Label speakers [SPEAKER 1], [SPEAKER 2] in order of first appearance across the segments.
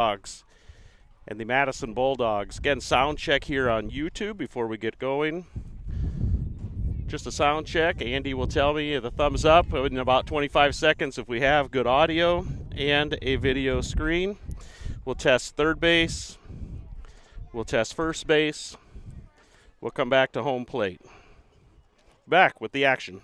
[SPEAKER 1] Dogs and the Madison Bulldogs. Again, sound check here on YouTube before we get going. Just a sound check. Andy will tell me the thumbs up in about 25 seconds if we have good audio and a video screen. We'll test third base. We'll test first base. We'll come back to home plate. Back with the action.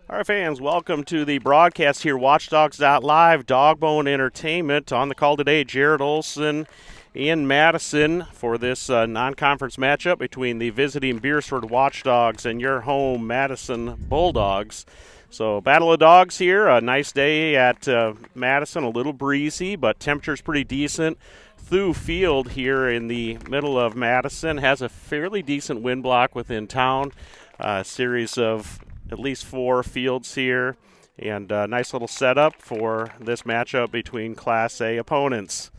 [SPEAKER 1] All right, fans, welcome to the broadcast here, Watchdogs.live, Dogbone Entertainment. On the call today, Jared Olson in Madison for this non-conference matchup between the visiting Beresford Watchdogs and your home Madison Bulldogs. So, Battle of Dogs here, a nice day at Madison, a little breezy, but temperature's pretty decent. Thue Field here in the middle of Madison has a fairly decent wind block within town, a series of at least 4 fields here, and a nice little setup for this matchup between Class A opponents.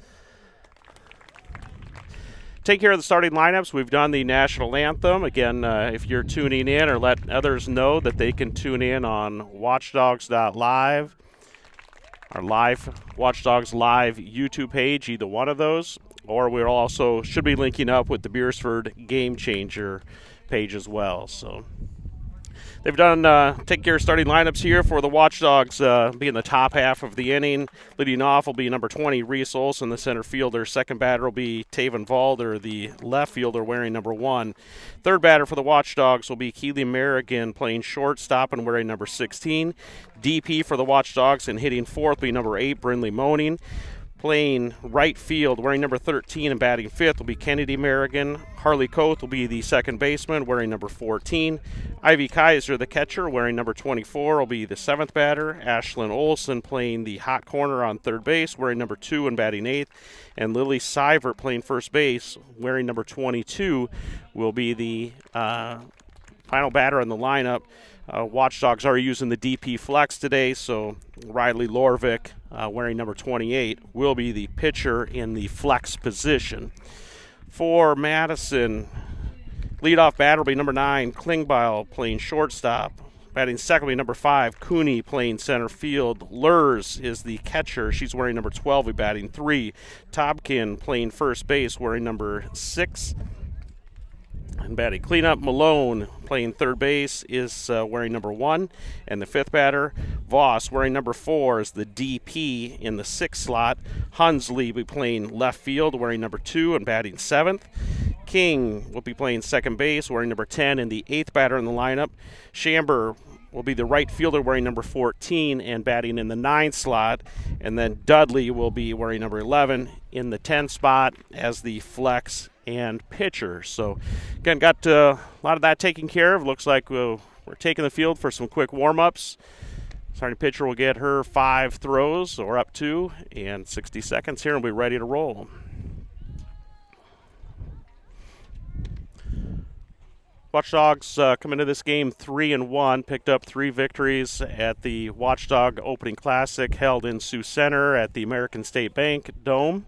[SPEAKER 1] Take care of the starting lineups. We've done the national anthem. Again, if you're tuning in, or let others know that they can tune in on Watchdogs.live, our live Watchdogs Live YouTube page, either one of those, or we also should be linking up with the Beresford Game Changer page as well. So they've done take care of starting lineups here for the Watchdogs being the top half of the inning. Leading off will be number 20, Reese Olson, the center fielder. Second batter will be Taven Valder, the left fielder, wearing number 1. Third batter for the Watchdogs will be Keely Merrigan, playing shortstop and wearing number 16. DP for the Watchdogs and hitting fourth will be number 8, Brindley Moaning. Playing right field, wearing number 13 and batting fifth will be Kennedy Merrigan. Harley Coath will be the second baseman, wearing number 14. Ivy Kaiser, the catcher, wearing number 24, will be the seventh batter. Ashlyn Olson playing the hot corner on third base, wearing number 2 and batting eighth. And Lily Seivert playing first base, wearing number 22, will be the final batter in the lineup. Watchdogs are using the DP flex today, so Riley Lorvik, wearing number 28, will be the pitcher in the flex position. For Madison, leadoff batter will be number 9, Klingbeil, playing shortstop. Batting second will be number 5, Cooney, playing center field. Lurs is the catcher. She's wearing number 12, will be batting 3. Tobkin, playing first base, wearing number 6. And batting cleanup, Malone, playing third base, is wearing number 1. And the fifth batter, Voss, wearing number 4, is the DP in the 6th slot. Hunsley will be playing left field, wearing number 2 and batting 7th. King will be playing second base, wearing number 10, and the 8th batter in the lineup. Chamber will be the right fielder, wearing number 14 and batting in the 9th slot. And then Dudley will be wearing number 11 in the 10th spot as the flex and pitcher. So, again, got a lot of that taken care of. Looks like we're taking the field for some quick warm-ups. Starting pitcher will get her 5 throws, or up to, and 60 seconds here, and we'll be ready to roll. Watchdogs come into this game 3-1, picked up 3 victories at the Watchdog Opening Classic held in Sioux Center at the American State Bank Dome.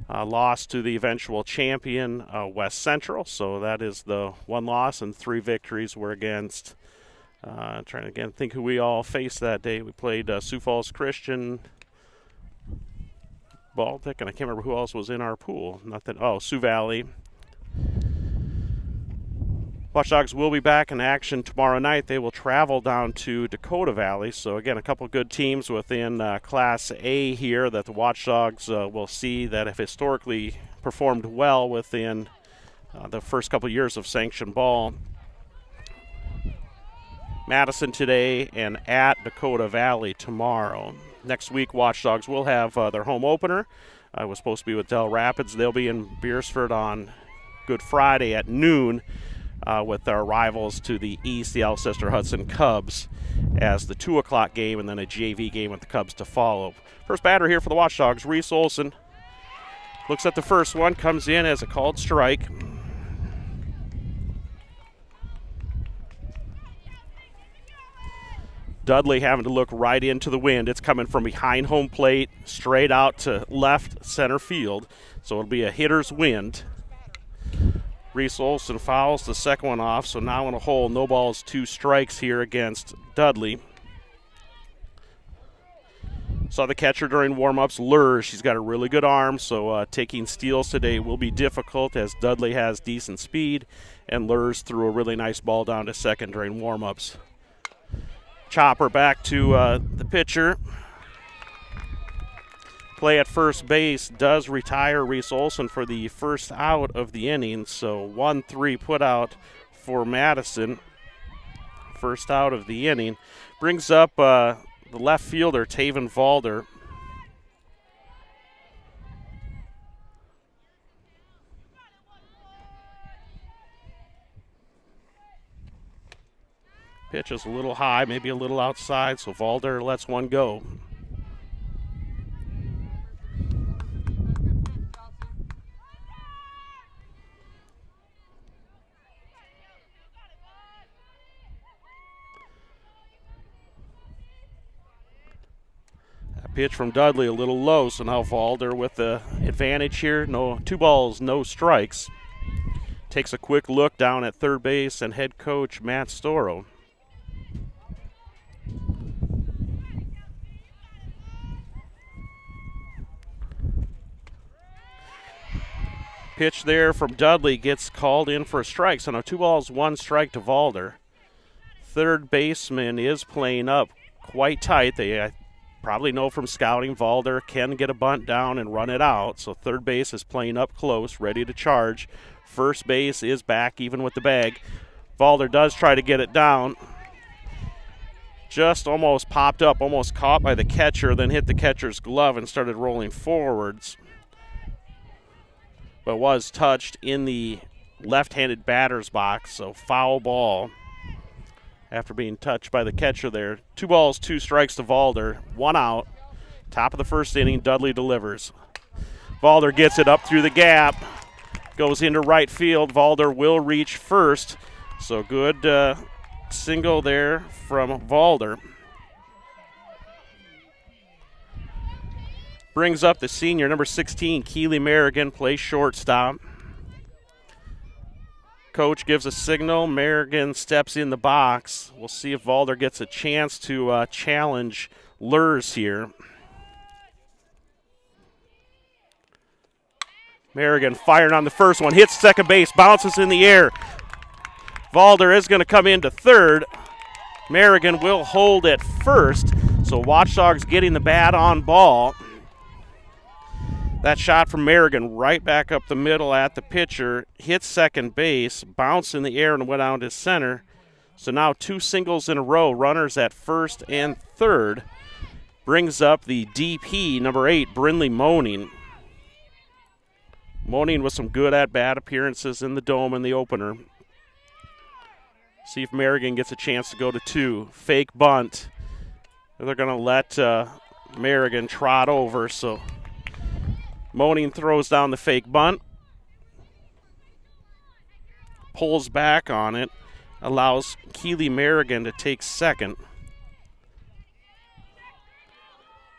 [SPEAKER 1] Lost to the eventual champion West Central, so that is the 1 loss, and 3 victories were against, trying to again think who we all faced that day. We played Sioux Falls Christian, Baltic, and I can't remember who else was in our pool. Sioux Valley. Watchdogs will be back in action tomorrow night. They will travel down to Dakota Valley. So, again, a couple good teams within Class A here that the Watchdogs will see that have historically performed well within the first couple years of sanctioned ball. Madison today and at Dakota Valley tomorrow. Next week, Watchdogs will have their home opener. It was supposed to be with Del Rapids. They'll be in Beresford on Good Friday at noon. With our rivals to the east, the Alcester-Hudson Cubs, as the 2 o'clock game, and then a JV game with the Cubs to follow. First batter here for the Watchdogs, Reese Olson. Looks at the first one, comes in as a called strike. Dudley having to look right into the wind. It's coming from behind home plate, straight out to left center field, so it'll be a hitter's wind. Reese Olson fouls the second one off, so now in a hole, no balls, 2 strikes here against Dudley. Saw the catcher during warm-ups, Lurs. She's got a really good arm, so taking steals today will be difficult as Dudley has decent speed, and Lurs threw a really nice ball down to second during warm-ups. Chopper back to the pitcher. Play at first base does retire Reese Olson for the first out of the inning, so 1-3 put out for Madison. First out of the inning. Brings up the left fielder, Taven Valder. Pitch is a little high, maybe a little outside, so Valder lets one go. That pitch from Dudley a little low, so now Valder with the advantage here. No 2 balls, no strikes. Takes a quick look down at third base and head coach Matt Storo. Pitch there from Dudley gets called in for a strike. So now 2 balls, 1 strike to Valder. Third baseman is playing up quite tight. They probably know from scouting Valder can get a bunt down and run it out. So third base is playing up close, ready to charge. First base is back even with the bag. Valder does try to get it down. Just almost popped up, almost caught by the catcher, then hit the catcher's glove and started rolling forwards. But was touched in the left-handed batter's box, so foul ball after being touched by the catcher there. 2 balls, 2 strikes to Valder, 1 out. Top of the first inning, Dudley delivers. Valder gets it up through the gap, goes into right field. Valder will reach first, so good single there from Valder. Brings up the senior, number 16, Keely Merrigan, plays shortstop. Coach gives a signal. Merrigan steps in the box. We'll see if Valder gets a chance to challenge Lurs here. Merrigan firing on the first one, hits second base, bounces in the air. Valder is going to come into third. Merrigan will hold at first, so Watchdogs getting the bat on ball. That shot from Merrigan right back up the middle at the pitcher, hit second base, bounced in the air and went out to center. So now 2 singles in a row, runners at first and third. Brings up the DP, number 8, Brindley Moaning. Moaning with some good at-bat appearances in the Dome in the opener. See if Merrigan gets a chance to go to 2. Fake bunt. They're going to let Merrigan trot over, so Moaning throws down the fake bunt, pulls back on it, allows Keely Merrigan to take second.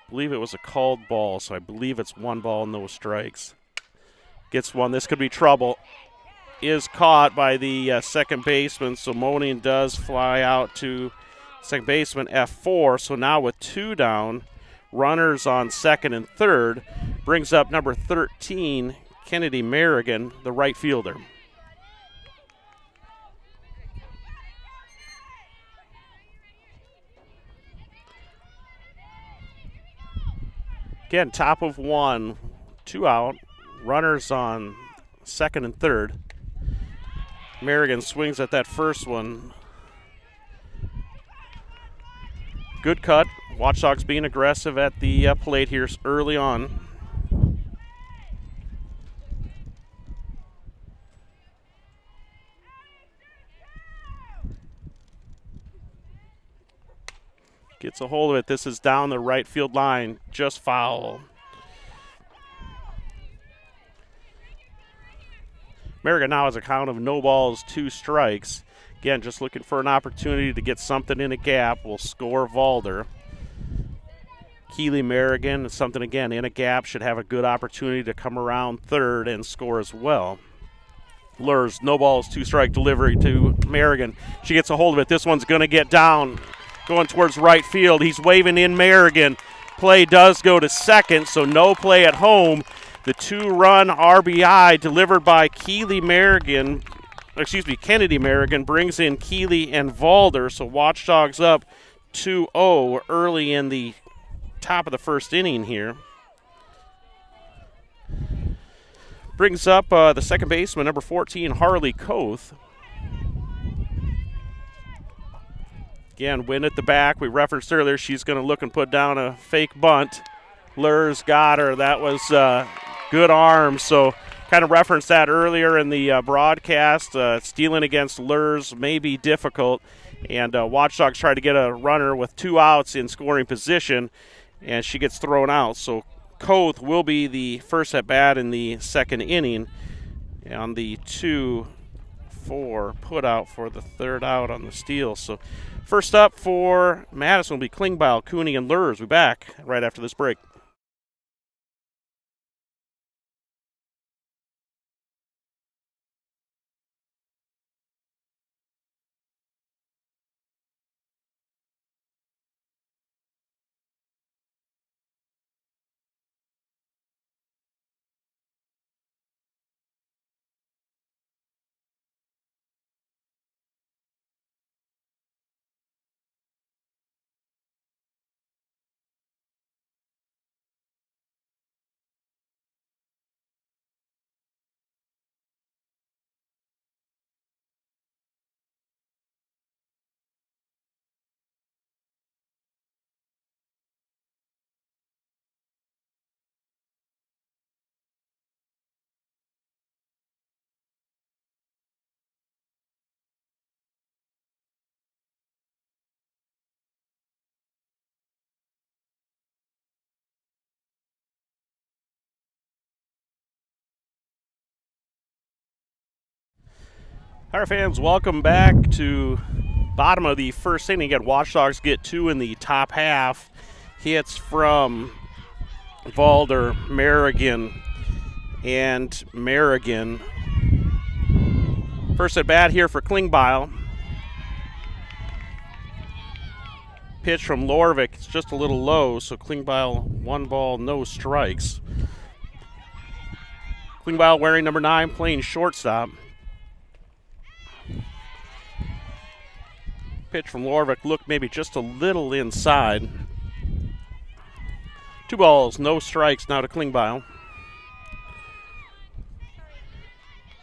[SPEAKER 1] I believe it was a called ball, so I believe it's 1 ball, no strikes. Gets one. This could be trouble. Is caught by the second baseman, so Moaning does fly out to second baseman F4. So now with 2 down, runners on second and third, brings up number 13, Kennedy Merrigan, the right fielder. Again, top of 1, 2 out, runners on second and third. Merrigan swings at that first one. Good cut. Watchdogs being aggressive at the plate here early on. Gets a hold of it. This is down the right field line. Just foul. Merrigan now has a count of no balls, 2 strikes. Again, just looking for an opportunity to get something in a gap. Will score Valder. Keely Merrigan, something again in a gap, should have a good opportunity to come around third and score as well. Lurs, no balls, 2 strike delivery to Merrigan. She gets a hold of it. This one's going to get down, going towards right field. He's waving in Merrigan. Play does go to second, so no play at home. The 2-run RBI delivered by Kennedy Merrigan brings in Keely and Valder, so Watchdogs up 2-0 early in the top of the first inning here. Brings up the second baseman, number 14, Harley Koth. Again, Wynn at the back. We referenced earlier she's going to look and put down a fake bunt. Lurs got her. That was good arm. So kind of referenced that earlier in the broadcast. Stealing against Lurs may be difficult. And Watchdogs try to get a runner with 2 outs in scoring position, and she gets thrown out. So Koth will be the first at bat in the second inning on the 2-4 put out for the third out on the steal. So first up for Madison will be Klingbeil, Cooney, and Lurs. We'll be back right after this break. Our fans, welcome back to bottom of the first inning. Again, Watchdogs get 2 in the top half. Hits from Valder, Merrigan, and Merrigan. First at bat here for Klingbeil. Pitch from Lorvik. It's just a little low, so Klingbeil 1 ball, no strikes. Klingbeil wearing number 9, playing shortstop. Pitch from Lorvik looked maybe just a little inside. 2 balls, no strikes now to Klingbeil.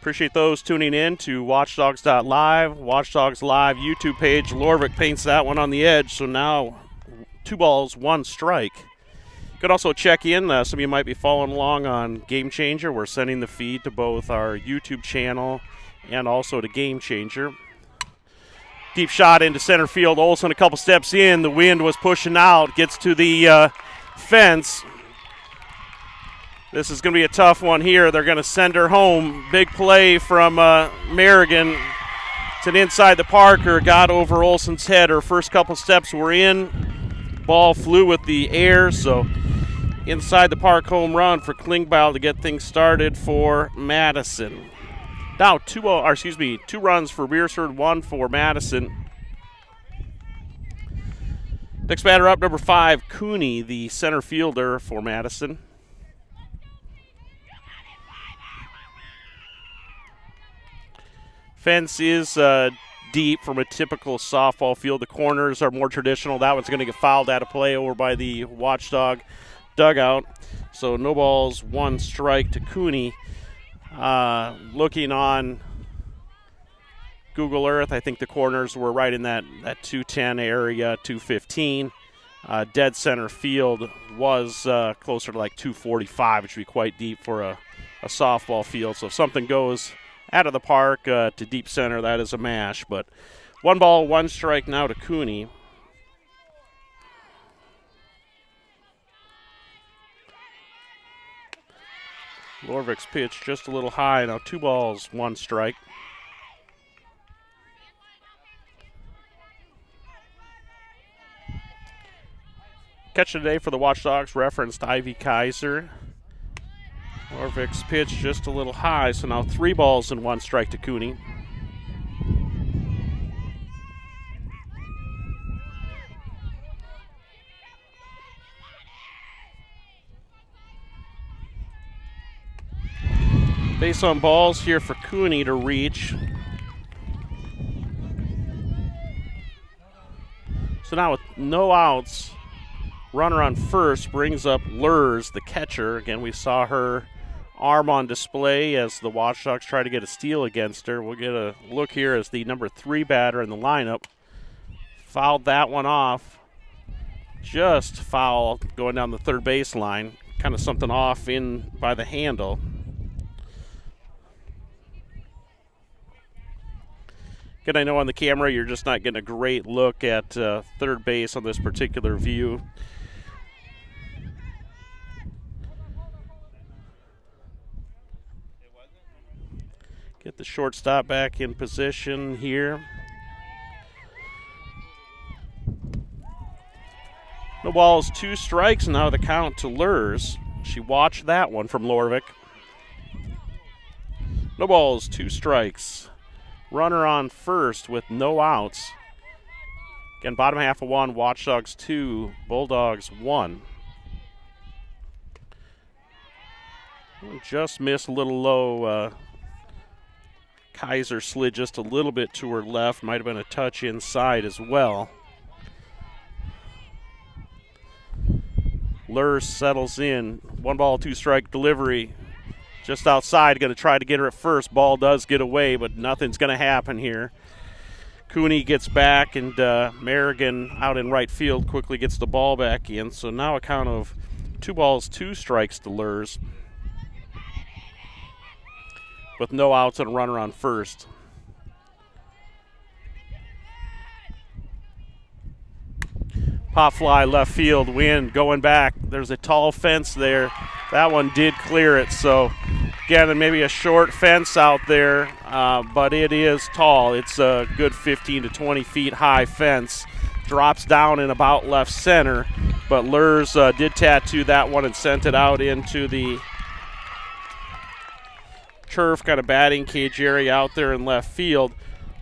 [SPEAKER 1] Appreciate those tuning in to Watchdogs.live, Watchdogs Live YouTube page. Lorvik paints that one on the edge, so now 2 balls, 1 strike. You could also check in. Some of you might be following along on Game Changer. We're sending the feed to both our YouTube channel and also to Game Changer. Deep shot into center field. Olsen a couple steps in. The wind was pushing out. Gets to the fence. This is going to be a tough one here. They're going to send her home. Big play from Merrigan. It's an inside the Parker. Got over Olsen's head. Her first couple steps were in. Ball flew with the air. So inside the park home run for Klingbeil to get things started for Madison. Now 2 runs for Beresford, 1 for Madison. Next batter up, number 5, Cooney, the center fielder for Madison. Fence is deep from a typical softball field. The corners are more traditional. That one's going to get fouled out of play over by the Watchdog dugout. So no balls, 1 strike to Cooney. Looking on Google Earth, I think the corners were right in that 210 area, 215. Dead center field was closer to like 245, which would be quite deep for a softball field. So if something goes out of the park to deep center, that is a mash. But 1 ball, 1 strike now to Cooney. Lorvik's pitch just a little high. Now 2 balls, 1 strike. Catch today for the Watchdogs referenced Ivy Kaiser. Lorvik's pitch just a little high, so now 3 balls and 1 strike to Cooney. Base on balls here for Cooney to reach. So now with no outs, runner on first brings up Lurs, the catcher. Again, we saw her arm on display as the Watchdogs try to get a steal against her. We'll get a look here as the number 3 batter in the lineup fouled that one off. Just foul going down the third baseline. Kind of something off in by the handle. Again, I know on the camera you're just not getting a great look at third base on this particular view. Get the shortstop back in position here. No balls, 2 strikes, now the count to Lurs. She watched that one from Lorvik. No balls, 2 strikes. Runner on first with no outs. Again, bottom half of 1, Watchdogs 2, Bulldogs 1. Just missed a little low. Kaiser slid just a little bit to her left. Might have been a touch inside as well. Lurs settles in. 1 ball, 2 strike delivery. Just outside. Going to try to get her at first. Ball does get away, but nothing's going to happen here. Cooney gets back, and Merrigan out in right field quickly gets the ball back in. So now a count of 2 balls, 2 strikes to Lurs, with no outs and a runner on first. Pop fly left field, wind going back. There's a tall fence there. That one did clear it. So again, maybe a short fence out there, but it is tall. It's a good 15 to 20 feet high fence. Drops down in about left center, but Lurs did tattoo that one and sent it out into the turf, kind of batting cage area out there in left field.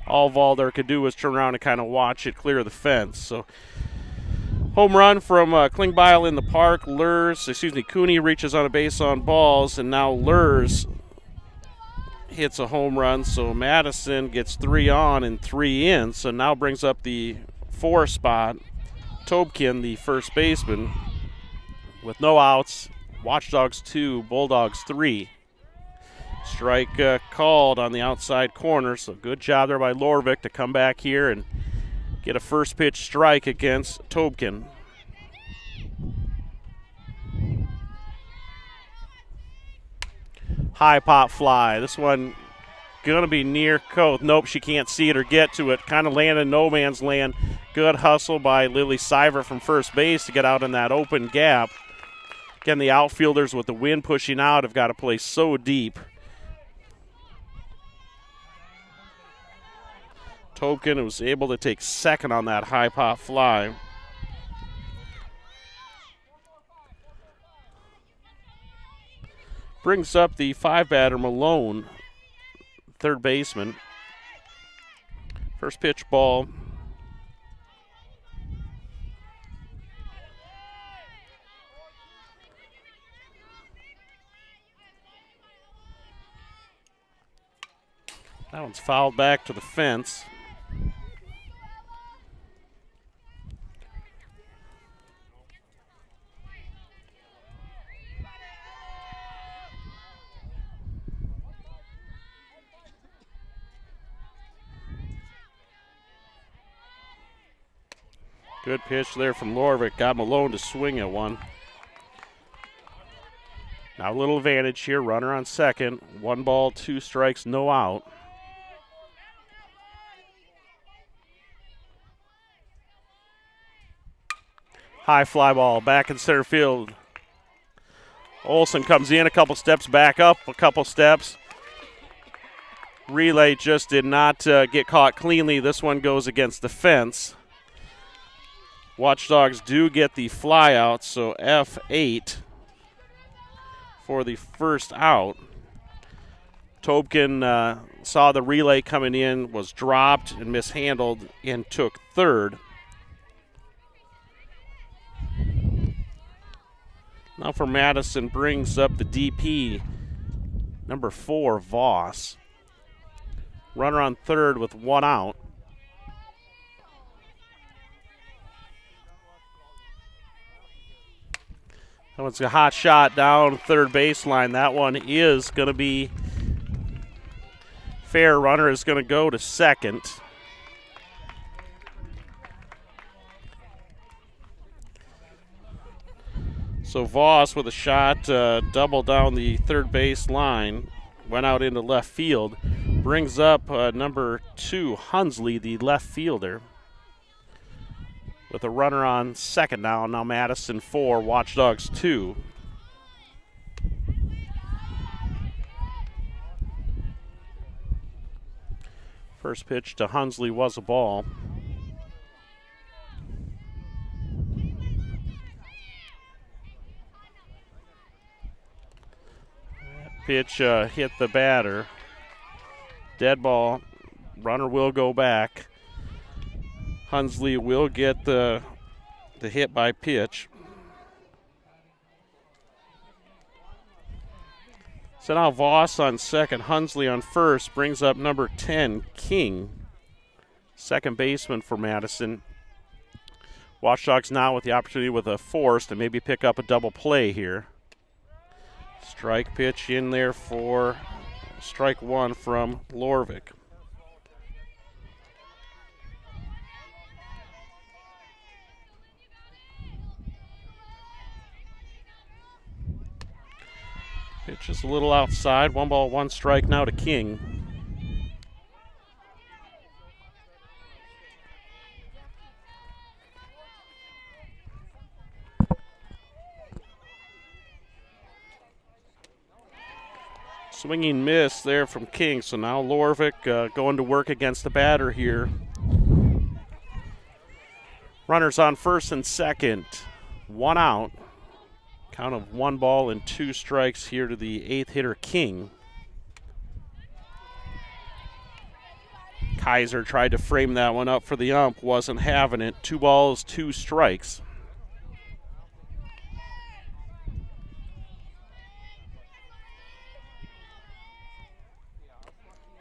[SPEAKER 1] All Valder could do was turn around and kind of watch it clear the fence. So home run from Klingbeil in the park. Cooney reaches on a base on balls, and now Lurs hits a home run. So Madison gets 3 on and 3 in. So now brings up the 4 spot. Tobkin, the first baseman, with no outs. Watchdogs 2, Bulldogs 3. Strike called on the outside corner, so good job there by Lorvik to come back here and get a first pitch strike against Tobkin. High pop fly. This one going to be near Coth. Nope, she can't see it or get to it. Kind of landed in no man's land. Good hustle by Lily Seivert from first base to get out in that open gap. Again, the outfielders with the wind pushing out have got to play so deep. Tobkin was able to take second on that high pop fly. Brings up the 5-batter Malone, third baseman. First pitch ball. That one's fouled back to the fence. Good pitch there from Lorvik. Got Malone to swing at one. Now a little advantage here. Runner on second. 1 ball, 2 strikes, no out. High fly ball back in center field. Olsen comes in a couple steps, back up a couple steps. Relay just did not get caught cleanly. This one goes against the fence. Watchdogs do get the fly out, so F8 for the first out. Tobkin saw the relay coming in, was dropped and mishandled, and took third. Now for Madison, brings up the DP, number 4, Voss. Runner on third with 1 out. That one's a hot shot down third baseline. That one is going to be fair. Runner is going to go to second. So Voss with a shot, double down the third base line, went out into left field, brings up number 2, Hunsley, the left fielder, with a runner on second now. Now Madison 4, Watchdogs 2. First pitch to Hunsley was a ball. Pitch hit the batter. Dead ball. Runner will go back. Hunsley will get the hit by pitch. So now Voss on second, Hunsley on first, brings up number 10, King, second baseman for Madison. Watchdogs now with the opportunity with a force to maybe pick up a double play here. Strike pitch in there for strike one from Lorvik. Pitch is a little outside. 1 ball, 1 strike now to King. Swinging miss there from King, so now Lorvik going to work against the batter here. Runners on first and second, 1 out. Count of 1 ball and 2 strikes here to the 8th hitter, King. Kaiser tried to frame that one up for the ump, wasn't having it. 2 balls, 2 strikes.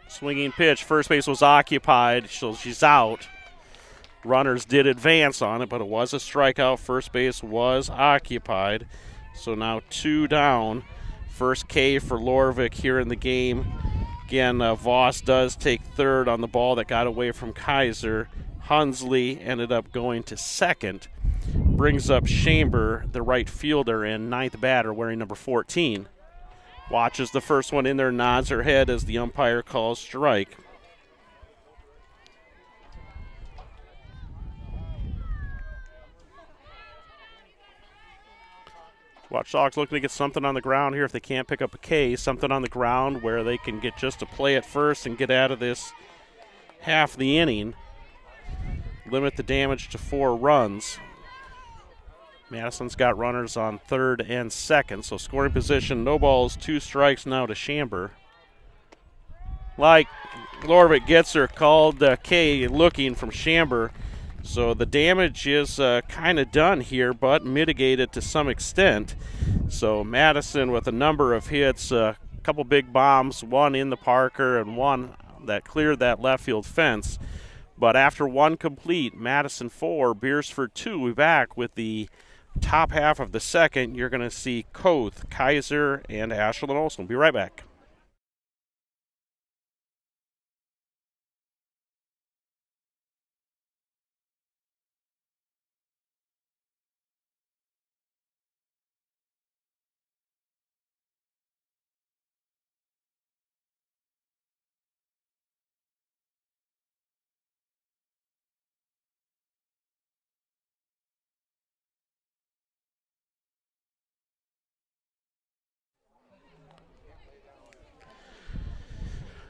[SPEAKER 1] Swinging pitch, first base was occupied, so she's out. Runners did advance on it, but it was a strikeout. First base was occupied. So now 2 down. First K for Lorvik here in the game. Again, Voss does take third on the ball that got away from Kaiser. Hunsley ended up going to second. Brings up Chamber, the right fielder and 9th batter, wearing number 14. Watches the first one in there, nods her head as the umpire calls strike. Watchdogs looking to get something on the ground here if they can't pick up a K, something on the ground where they can get just a play at first and get out of this half the inning. Limit the damage to 4 runs. Madison's got runners on third and second, so scoring position, no balls, 2 strikes now to Chamber. Like Lorvik gets her, called K looking from Chamber. So the damage is kind of done here, but mitigated to some extent. So Madison with a number of hits, a couple big bombs, one in the Parker and one that cleared that left field fence. But after 1 complete, Madison 4, Beresford 2, we're back with the top half of the second. You're going to see Koth, Kaiser, and Ashlyn Olson. We'll be right back.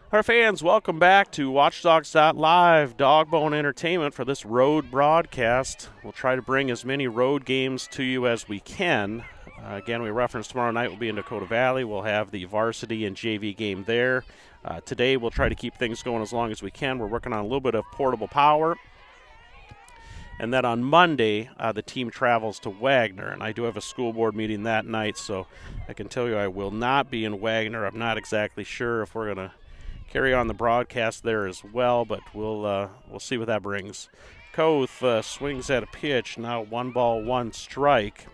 [SPEAKER 1] Our fans, welcome back to Watchdogs.live, Dogbone Entertainment for this road broadcast. We'll try to bring as many road games to you as we can. Again, we referenced tomorrow night we'll be in Dakota Valley. We'll have the varsity and JV game there. Today we'll try to keep things going as long as we can. We're working on a little bit of portable power. And then on Monday, the team travels to Wagner, and I do have a school board meeting that night, so I can tell you I will not be in Wagner. I'm not exactly sure if we're going to carry on the broadcast there as well, but we'll see what that brings. Koth swings at a pitch, now 1 ball, 1 strike.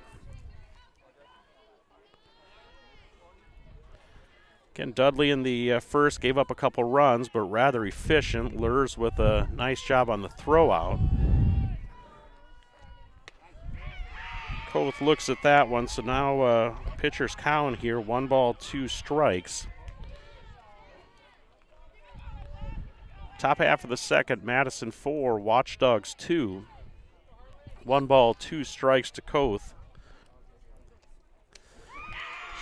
[SPEAKER 1] Again, Dudley in the first gave up a couple runs, but rather efficient. Lures with a nice job on the throw out. Koth looks at that one, so now pitcher's count here, 1 ball, 2 strikes. Top half of the second, Madison 4, Watchdogs 2. 1 ball, 2 strikes to Koth.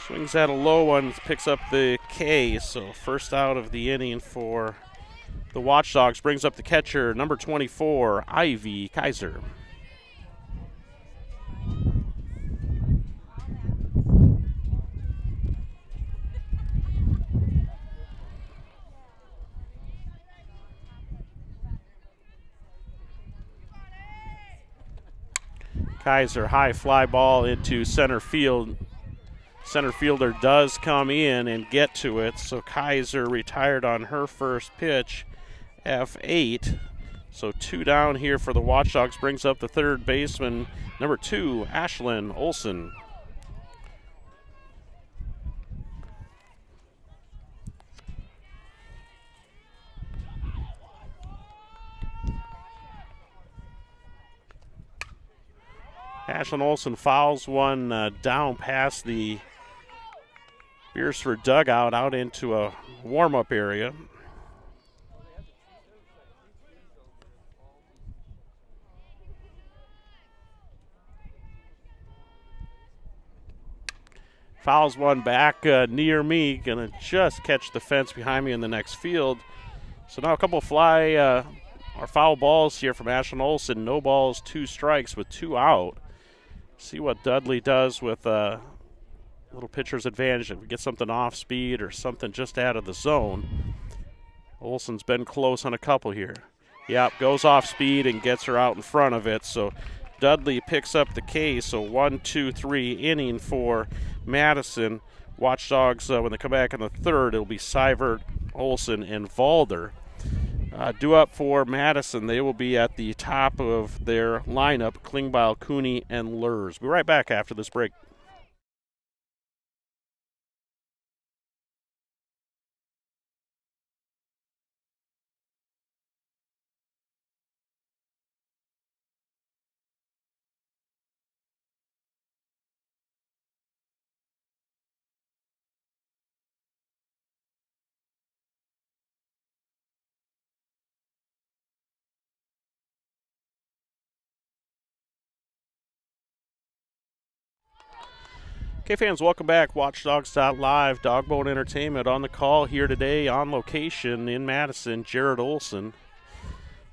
[SPEAKER 1] Swings at a low one, picks up the K, so first out of the inning for the Watchdogs. Brings up the catcher, number 24, Ivy Kaiser. Kaiser, high fly ball into center field. Center fielder does come in and get to it, so Kaiser retired on her first pitch, F8. So 2 down here for the Watchdogs. Brings up the third baseman, number 2, Ashlyn Olson. Ashlyn Olson fouls one down past the Beresford dugout out into a warm-up area. Fouls one back near me, gonna just catch the fence behind me in the next field. So now a couple of foul balls here from Ashlyn Olson. No balls, 2 strikes with 2 out. See what Dudley does with a little pitcher's advantage. If we get something off speed or something just out of the zone. Olson's been close on a couple here. Yep, goes off speed and gets her out in front of it. So Dudley picks up the K. So 1, 2, 3 inning for Madison. Watchdogs, when they come back in the third, it'll be Seivert, Olson, and Valder. Due up for Madison, they will be at the top of their lineup, Klingbeil, Cooney, and Lurs. We'll be right back after this break. Okay, fans, welcome back. Watchdogs.live, Dogboat Entertainment on the call here today on location in Madison, Jared Olson.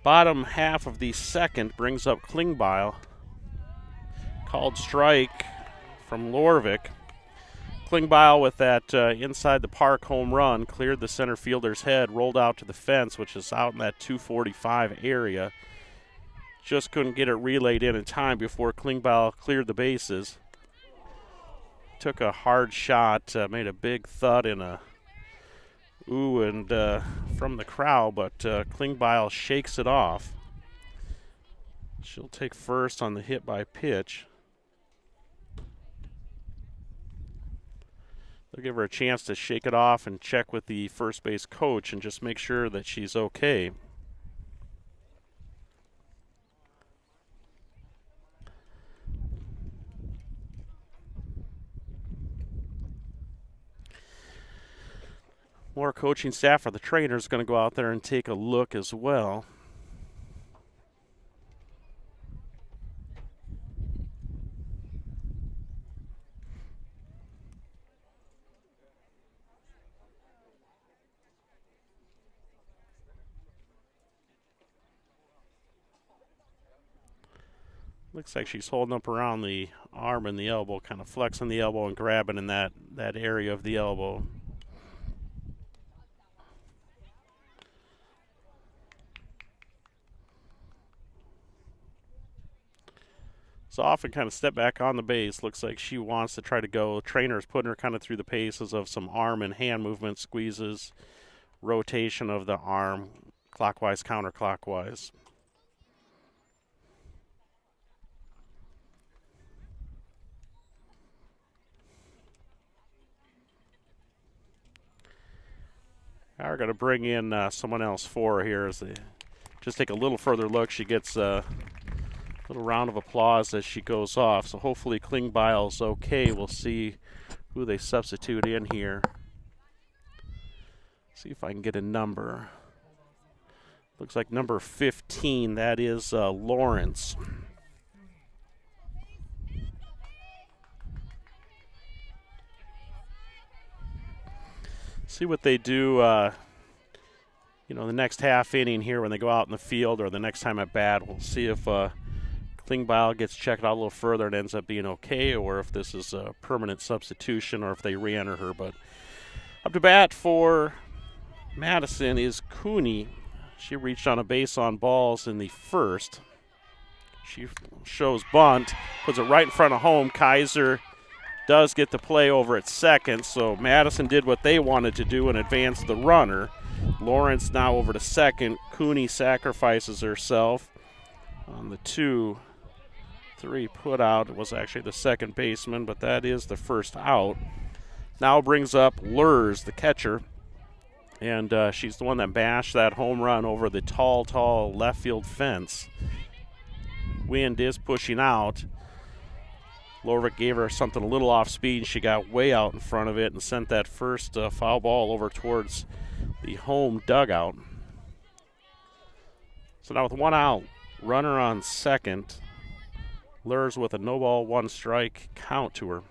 [SPEAKER 1] Bottom half of the second brings up Klingbeil. Called strike from Lorvik. Klingbeil with that inside the park home run cleared the center fielder's head, rolled out to the fence, which is out in that 245 area. Just couldn't get it relayed in time before Klingbeil cleared the bases. Took a hard shot, made a big thud and a ooh and from the crowd, but Klingbeil shakes it off. She'll take first on the hit by pitch. They'll give her a chance to shake it off and check with the first base coach and just make sure that she's okay. More coaching staff or the trainer is going to go out there and take a look as well. Looks like she's holding up around the arm and the elbow, kind of flexing the elbow and grabbing in that area of the elbow. So often kind of step back on the base. Looks like she wants to try to go. Trainer's putting her kind of through the paces of some arm and hand movement, squeezes, rotation of the arm, clockwise, counterclockwise. Now we're going to bring in someone else for her here as they just take a little further look. She gets Little round of applause as she goes off. So hopefully Klingbeil's okay. We'll see who they substitute in here. See if I can get a number. Looks like number 15. That is Lawrence. See what they do, the next half inning here when they go out in the field, or the next time at bat. We'll see if Klingbeil gets checked out a little further and ends up being okay, or if this is a permanent substitution, or if they re-enter her. But up to bat for Madison is Cooney. She reached on a base on balls in the first. She shows bunt, puts it right in front of home. Kaiser does get the play over at second, so Madison did what they wanted to do and advance the runner. Lawrence now over to second. Cooney sacrifices herself on the 2-3 put out. It was actually the second baseman, but that is the first out. Now brings up Lurs, the catcher, and she's the one that bashed that home run over the tall left field fence. Wind is pushing out. Lorvik gave her something a little off speed. She got way out in front of it and sent that first foul ball over towards the home dugout. So now with one out, runner on second. Lurs with a no ball, one strike count to her.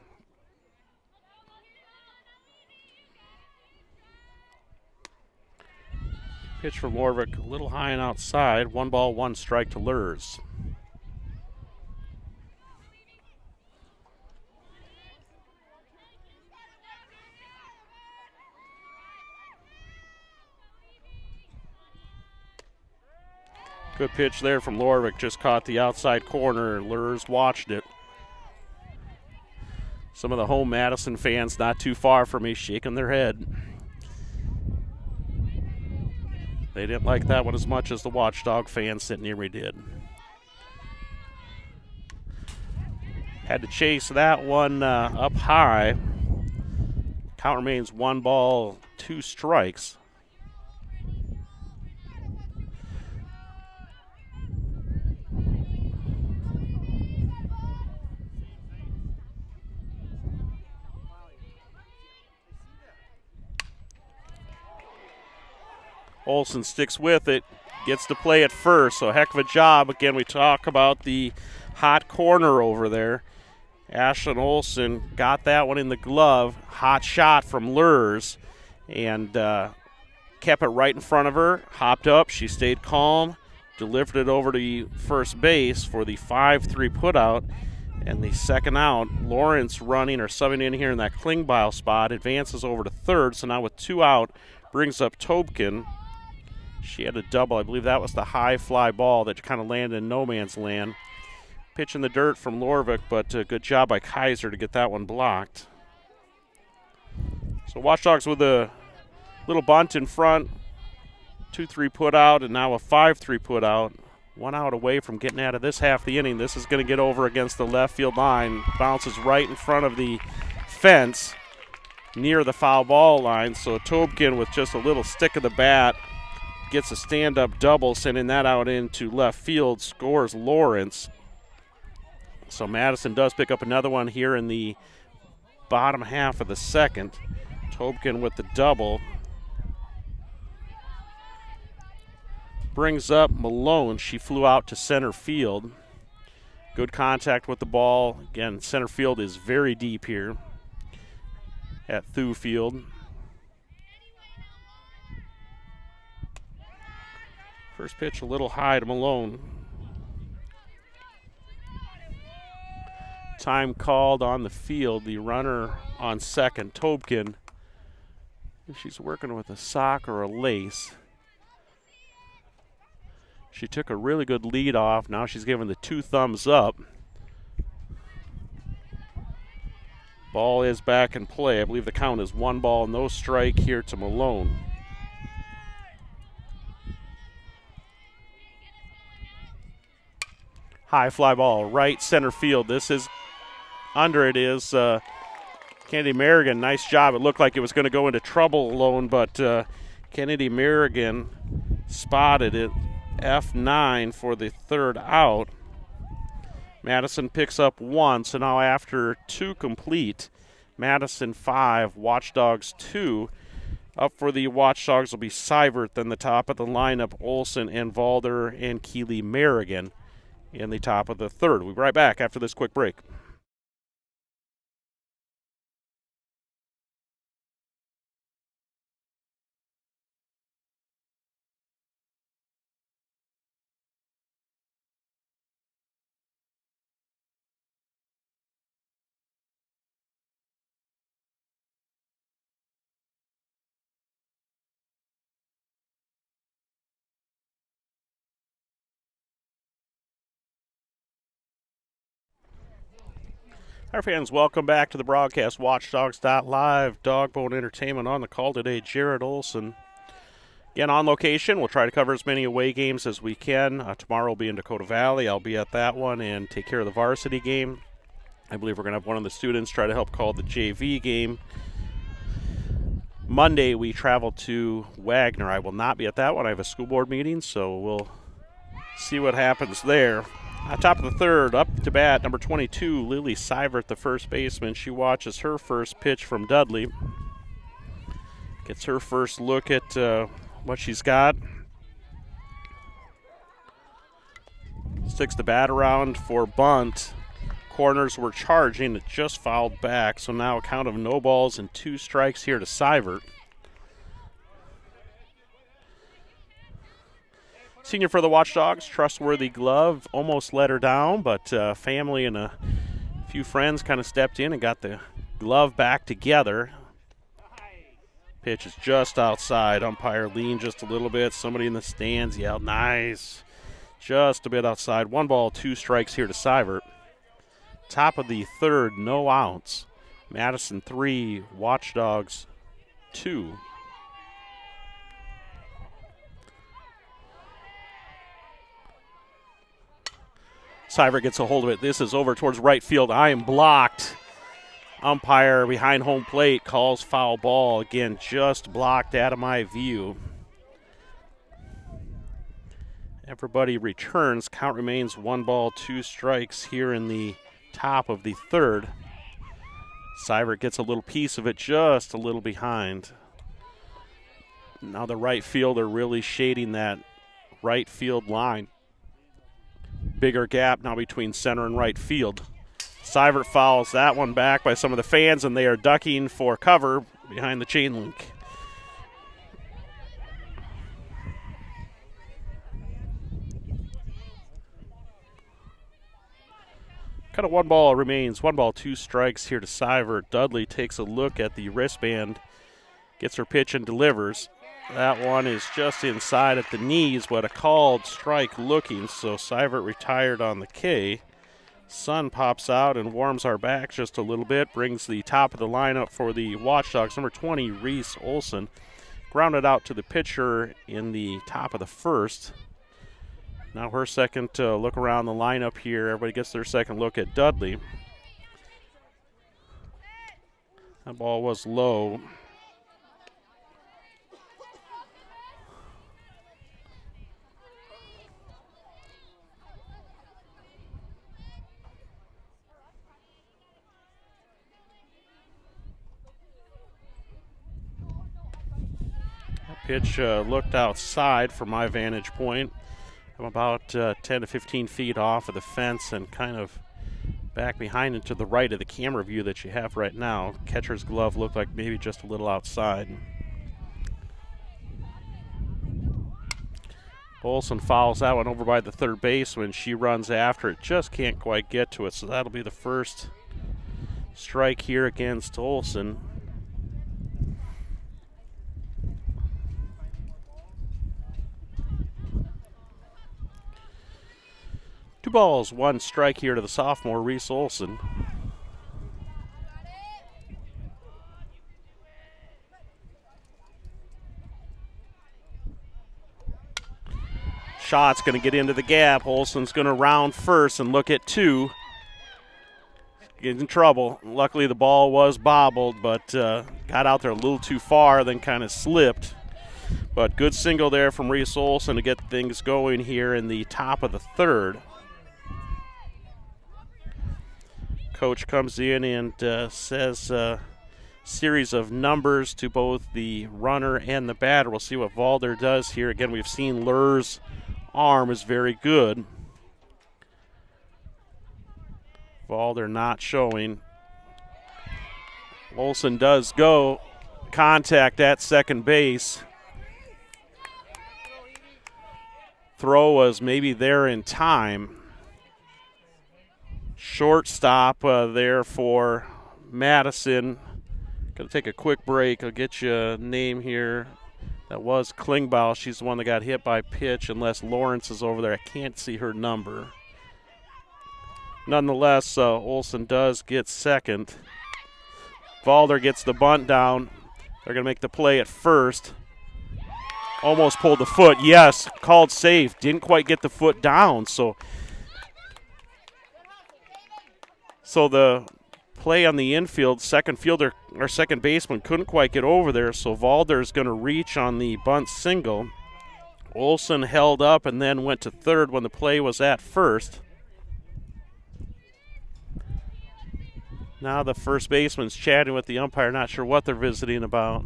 [SPEAKER 1] Pitch from Lorvik, a little high and outside. 1 ball, 1 strike to Lurs. Good pitch there from Lorvik, just caught the outside corner. Lurs watched it. Some of the home Madison fans not too far from me shaking their head. They didn't like that one as much as the Watchdog fans sitting near me did. Had to chase that one up high. Count remains 1 ball, 2 strikes. Olsen sticks with it, gets to play at first, so heck of a job. Again, we talk about the hot corner over there. Ashlyn Olsen got that one in the glove. Hot shot from Lurs, and kept it right in front of her. Hopped up, she stayed calm, delivered it over to first base for the 5-3 putout. And the second out, Lawrence running or subbing in here in that Klingbeil spot, advances over to third. So now with 2 out, brings up Tobkin. She had a double. I believe that was the high fly ball that kind of landed in no man's land. Pitch in the dirt from Lorvik, but good job by Kaiser to get that one blocked. So Watchdogs with a little bunt in front. 2-3 put out, and now a 5-3 put out. 1 out away from getting out of this half of the inning. This is going to get over against the left field line. Bounces right in front of the fence near the foul ball line. So Tobkin with just a little stick of the bat gets a stand-up double, sending that out into left field, scores Lawrence. So Madison does pick up another one here in the bottom half of the second. Tobkin with the double. Brings up Malone. She flew out to center field. Good contact with the ball. Again, center field is very deep here at Thue Field. First pitch a little high to Malone. Time called on the field. The runner on second, Tobkin. She's working with a sock or a lace. She took a really good lead off. Now she's giving the 2 thumbs up. Ball is back in play. I believe the count is 1 ball, no strike here to Malone. High fly ball, right center field. This is under it is Kennedy Merrigan. Nice job. It looked like it was going to go into trouble alone, but Kennedy Merrigan spotted it. F9 for the 3rd out. Madison picks up 1, so now after 2 complete, Madison 5, Watchdogs 2. Up for the Watchdogs will be Seibert, then the top of the lineup, Olson and Valder and Keeley Merrigan in the top of the third. We'll be right back after this quick break. Our fans, welcome back to the broadcast. Watchdogs.live, Dogbone Entertainment on the call today. Jared Olson. Again, on location, we'll try to cover as many away games as we can. Tomorrow we'll be in Dakota Valley. I'll be at that one and take care of the varsity game. I believe we're going to have one of the students try to help call the JV game. Monday, we travel to Wagner. I will not be at that one. I have a school board meeting, so we'll see what happens there. Top of the third, up to bat, number 22, Lily Seibert, the first baseman. She watches her first pitch from Dudley. Gets her first look at what she's got. Sticks the bat around for bunt. Corners were charging. It just fouled back. So now a count of no balls and 2 strikes here to Seibert. Senior for the Watchdogs, trustworthy glove, almost let her down, but family and a few friends kind of stepped in and got the glove back together. Pitch is just outside. Umpire leaned just a little bit. Somebody in the stands yelled, nice. Just a bit outside. 1 ball, 2 strikes here to Seibert. Top of the third, no outs. Madison 3, Watchdogs 2. Seibert gets a hold of it. This is over towards right field. I am blocked. Umpire behind home plate calls foul ball. Again, just blocked out of my view. Everybody returns. Count remains 1 ball, 2 strikes here in the top of the third. Seibert gets a little piece of it, just a little behind. Now the right fielder really shading that right field line. Bigger gap now between center and right field. Seibert fouls that one back by some of the fans, and they are ducking for cover behind the chain link. Kind of 1 ball remains. 1 ball, 2 strikes here to Seibert. Dudley takes a look at the wristband, gets her pitch and delivers. That one is just inside at the knees, but a called strike looking, so Seibert retired on the K. Sun pops out and warms our back just a little bit, brings the top of the lineup for the Watchdogs. Number 20, Reese Olson, grounded out to the pitcher in the top of the first. Now her second look around the lineup here. Everybody gets their second look at Dudley. That ball was low. Pitch looked outside from my vantage point. I'm about 10 to 15 feet off of the fence and kind of back behind and to the right of the camera view that you have right now. Catcher's glove looked like maybe just a little outside. Olson fouls that one over by the third baseman. She runs after it, just can't quite get to it, so that'll be the first strike here against Olson. 2 balls, 1 strike here to the sophomore, Reese Olson. Shot's going to get into the gap. Olson's going to round first and look at 2. Get in trouble. Luckily the ball was bobbled, but got out there a little too far, then kind of slipped. But good single there from Reese Olson to get things going here in the top of the third. Coach comes in and says a series of numbers to both the runner and the batter. We'll see what Valder does here. Again, we've seen Lur's arm is very good. Valder not showing. Olsen does go. Contact at second base. Throw was maybe there in time. Shortstop there for Madison. Going to take a quick break. I'll get you a name here. That was Klingbaugh. She's the one that got hit by pitch, unless Lawrence is over there. I can't see her number. Nonetheless, Olsen does get second. Valder gets the bunt down. They're going to make the play at first. Almost pulled the foot. Yes, called safe. Didn't quite get the foot down. So the play on the infield, second fielder or second baseman couldn't quite get over there. So Valder is going to reach on the bunt single. Olsen held up and then went to third when the play was at first. Now the first baseman's chatting with the umpire, not sure what they're visiting about.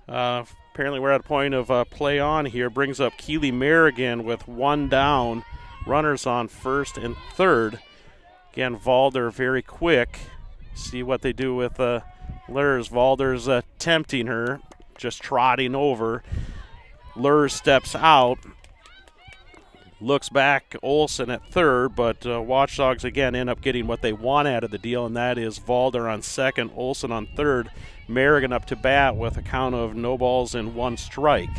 [SPEAKER 1] Apparently we're at a point of play on here. Brings up Keely Merrigan with one down. Runners on first and third. Again, Valder very quick. See what they do with Lurs. Valder's tempting her, just trotting over. Lurs steps out. Looks back, Olsen at third, but Watchdogs again end up getting what they want out of the deal, and that is Valder on second, Olsen on third, Merrigan up to bat with a count of no balls and one strike.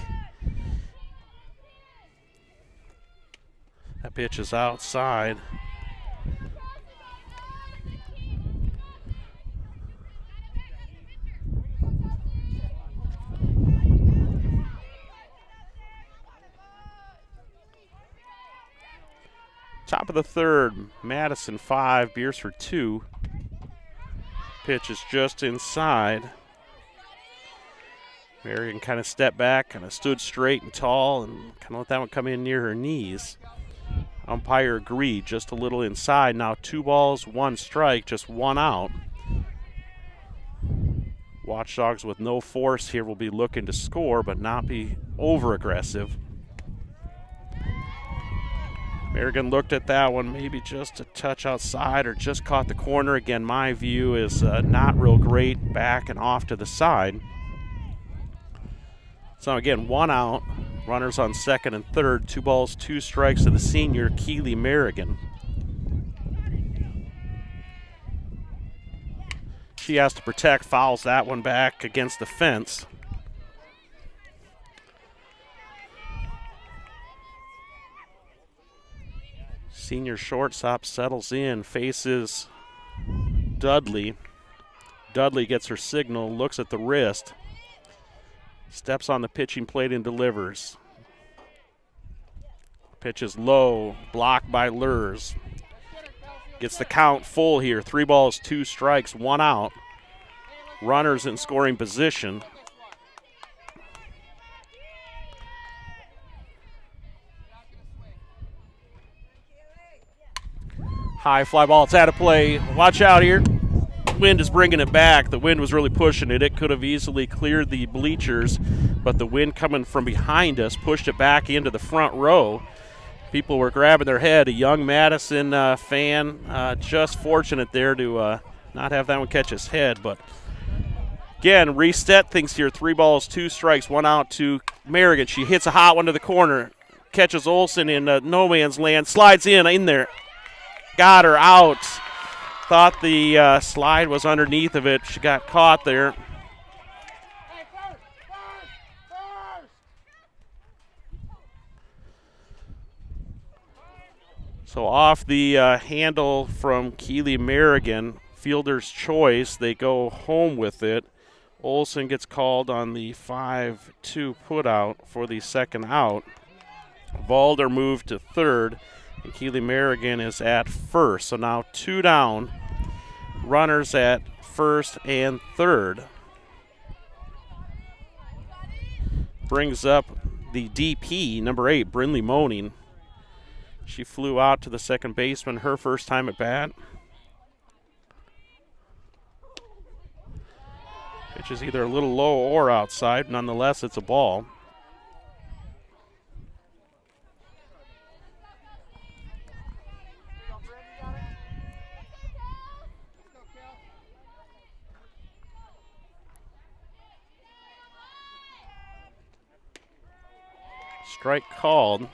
[SPEAKER 1] That pitch is outside. Top of the third, Madison 5, Beresford 2. Pitch is just inside. Merrigan kind of stepped back, kind of stood straight and tall, and kind of let that one come in near her knees. Umpire agreed, just a little inside. Now 2 balls, 1 strike, just 1 out. Watchdogs with no force here will be looking to score, but not be over-aggressive. Merrigan looked at that one, maybe just a touch outside or just caught the corner. Again, my view is not real great, back and off to the side. So again, 1 out, runners on second and third, 2 balls, 2 strikes to the senior, Keely Merrigan. She has to protect, fouls that one back against the fence. Senior shortstop settles in, faces Dudley. Dudley gets her signal, looks at the wrist, steps on the pitching plate and delivers. Pitch is low, blocked by Lurs. Gets the count full here, 3 balls, 2 strikes, 1 out. Runners in scoring position. High fly ball, it's out of play. Watch out here. Wind is bringing it back. The wind was really pushing it. It could have easily cleared the bleachers, but the wind coming from behind us pushed it back into the front row. People were grabbing their head. A young Madison fan, just fortunate there to not have that one catch his head. But again, reset things here. 3 balls, 2 strikes, 1 out to Merrigan. She hits a hot one to the corner, catches Olsen in no man's land, slides in there. Got her out. Thought the slide was underneath of it. She got caught there. So off the handle from Keely Merrigan, fielder's choice. They go home with it. Olsen gets called on the 5-2 putout for the second out. Valder moved to third. And Keely Merrigan is at first. So now 2 down. Runners at first and third. Brings up the DP, number 8, Brinley Moaning. She flew out to the second baseman her first time at bat. Pitch is either a little low or outside. Nonetheless, it's a ball. Strike called.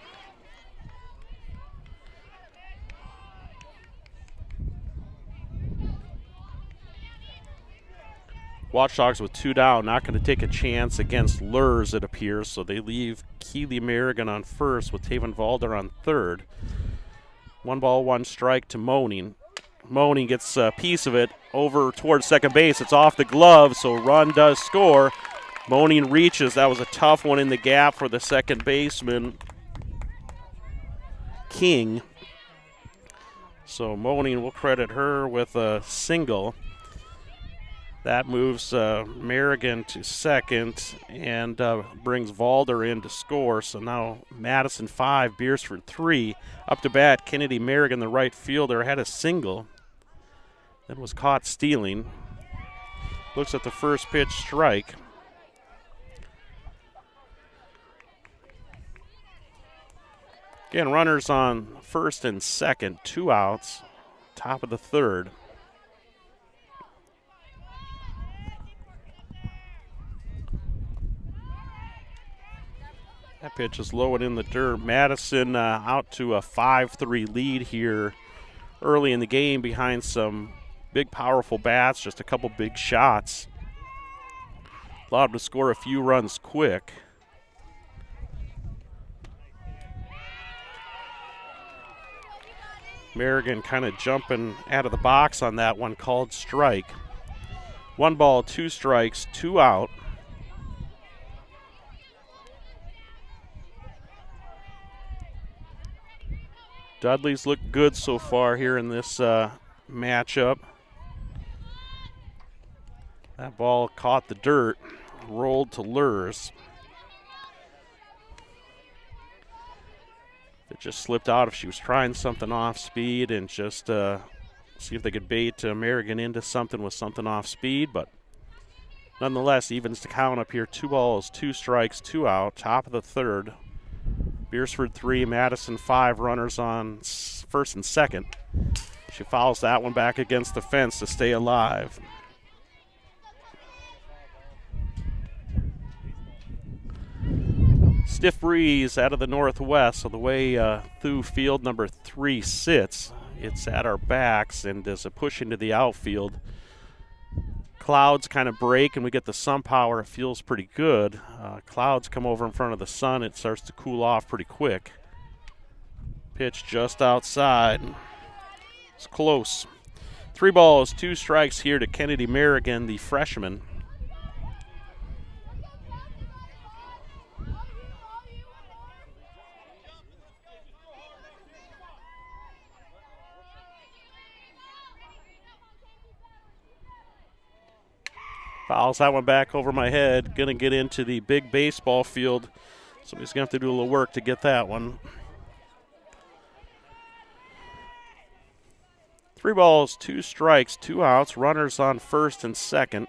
[SPEAKER 1] Watchdogs with 2 down, not going to take a chance against Lurs, it appears, so they leave Keeley Merrigan on first with Taven Valder on third. 1 ball, 1 strike to Moaning. Moaning gets a piece of it over towards second base. It's off the glove, so run does score. Moaning reaches. That was a tough one in the gap for the second baseman, King. So Moaning will credit her with a single. That moves Merrigan to second and brings Valder in to score. So now Madison 5, Beresford 3. Up to bat, Kennedy Merrigan, the right fielder, had a single. Then was caught stealing. Looks at the first pitch, strike. Again, runners on first and second, 2 outs, top of the third. That pitch is low and in the dirt. Madison out to a 5-3 lead here early in the game behind some big, powerful bats, just a couple big shots. Allowed to score a few runs quick. Merrigan kind of jumping out of the box on that one, called strike. 1 ball, 2 strikes, 2 out. Dudley's looked good so far here in this matchup. That ball caught the dirt, rolled to Lurs. It just slipped out if she was trying something off speed and just see if they could bait Merrigan into something with something off speed. But nonetheless, evens the count up here. 2 balls, 2 strikes, 2 out, top of the third. Beresford 3, Madison 5, runners on first and second. She fouls that one back against the fence to stay alive. Stiff breeze out of the northwest, so the way Thue Field number 3 sits, it's at our backs, and as a push into the outfield, clouds kind of break and we get the sun power. It feels pretty good. Clouds come over in front of the sun. It starts to cool off pretty quick. Pitch just outside. It's close. 3 balls, 2 strikes here to Kennedy Merrigan, the freshman. Fouls that one back over my head. Going to get into the big baseball field. Somebody's going to have to do a little work to get that one. 3 balls, 2 strikes, 2 outs. Runners on first and second.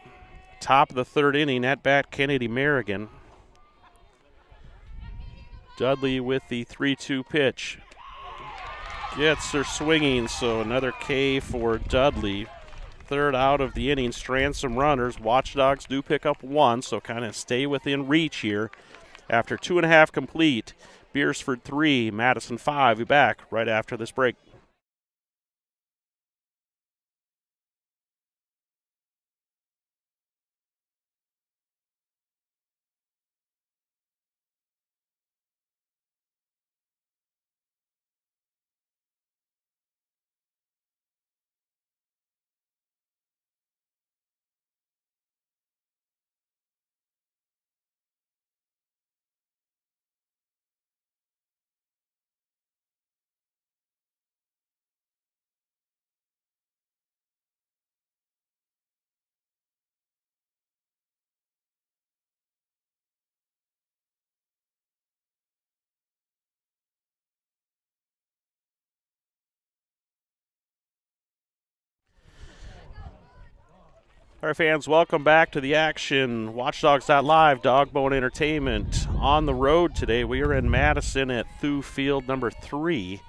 [SPEAKER 1] Top of the third inning. At bat, Kennedy Merrigan. Dudley with the 3-2 pitch. Gets her swinging, so another K for Dudley. Third out of the inning, strands some runners. Watchdogs do pick up 1, so kind of stay within reach here. After 2.5 complete, Beresford 3, Madison 5. We'll be back right after this break. All right, fans, welcome back to the action. Watchdogs.live, Dogbone Entertainment. On the road today, we are in Madison at Thue Field number 3.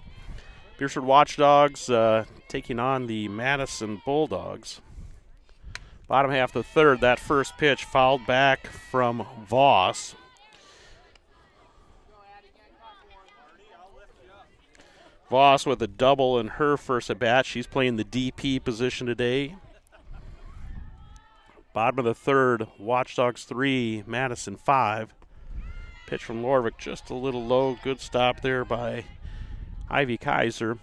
[SPEAKER 1] Beresford Watchdogs taking on the Madison Bulldogs. Bottom half of the third, that first pitch fouled back from Voss. Voss with a double in her first at bat. She's playing the DP position today. Bottom of the third, Watchdogs 3, Madison 5. Pitch from Lorvik just a little low. Good stop there by Ivy Kaiser.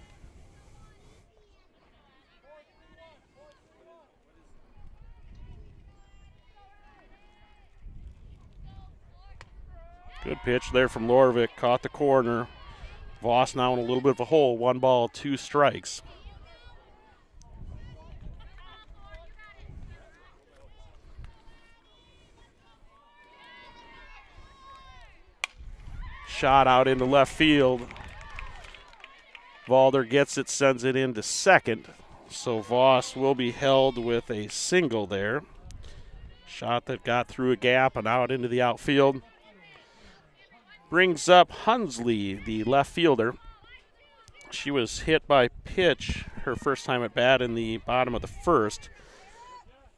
[SPEAKER 1] Good pitch there from Lorvik. Caught the corner. Voss now in a little bit of a hole. 1 ball, 2 strikes. Shot out into left field. Valder gets it, sends it into second. So Voss will be held with a single there. Shot that got through a gap and out into the outfield. Brings up Hunsley, the left fielder. She was hit by pitch her first time at bat in the bottom of the first.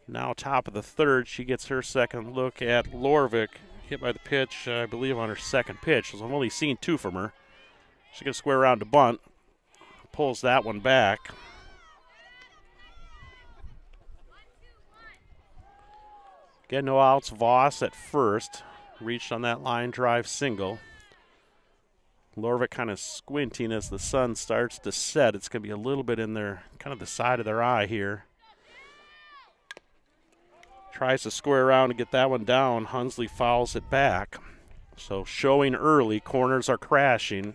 [SPEAKER 1] Now top of the third, she gets her second look at Lorvik. Hit by the pitch, I believe, on her second pitch. So I've only seen 2 from her. She's going to square around to bunt. Pulls that one back. Again, no outs. Voss at first. Reached on that line drive single. Lorvik kind of squinting as the sun starts to set. It's going to be a little bit in their, kind of the side of their eye here. Tries to square around and get that one down. Hunsley fouls it back. So showing early, corners are crashing.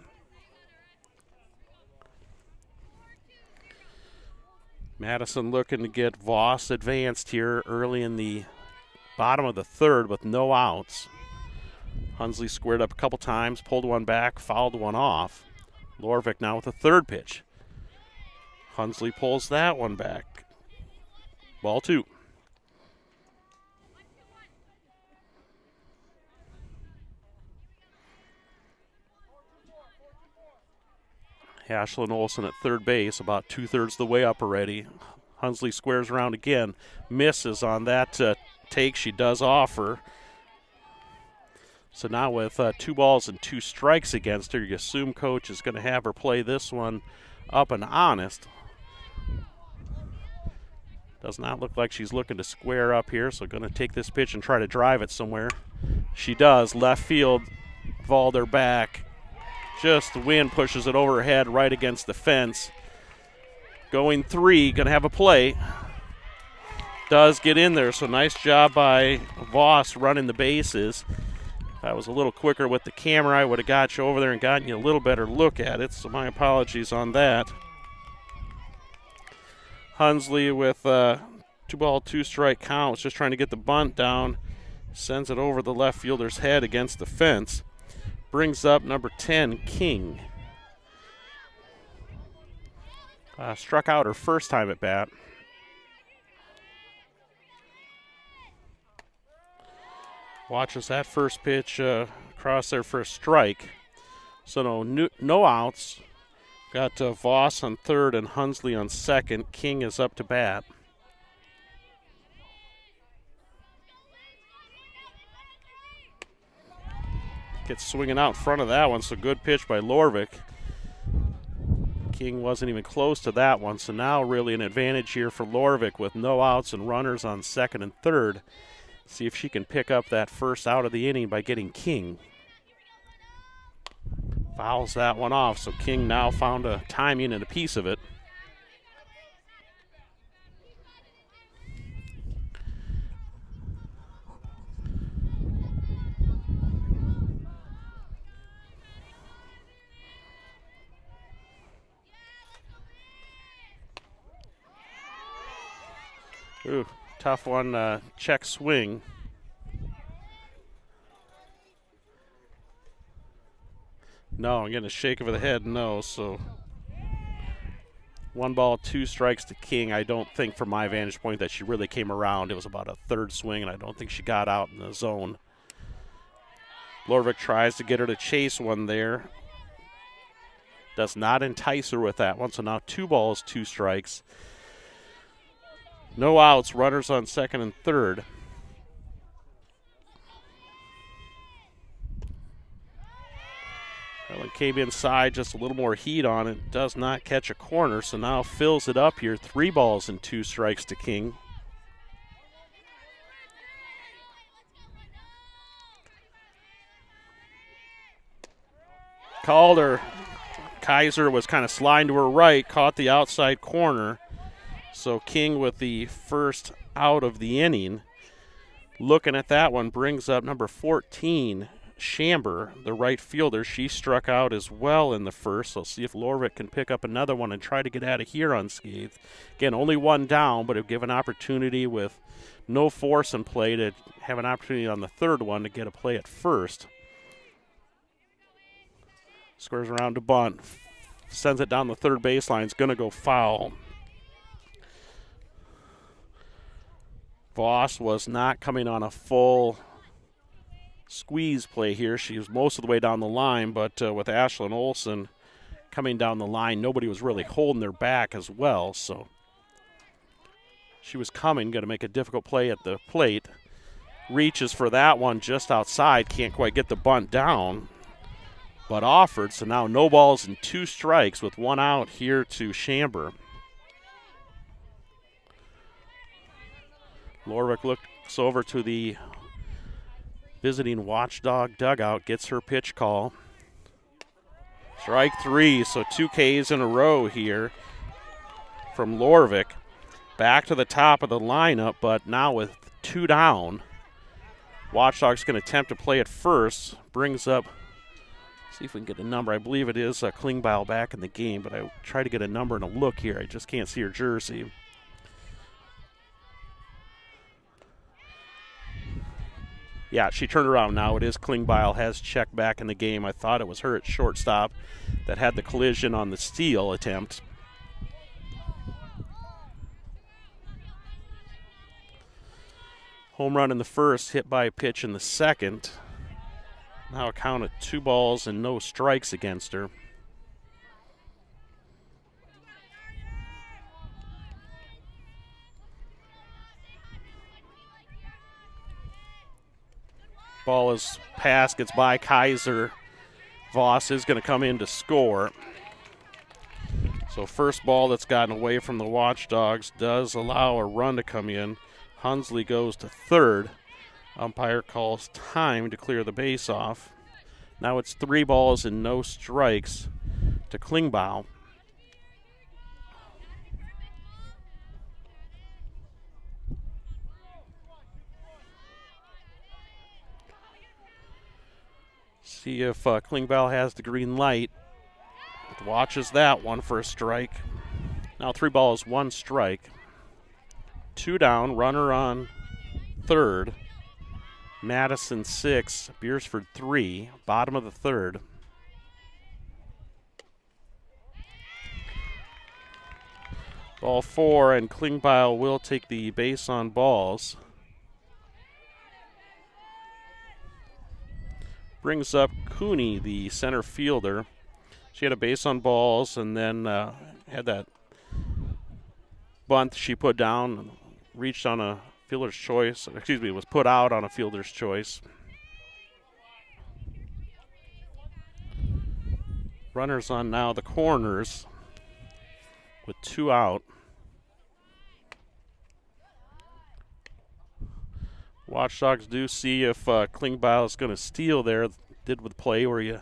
[SPEAKER 1] Madison looking to get Voss advanced here early in the bottom of the third with no outs. Hunsley squared up a couple times, pulled one back, fouled one off. Lorvik now with a third pitch. Hunsley pulls that one back. Ball 2. Ashlyn Olsen at third base, about 2/3 the way up already. Hunsley squares around again, misses on that take she does offer. So now with 2 balls and 2 strikes against her, you assume coach is going to have her play this one up and honest. Does not look like she's looking to square up here, so going to take this pitch and try to drive it somewhere. She does. Left field, Valder back. Just the wind pushes it over her head right against the fence. Going 3, going to have a play. Does get in there, so nice job by Voss running the bases. If I was a little quicker with the camera, I would have got you over there and gotten you a little better look at it, so my apologies on that. Hunsley with 2 ball, 2 strike count, was just trying to get the bunt down. Sends it over the left fielder's head against the fence. Brings up number 10, King. Struck out her first time at bat. Watches that first pitch across there for a strike. So no outs. Got Voss on third and Hunsley on second. King is up to bat. Gets swinging out in front of that one, so good pitch by Lorvik. King wasn't even close to that one, so now really an advantage here for Lorvik with no outs and runners on second and third. See if she can pick up that first out of the inning by getting King. Fouls that one off, so King now found a timing and a piece of it. Ooh, tough one, check swing. No, I'm getting a shake of the head, no, so 1 ball, 2 strikes to King. I don't think from my vantage point that she really came around. It was about a third swing, and I don't think she got out in the zone. Lorvik tries to get her to chase one there. Does not entice her with that one, so now 2 balls, 2 strikes. No outs, runners on second and third. Well, it came inside, just a little more heat on it. Does not catch a corner, so now fills it up here. 3 balls and 2 strikes to King. Calder. Kaiser was kind of sliding to her right, caught the outside corner. So King with the first out of the inning. Looking at that one, brings up number 14, Chamber, the right fielder. She struck out as well in the first, so see if Lorvik can pick up another one and try to get out of here unscathed. Again, only 1 down, but it'll give an opportunity with no force in play to have an opportunity on the third one to get a play at first. Squares around to bunt, sends it down the third baseline. It's going to go foul. Voss was not coming on a full squeeze play here. She was most of the way down the line, but with Ashlyn Olsen coming down the line, nobody was really holding their back as well. So she was coming, going to make a difficult play at the plate. Reaches for that one just outside, can't quite get the bunt down, but offered. So now no balls and 2 strikes with 1 out here to Chamber. Lorvik looks over to the visiting Watchdog dugout, gets her pitch call. Strike 3, so 2 Ks in a row here from Lorvik. Back to the top of the lineup, but now with 2 down. Watchdog's going to attempt to play at first. Brings up, see if we can get a number. I believe it is Klingbeil back in the game, but I try to get a number and a look here. I just can't see her jersey. Yeah, she turned around now. It is Klingbeil, has checked back in the game. I thought it was her at shortstop that had the collision on the steal attempt. Home run in the first, hit by a pitch in the second. Now a count of 2 balls and no strikes against her. Ball is passed, gets by Kaiser. Voss is going to come in to score. So first ball that's gotten away from the Watchdogs does allow a run to come in. Hunsley goes to third. Umpire calls time to clear the base off. Now it's 3 balls and no strikes to Klingbeil. See if Klingbeil has the green light. Watches that one for a strike. Now 3 balls, 1 strike. 2 down, runner on third. Madison 6, Beresford 3, bottom of the third. Ball 4, and Klingbeil will take the base on balls. Brings up Cooney, the center fielder. She had a base on balls and then had that bunt she put down, reached on a fielder's choice. Excuse me, was put out on a fielder's choice. Runners on now the corners with 2 out. Watchdogs do see if Klingbeil is going to steal there. Did with play where you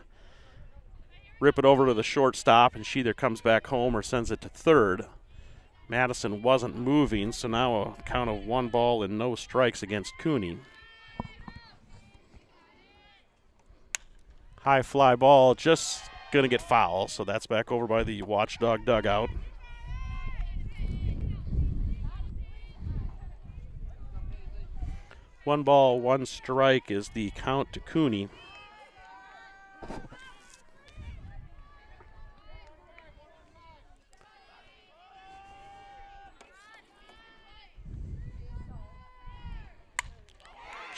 [SPEAKER 1] rip it over to the shortstop and she either comes back home or sends it to third. Madison wasn't moving, so now a count of 1 ball and no strikes against Cooney. High fly ball, just going to get foul, so that's back over by the Watchdog dugout. One ball, 1 strike is the count to Cooney.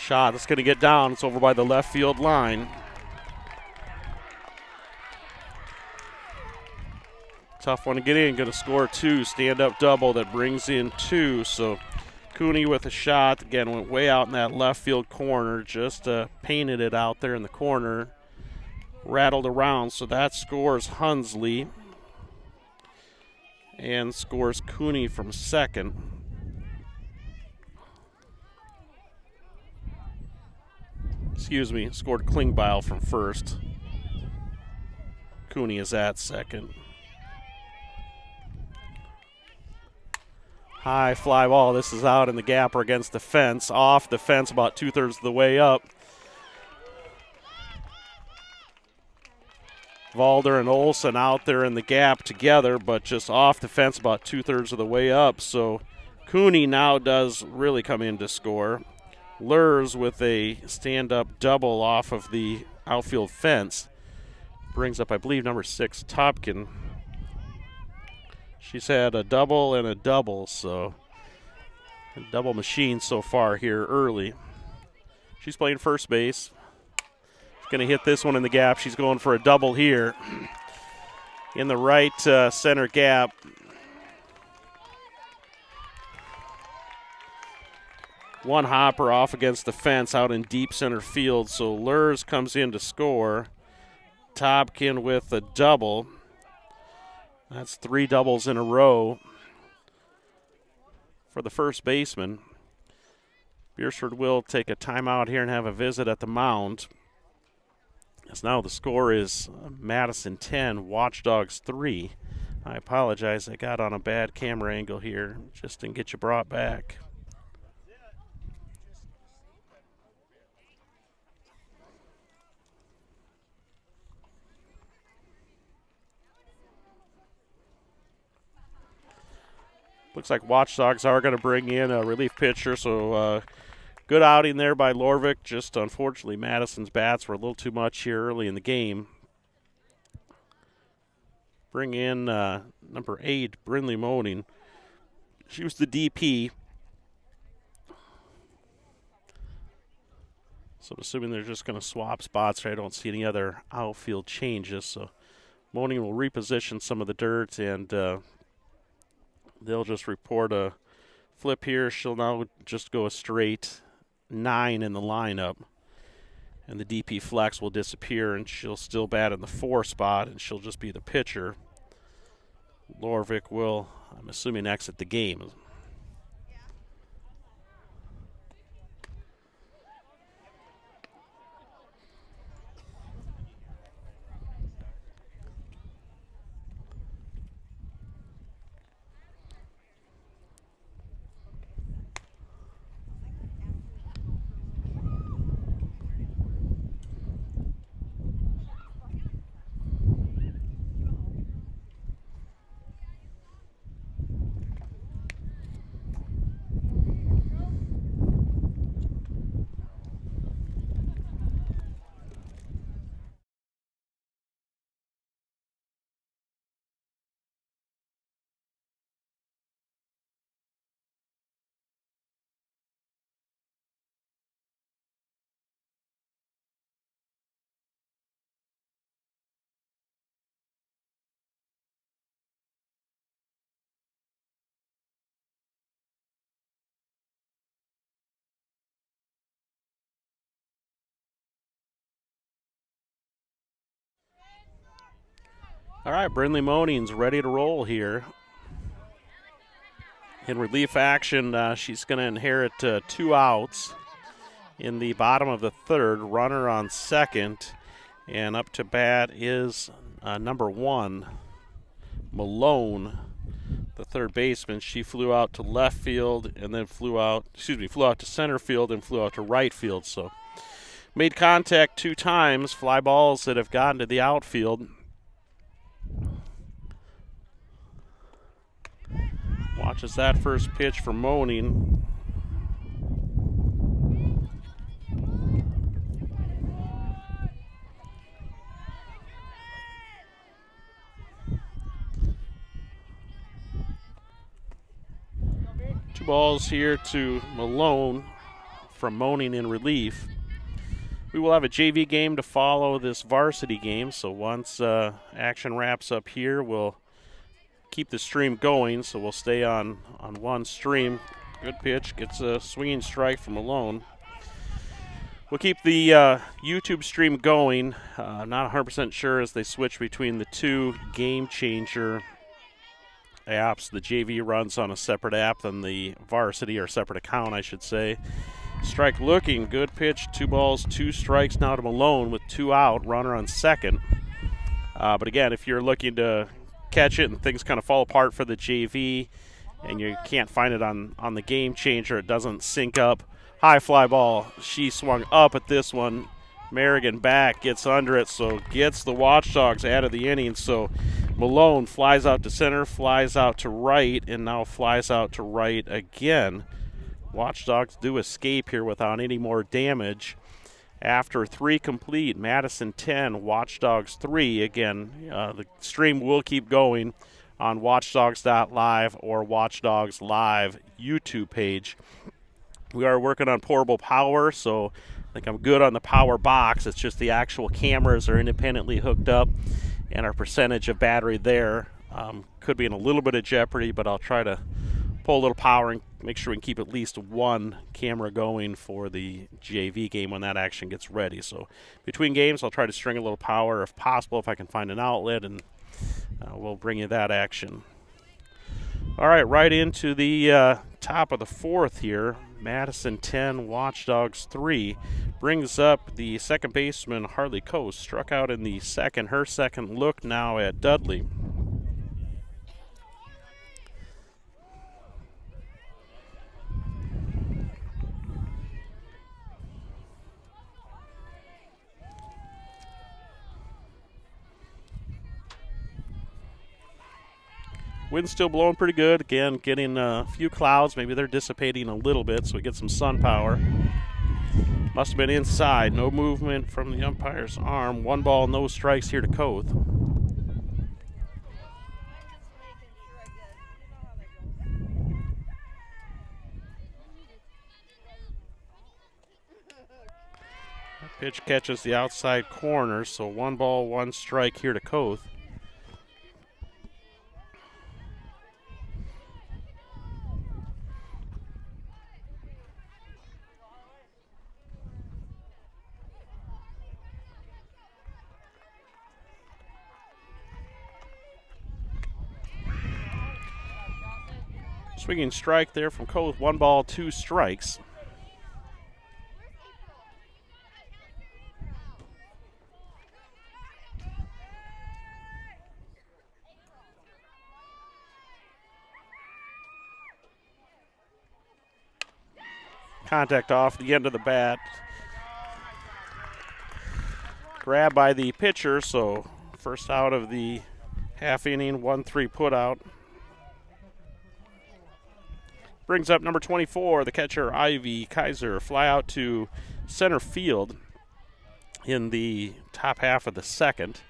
[SPEAKER 1] Shot that's going to get down. It's over by the left field line. Tough one to get in. Going to score 2. Stand-up double that brings in 2. So Cooney with a shot. Again, went way out in that left field corner. Just painted it out there in the corner. Rattled around. So that scores Hunsley. And scores Cooney from second. Excuse me, scored Klingbeil from first. Cooney is at second. High fly ball. This is out in the gap or against the fence. Off the fence about 2/3 of the way up. Valder and Olsen out there in the gap together, but just off the fence about 2/3 of the way up. So Cooney now does really come in to score. Lurs with a stand-up double off of the outfield fence. Brings up, I believe, number 6, Topkin. She's had a double and a double, so a double machine so far here early. She's playing first base. She's going to hit this one in the gap. She's going for a double here in the right center gap. One hopper off against the fence out in deep center field, so Lurs comes in to score. Topkin with a double. That's 3 doubles in a row for the first baseman. Beresford will take a timeout here and have a visit at the mound. As now the score is Madison 10, Watchdogs 3. I apologize, I got on a bad camera angle here. Just didn't get you brought back. Looks like Watchdogs are going to bring in a relief pitcher, so good outing there by Lorvik. Just unfortunately, Madison's bats were a little too much here early in the game. Bring in number 8, Brindley Moaning. She was the DP. So I'm assuming they're just going to swap spots. I don't see any other outfield changes. So Moaning will reposition some of the dirt, and they'll just report a flip here. She'll now just go a straight 9 in the lineup. And the DP flex will disappear, and she'll still bat in the 4 spot, and she'll just be the pitcher. Lorvik will, I'm assuming, exit the game. All right, Brindley Moaning's ready to roll here. In relief action, she's going to inherit 2 outs in the bottom of the 3rd. Runner on second, and up to bat is number 1, Malone, the 3rd baseman. She flew out to left field and then flew out to center field and flew out to right field. So made contact 2 times, fly balls that have gotten to the outfield. Watches that first pitch for Moaning. Two balls here to Malone. from Moaning in relief. We will have a JV game to follow this varsity game, so once action wraps up here, we'll keep the stream going, so we'll stay on one stream. Good pitch, gets a swinging strike from Malone. We'll keep the YouTube stream going. Not 100% sure as they switch between the two game changer apps. The JV runs on a separate app than the varsity, or separate account, I should say. Strike looking, good pitch, 2 balls, 2 strikes now to Malone with 2 out, runner on second. But again, if you're looking to catch it and things kind of fall apart for the JV and you can't find it on the game changer, it doesn't sync up. High fly ball, she swung up at this one. Merrigan back, gets under it, so gets the Watchdogs out of the inning. So Malone flies out to center, flies out to right, and now flies out to right again. Watchdogs do escape here without any more damage. After 3 complete, Madison 10, Watchdogs 3. Again, the stream will keep going on watchdogs.live or Watchdogs Live YouTube page. We are working on portable power, so I think I'm good on the power box. It's just the actual cameras are independently hooked up, and our percentage of battery there could be in a little bit of jeopardy, but I'll try to pull a little power and make sure we can keep at least one camera going for the JV game when that action gets ready. So between games, I'll try to string a little power if possible, if I can find an outlet, and we'll bring you that action. All right, right into the top of the 4th here. Madison 10, Watchdogs 3. Brings up the second baseman, Harley Coast. Struck out in the second. Her second look now at Dudley. Wind's still blowing pretty good. Again, getting a few clouds. Maybe they're dissipating a little bit, so we get some sun power. Must have been inside. No movement from the umpire's arm. 1 ball, no strikes here to Koth. That pitch catches the outside corner, so 1 ball, 1 strike here to Koth. Swinging strike there from Koth. 1 ball, 2 strikes. Contact off the end of the bat. Grab by the pitcher, so first out of the half inning, 1-3 put out. Brings up number 24, the catcher, Ivy Kaiser. Fly out to center field in the top half of the second.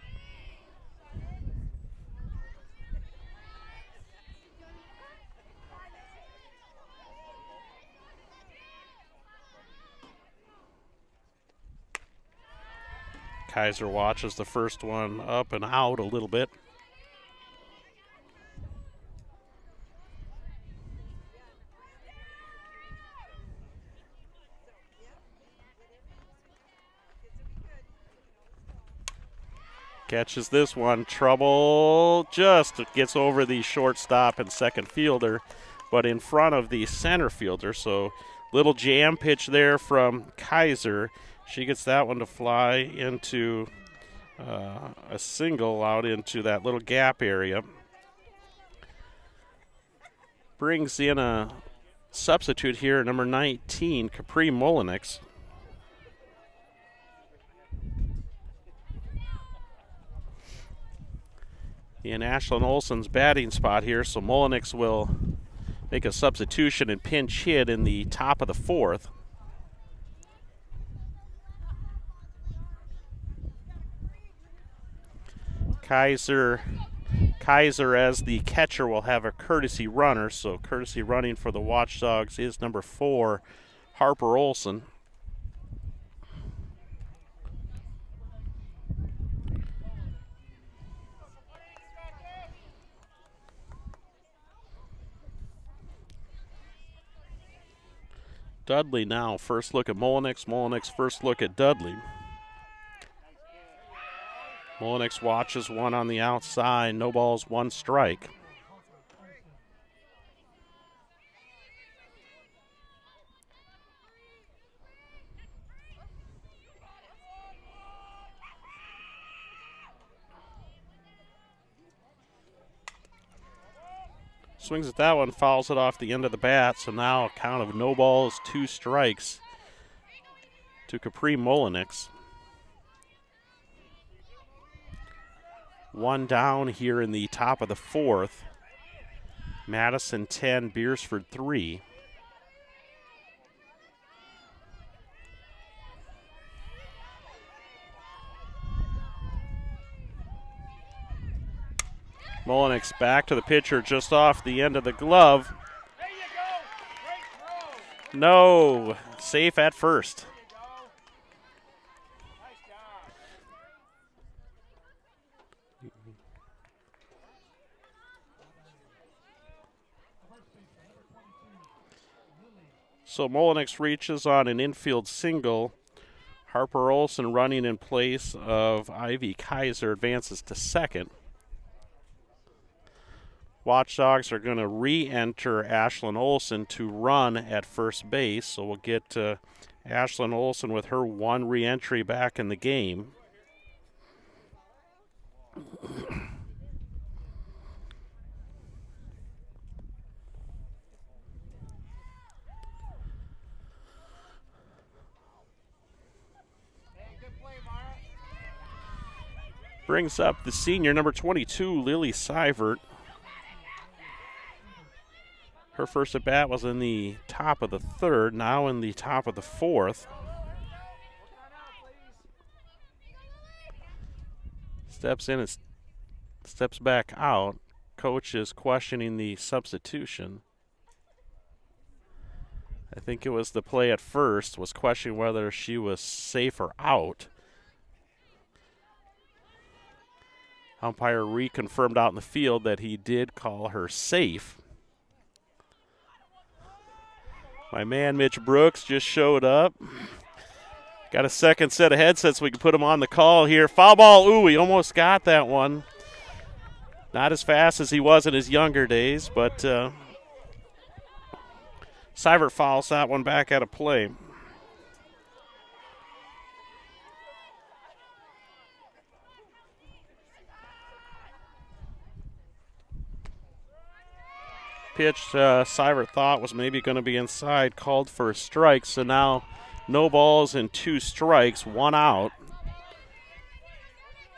[SPEAKER 1] Kaiser watches the first one up and out a little bit. Catches this one, trouble, just gets over the shortstop and second fielder, but in front of the center fielder. So little jam pitch there from Kaiser. She gets that one to fly into a single out into that little gap area. Brings in a substitute here, number 19, Capri Molinix. In Ashlyn Olsen's batting spot here, so Molinix will make a substitution and pinch hit in the top of the 4th. Kaiser as the catcher will have a courtesy runner, so courtesy running for the Watchdogs is number 4, Harper Olson. Dudley now, first look at Molinix. Molinix first look at Dudley. Molinix watches one on the outside. No balls, one strike. Swings at that one, fouls it off the end of the bat, so now a count of no balls, 2 strikes to Capri Molinix. One down here in the top of the 4th. Madison 10, Beresford 3. Molinix back to the pitcher just off the end of the glove. No, safe at first. So Molinix reaches on an infield single. Harper Olson running in place of Ivy Kaiser advances to second. Watchdogs are going to re-enter Ashlyn Olson to run at first base, so we'll get Ashlyn Olson with her one re-entry back in the game. Brings up the senior, number 22, Lily Seivert. Her first at bat was in the top of the 3rd, now in the top of the 4th. Steps in and steps back out. Coach is questioning the substitution. I think it was the play at first, was questioning whether she was safe or out. Umpire reconfirmed out in the field that he did call her safe. My man Mitch Brooks just showed up. Got a second set of headsets so we can put him on the call here. Foul ball, ooh, he almost got that one. Not as fast as he was in his younger days, but Seivert fouls that one back out of play. Pitch Seivert thought was maybe going to be inside, called for a strike, so now no balls and 2 strikes, 1 out.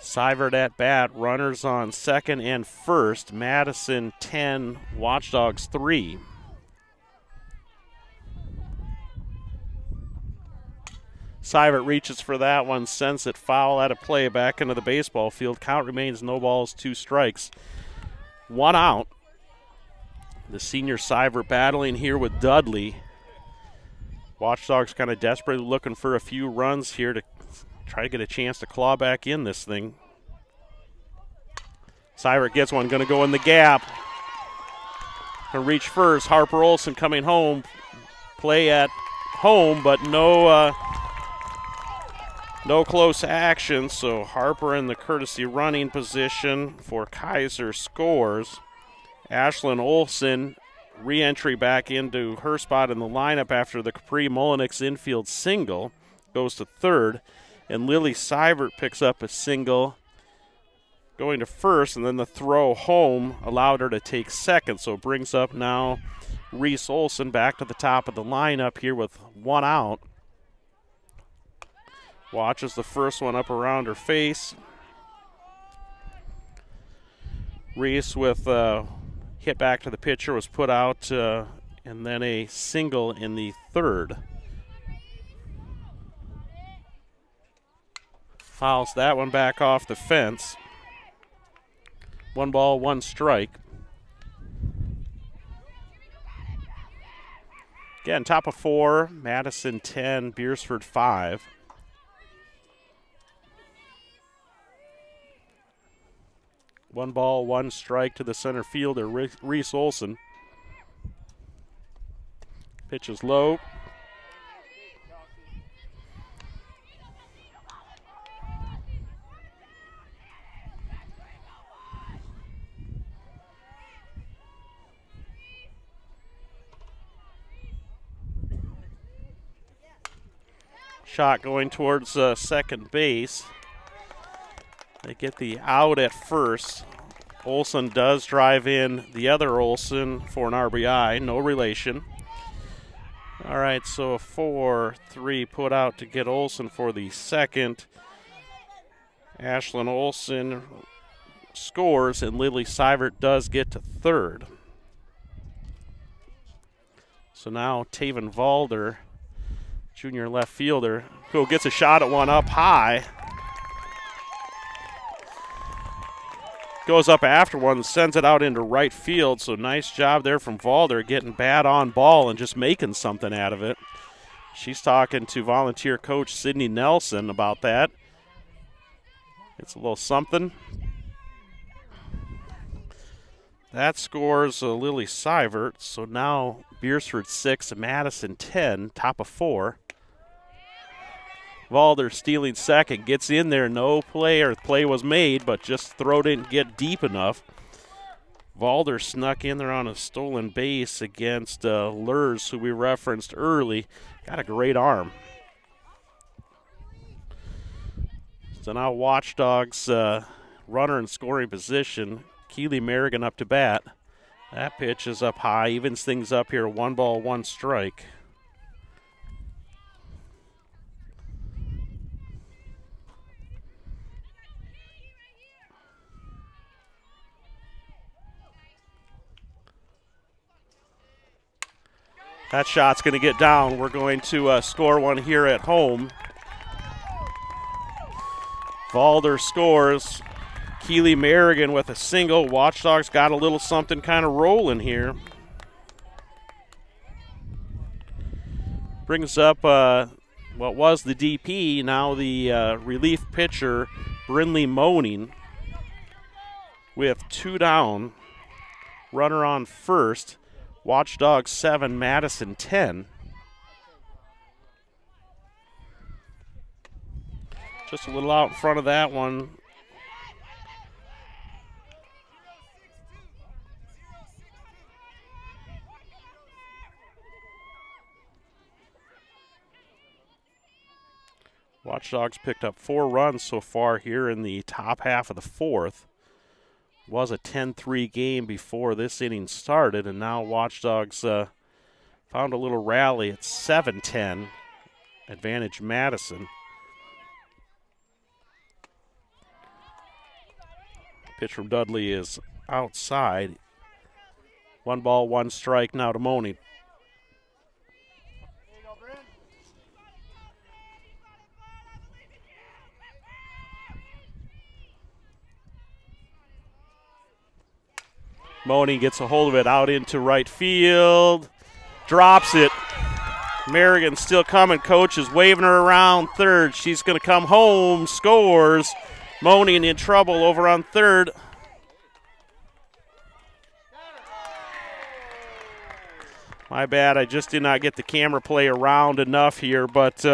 [SPEAKER 1] Seivert at bat, runners on second and first. Madison 10, Watchdogs 3. Seivert reaches for that one, sends it foul out of play back into the baseball field. Count remains no balls, 2 strikes, 1 out. The senior Seivert battling here with Dudley. Watchdogs kind of desperately looking for a few runs here to try to get a chance to claw back in this thing. Seivert gets one, going to go in the gap. Going to reach first. Harper Olson coming home. Play at home, but no close action. So Harper in the courtesy running position for Kaiser scores. Ashlyn Olson re-entry back into her spot in the lineup after the Capri Molinix infield single, goes to third, and Lily Seivert picks up a single going to first, and then the throw home allowed her to take second, so it brings up now Reese Olson back to the top of the lineup here with 1 out. Watches the first one up around her face. Reese with hit back to the pitcher, was put out, and then a single in the 3rd. Fouls that one back off the fence. 1 ball, 1 strike. Again, top of 4, Madison 10, Beresford 5. One ball, one strike to the center fielder, Reese Olson. Pitch is low. Shot going towards second base. They get the out at first. Olson does drive in the other Olson for an RBI, no relation. All right, so a 4-3 put out to get Olson for the second. Ashlyn Olson scores, and Lily Seivert does get to third. So now Taven Valder, junior left fielder, who gets a shot at one up high. Goes up after one, sends it out into right field. So nice job there from Valder, getting bat on ball and just making something out of it. She's talking to volunteer coach Sydney Nelson about that. It's a little something. That scores Lily Seivert. So now Beresford 6, Madison 10, top of 4. Valder stealing second, gets in there, no play, or play was made, but just throw didn't get deep enough. Valder snuck in there on a stolen base against Lurs, who we referenced early. Got a great arm. So now Watchdogs runner in scoring position. Keely Merrigan up to bat. That pitch is up high, evens things up here, 1 ball, 1 strike. That shot's going to get down. We're going to score one here at home. Valder scores. Keely Merrigan with a single. Watchdogs got a little something kind of rolling here. Brings up what was the DP, now the relief pitcher, Brinley Moaning, with 2 down. Runner on first. Watchdogs 7, Madison 10. Just a little out in front of that one. Watchdogs picked up 4 runs so far here in the top half of the 4th. Was a 10-3 game before this inning started, and now Watchdogs found a little rally at 7-10. Advantage Madison. Pitch from Dudley is outside. 1 ball, 1 strike now to Moaning. Moaning gets a hold of it out into right field. Drops it. Merrigan's still coming. Coach is waving her around third. She's going to come home. Scores. Moaning in trouble over on third. My bad. I just did not get the camera play around enough here, but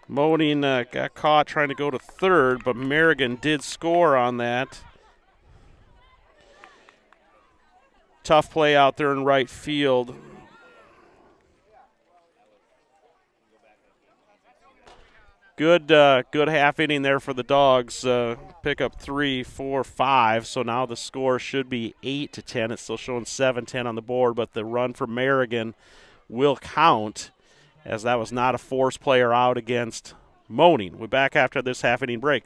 [SPEAKER 1] Moaning got caught trying to go to third, but Merrigan did score on that. Tough play out there in right field. Good half inning there for the Dogs. Pick up 3, 4, 5. So now the score should be 8-10. It's still showing 7-10 on the board, but the run for Merrigan will count, as that was not a forced player out against Moaning. We're back after this half inning break.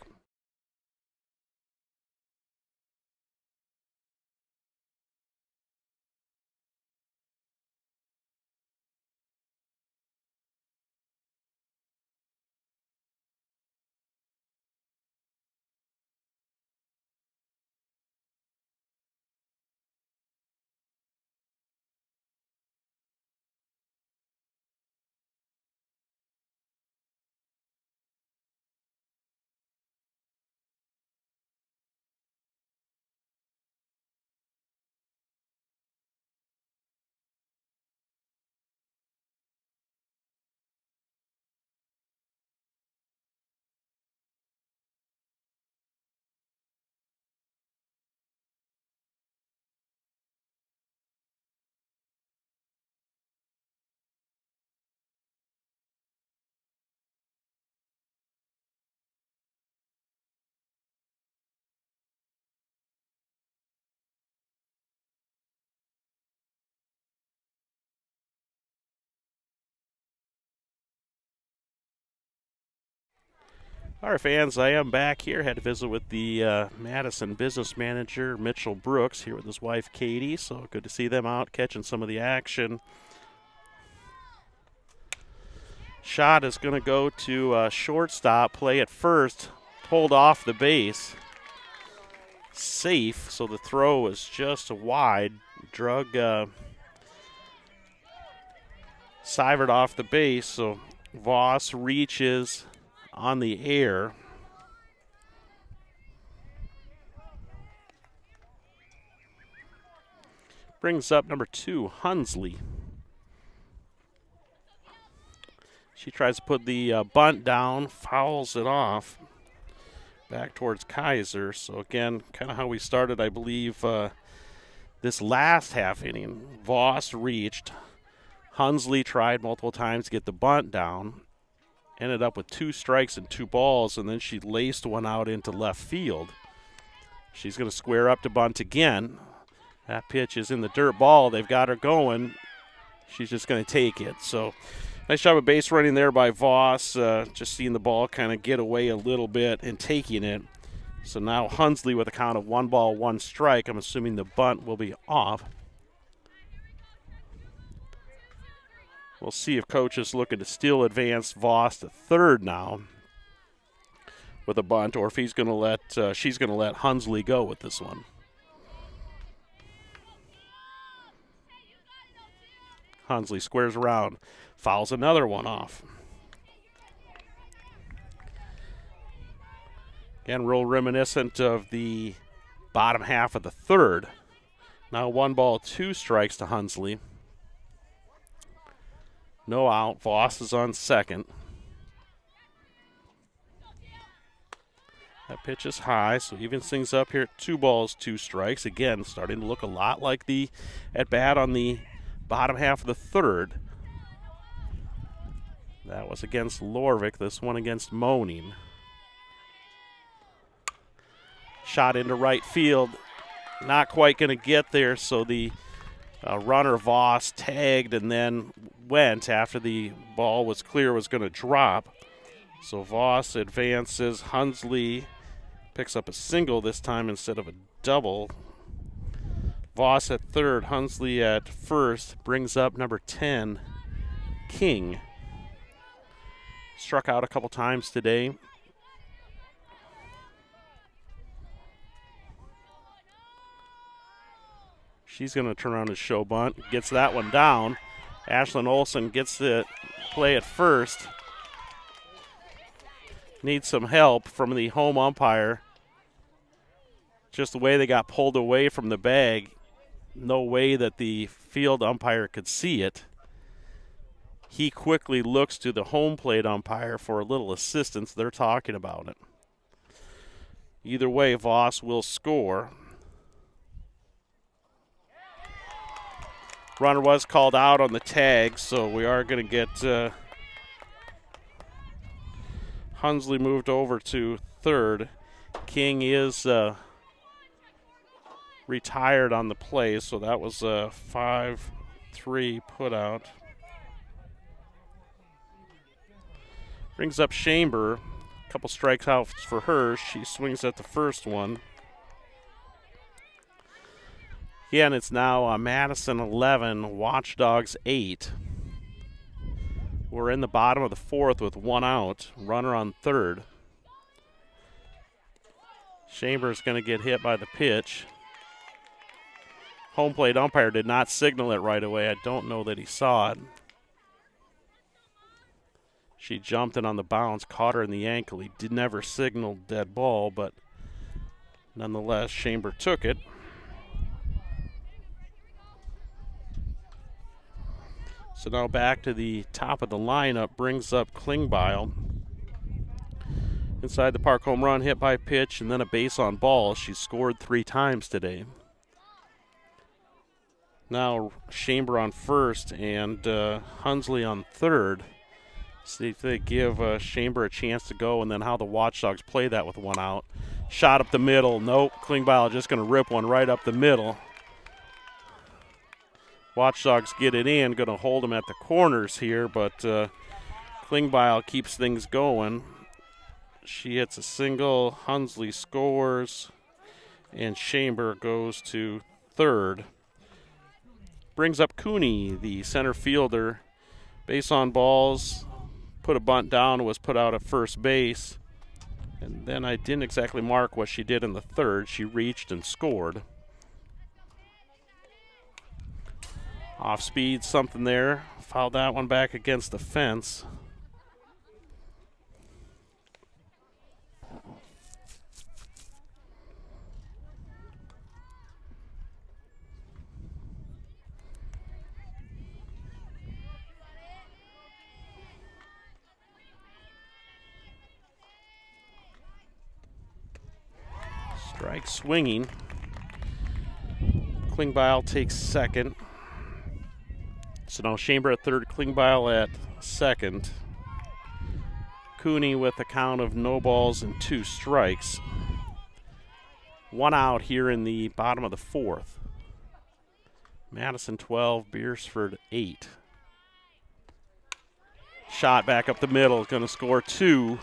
[SPEAKER 1] All right, fans, I am back here. Had to visit with the Madison business manager, Mitchell Brooks, here with his wife, Katie. So good to see them out catching some of the action. Shot is going to go to shortstop, play at first, pulled off the base. Safe, so the throw was just wide. Drug Seivered off the base, so Voss reaches on the air. Brings up number 2, Hunsley. She tries to put the bunt down, fouls it off. Back towards Kaiser. So again, kind of how we started, I believe, this last half inning. Voss reached. Hunsley tried multiple times to get the bunt down. Ended up with 2 strikes and 2 balls, and then she laced one out into left field. She's going to square up to bunt again. That pitch is in the dirt ball. They've got her going. She's just going to take it. So nice job of base running there by Voss. Just seeing the ball kind of get away a little bit and taking it. So now Hunsley with a count of 1 ball, 1 strike. I'm assuming the bunt will be off. We'll see if coach is looking to still advance Voss to third now with a bunt, or if he's going to let she's going to let Hunsley go with this one. Hunsley squares around, fouls another one off. Again, real reminiscent of the bottom half of the third. Now 1 ball, 2 strikes to Hunsley. No out. Voss is on second. That pitch is high, so evens things up here at 2 balls, 2 strikes. Again, starting to look a lot like the at-bat on the bottom half of the third. That was against Lorvik. This one against Moaning. Shot into right field. Not quite going to get there, so the runner Voss tagged and then went after the ball was clear was going to drop. So Voss advances. Hunsley picks up a single this time instead of a double. Voss at third, Hunsley at first, brings up number 10, King. Struck out a couple times today. She's going to turn around and show bunt. Gets that one down. Ashlyn Olsen gets the play at first. Needs some help from the home umpire. Just the way they got pulled away from the bag. No way that the field umpire could see it. He quickly looks to the home plate umpire for a little assistance. They're talking about it. Either way, Voss will score. Runner was called out on the tag, so we are going to get Hunsley moved over to third. King is retired on the play, so that was a 5-3 put out. Brings up Chamber. A couple strikes out for her. She swings at the first one. Again, it's now Madison 11, Watchdogs 8. We're in the bottom of the fourth with 1 out. Runner on third. Chamber's going to get hit by the pitch. Home plate umpire did not signal it right away. I don't know that he saw it. She jumped in on the bounce, caught her in the ankle. He did never signal dead ball, but nonetheless, Chamber took it. So now back to the top of the lineup, brings up Klingbeil. Inside the park home run, hit by pitch, and then a base on ball. She's scored 3 times today. Now Chamber on first and Hunsley on third. See if they give Chamber a chance to go, and then how the Watchdogs play that with 1 out. Shot up the middle. Nope. Klingbeil just going to rip one right up the middle. Watchdogs get it in. Going to hold them at the corners here, but Klingbeil keeps things going. She hits a single. Hunsley scores, and Chamber goes to third. Brings up Cooney, the center fielder. Base on balls, put a bunt down, was put out at first base. And then I didn't exactly mark what she did in the third. She reached and scored. Off speed, something there. Fouled that one back against the fence. Strike swinging. Klingbeil takes second. So now Chamber at third, Klingbeil at second. Cooney with a count of no balls and 2 strikes. 1 out here in the bottom of the fourth. Madison 12, Beresford 8. Shot back up the middle, going to score 2.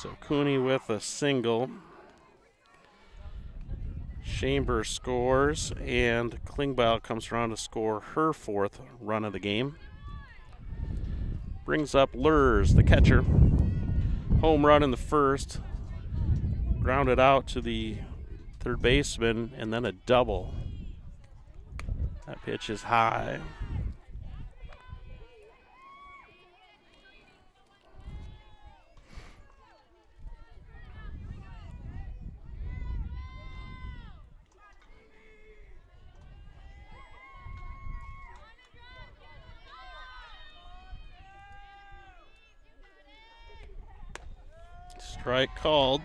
[SPEAKER 1] So Cooney with a single. Chamber scores, and Klingbeil comes around to score her 4th run of the game. Brings up Lurs, the catcher. Home run in the first. Grounded out to the third baseman, and then a double. That pitch is high. Strike called.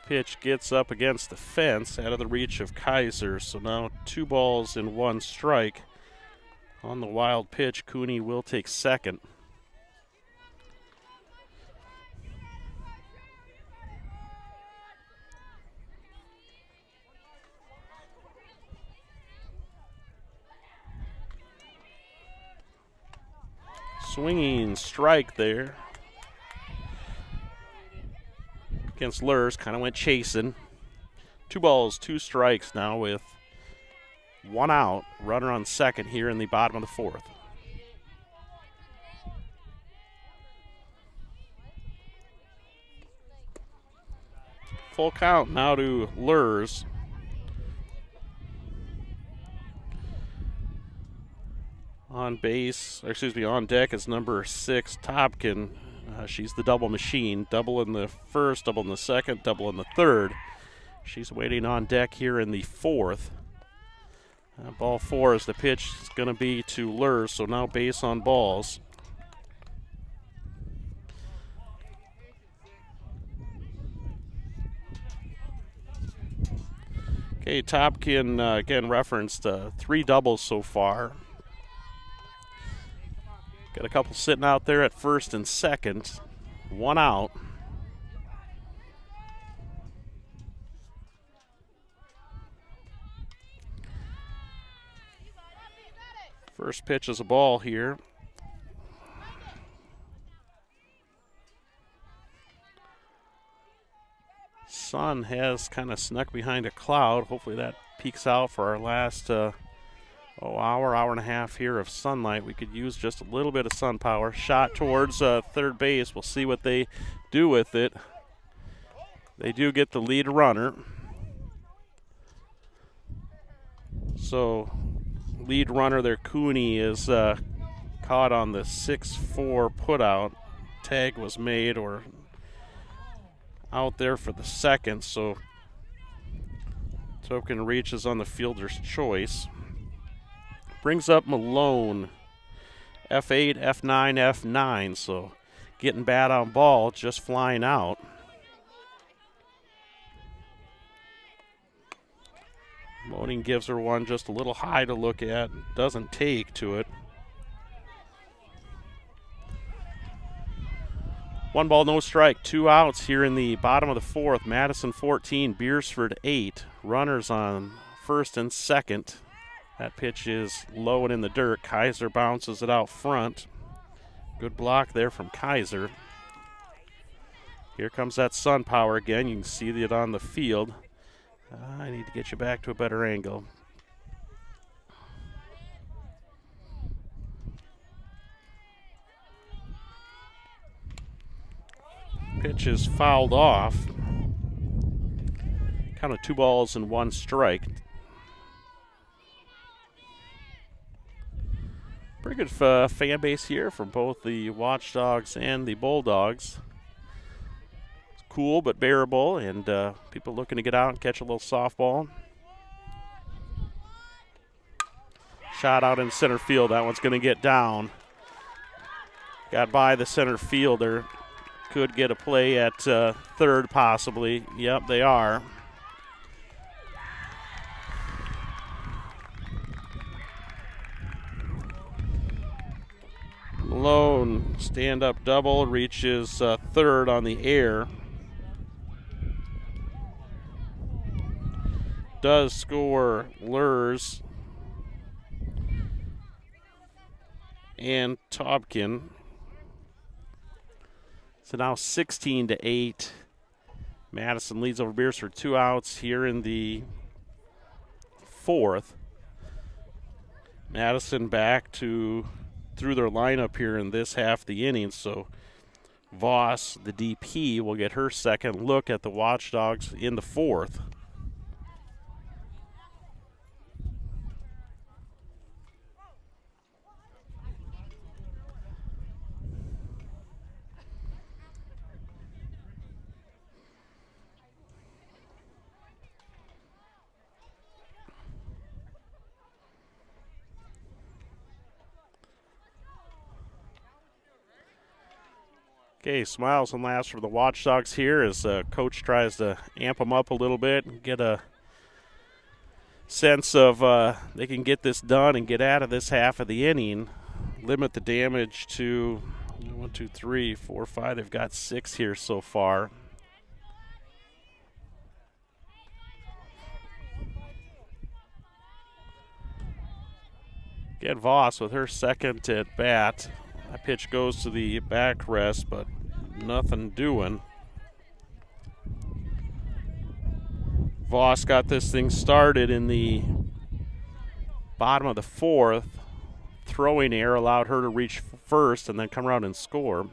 [SPEAKER 1] Pitch gets up against the fence, out of the reach of Kaiser. So now 2 balls and 1 strike. On the wild pitch, Cooney will take second. Swinging strike there against Lurs, kind of went chasing. 2 balls, 2 strikes now with 1 out. Runner on second here in the bottom of the fourth. Full count now to Lurs. On deck is number 6, Topkin. She's the double machine. Double in the first, double in the second, double in the third. She's waiting on deck here in the fourth. Ball 4 is the pitch. It's going to be to Lurs, so now base on balls. Okay, Topkin again referenced 3 doubles so far. Got a couple sitting out there at first and second. 1 out. First pitch is a ball here. Sun has kind of snuck behind a cloud. Hopefully that peeks out for our last hour and a half here of sunlight. We could use just a little bit of sun power. Shot towards third base. We'll see what they do with it. They do get the lead runner. So lead runner there, Cooney, is caught on the 6-4 putout. Tag was made or out there for the second, so token reaches on the fielder's choice. Brings up Malone, F8, F9, F9, so getting bad on ball, just flying out. Moaning gives her one just a little high to look at. Doesn't take to it. 1 ball, no strike. 2 outs here in the bottom of the 4th. Madison 14, Beresford 8. Runners on first and second. That pitch is low and in the dirt. Kaiser bounces it out front. Good block there from Kaiser. Here comes that sun power again. You can see it on the field. I need to get you back to a better angle. Pitch is fouled off. Count of 2 balls and 1 strike. Pretty good fan base here from both the Watchdogs and the Bulldogs. It's cool but bearable, and people looking to get out and catch a little softball. Shot out in center field. That one's going to get down. Got by the center fielder. Could get a play at third possibly. Yep, they are. Malone stand-up double, reaches third on the air. Does score Lurs and Tobkin. So now 16-8. Madison leads over Beresford. 2 outs here in the 4th. Madison back to through their lineup here in this half of the inning. So Voss, the DP, will get her second look at the Watchdogs in the 4th. Okay, smiles and laughs for the Watchdogs here as coach tries to amp them up a little bit and get a sense of they can get this done and get out of this half of the inning, limit the damage to 1, 2, 3, 4, 5. They've got 6 here so far. Again, Voss with her second at bat. That pitch goes to the backrest, but nothing doing. Voss got this thing started in the bottom of the 4th. Throwing error allowed her to reach first and then come around and score.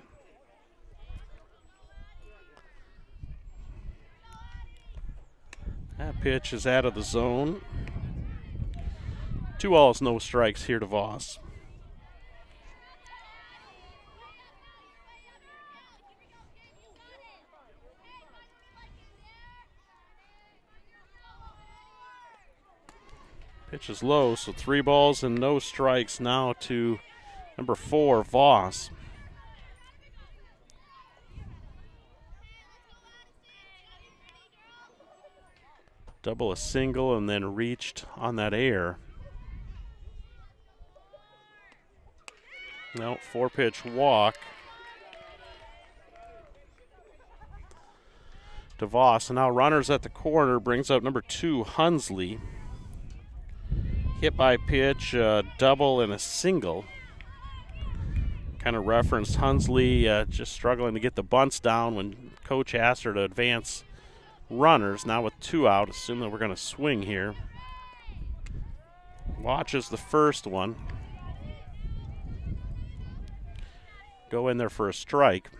[SPEAKER 1] That pitch is out of the zone. 2 balls, no strikes here to Voss. Pitch is low, so 3 balls and no strikes now to number 4, Voss. Double a single and then reached on that air. No, 4-pitch walk to Voss. And now runners at the corner brings up number 2, Hunsley. Hit by pitch, double and a single. Kind of referenced Hunsley just struggling to get the bunts down when coach asked her to advance runners. Now with 2 out, assume that we're going to swing here. Watches the first one. Go in there for a strike.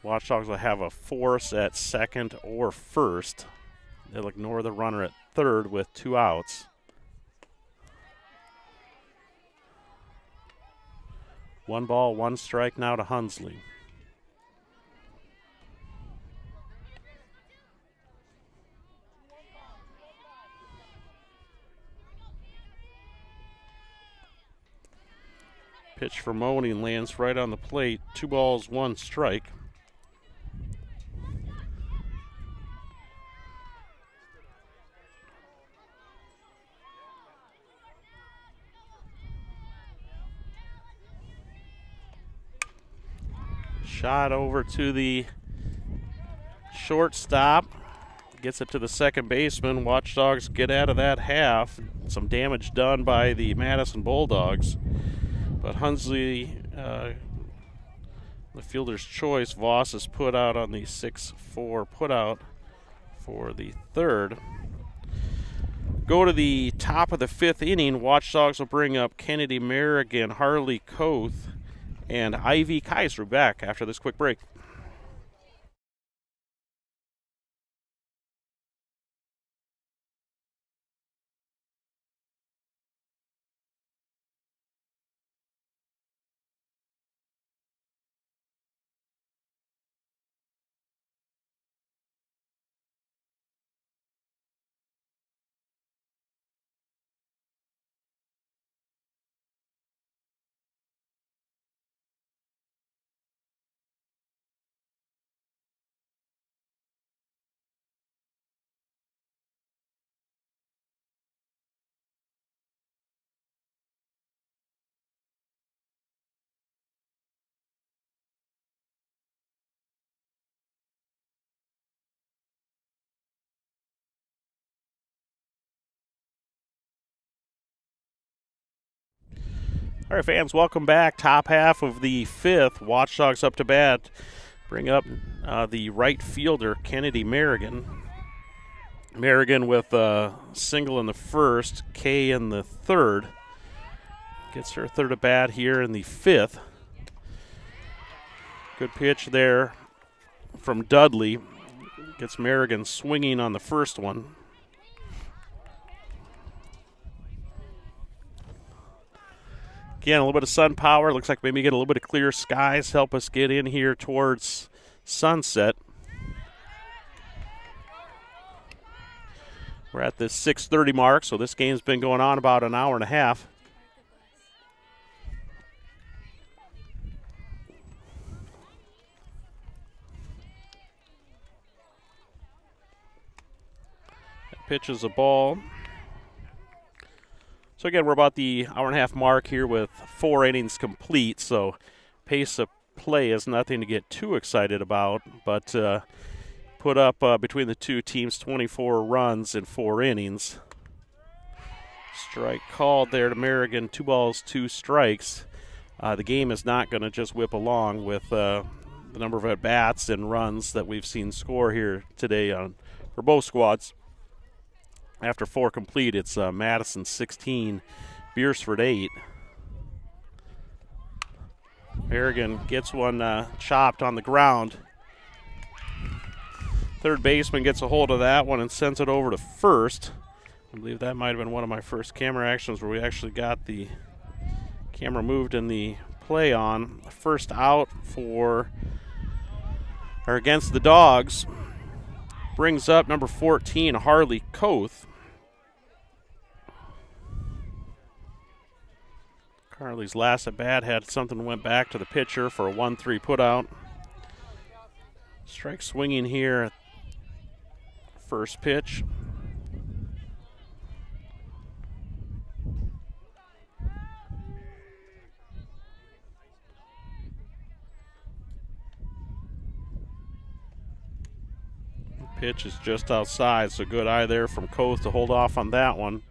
[SPEAKER 1] Watchdogs will have a force at second or first. They'll ignore the runner at third with 2 outs. 1 ball, 1 strike now to Hunsley. Pitch for Moaning lands right on the plate. 2 balls, 1 strike. Shot over to the shortstop. Gets it to the second baseman. Watchdogs get out of that half. Some damage done by the Madison Bulldogs. But Hunsley, the fielder's choice, Voss is put out on the 6-4 putout for the third. Go to the top of the fifth inning. Watchdogs will bring up Kennedy Merrigan, Harley Koth, and Ivy Kaiser back after this quick break. All right, fans, welcome back. Top half of the fifth. Watchdogs up to bat. Bring up the right fielder, Kennedy Merrigan. Merrigan with a single in the first, K in the third. Gets her third at bat here in the fifth. Good pitch there from Dudley. Gets Merrigan swinging on the first one. Again, a little bit of sun power. Looks like maybe get a little bit of clear skies. Help us get in here towards sunset. We're at the 6:30 mark, so this game's been going on about an hour and a half. That pitch is a ball. So again, we're about the hour and a half mark here with 4 innings complete, so pace of play is nothing to get too excited about, but put up between the two teams 24 runs in 4 innings. Strike called there to Merrigan, 2 balls, 2 strikes. The game is not going to just whip along with the number of at-bats and runs that we've seen score here today for both squads. After 4 complete, it's Madison 16, Beresford 8. Merrigan gets one chopped on the ground. Third baseman gets a hold of that one and sends it over to first. I believe that might have been one of my first camera actions where we actually got the camera moved in the play on. First out against the Dogs. Brings up number 14, Harley Koth. Harley's last at bat had something went back to the pitcher for a 1-3 putout. Strike swinging here at first pitch. Pitch is just outside, so good eye there from Koth to hold off on that one.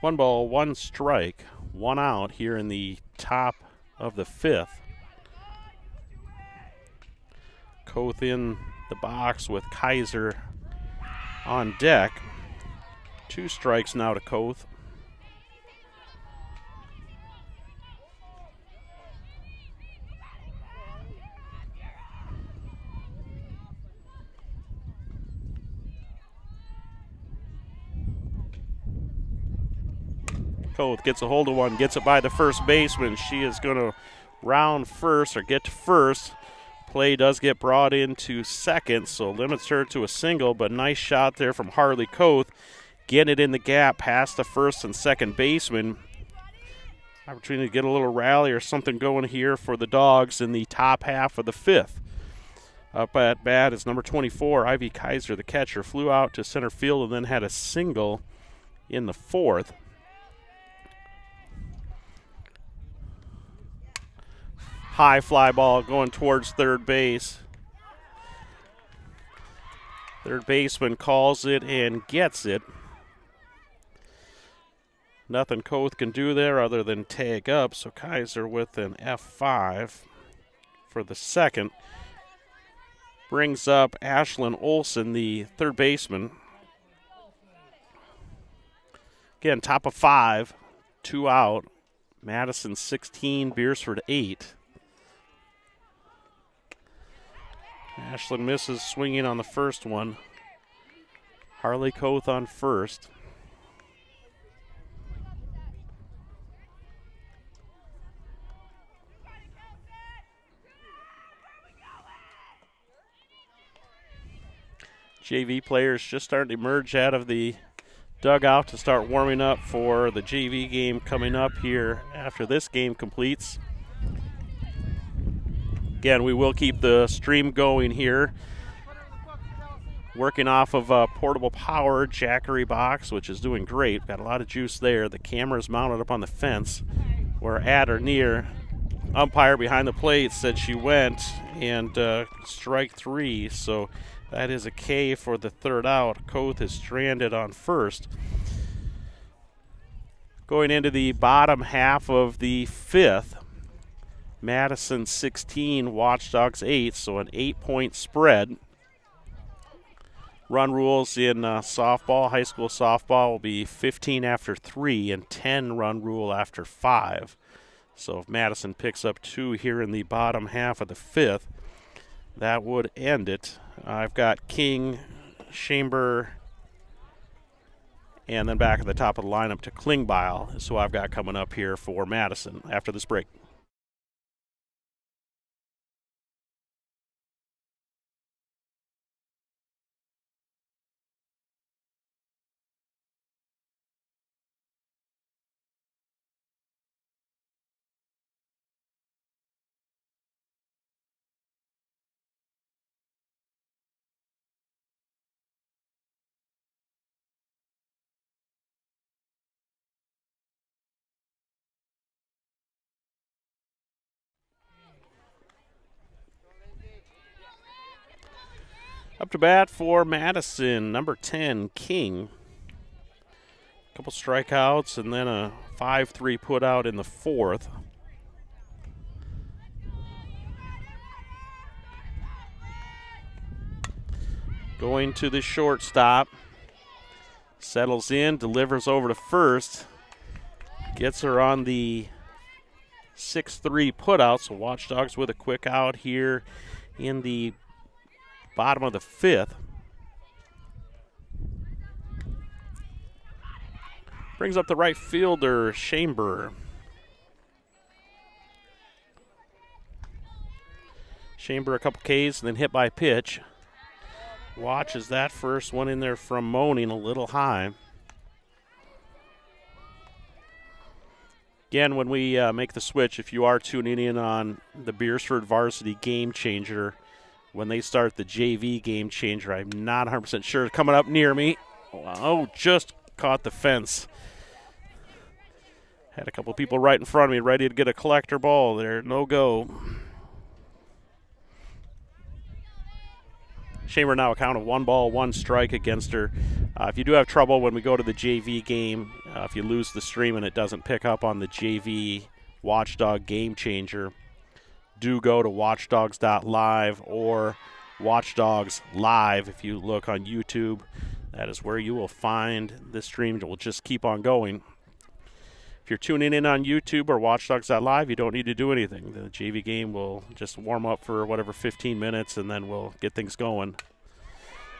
[SPEAKER 1] One ball, 1 strike, 1 out here in the top of the fifth. Koth in the box with Kaiser on deck. 2 strikes now to Koth. Koth gets a hold of one, gets it by the first baseman. She is going to round first or get to first. Play does get brought into second, so limits her to a single, but nice shot there from Harley Koth. Getting it in the gap past the first and second baseman. Opportunity to get a little rally or something going here for the Dogs in the top half of the fifth. Up at bat is number 24, Ivy Kaiser, the catcher. Flew out to center field and then had a single in the fourth. high fly ball going towards third base. Third baseman calls it and gets it. Nothing Koth can do there other than tag up, so Kaiser with an F5 for the second. Brings up Ashlyn Olson, the third baseman. Again, top of 5, 2 out. Madison 16, Beresford 8. Ashlyn misses swinging on the first one. Harley Koth on first. JV players just starting to emerge out of the dugout to start warming up for the JV game coming up here after this game completes. Again, we will keep the stream going here. Working off of a portable power Jackery box, which is doing great. Got a lot of juice there. The camera's mounted up on the fence. We're at or near. Umpire behind the plate said she went, and strike 3, so that is a K for the third out. Koth is stranded on first. Going into the bottom half of the 5th, Madison 16, Watchdogs 8, so an 8-point spread. Run rules in softball, high school softball, will be 15 after 3 and 10 run rule after 5. So if Madison picks up 2 here in the bottom half of the 5th, that would end it. I've got King, Chamber, and then back at the top of the lineup to Klingbeil. So I've got coming up here for Madison after this break. Up to bat for Madison, number 10, King. A couple strikeouts and then a 5-3 put out in the 4th. Going to the shortstop. Settles in, delivers over to first. Gets her on the 6-3 put out, so Watchdogs with a quick out here in the bottom of the 5th. Brings up the right fielder, Chamber. Chamber a couple Ks and then hit by pitch. Watches that first one in there from Moaning a little high. Again, when we make the switch, if you are tuning in on the Beresford Varsity Game Changer, when they start the JV Game Changer, I'm not 100% sure. Coming up near me. Oh, just caught the fence. Had a couple people right in front of me ready to get a collector ball there. No go. Chamber now a count of 1 ball, 1 strike against her. If you do have trouble when we go to the JV game, if you lose the stream and it doesn't pick up on the JV Watchdog Game Changer, do go to watchdogs.live or Watchdogs Live. If you look on YouTube, that is where you will find the stream. It will just keep on going. If you're tuning in on YouTube or watchdogs.live, you don't need to do anything. The JV game will just warm up for whatever 15 minutes, and then we'll get things going.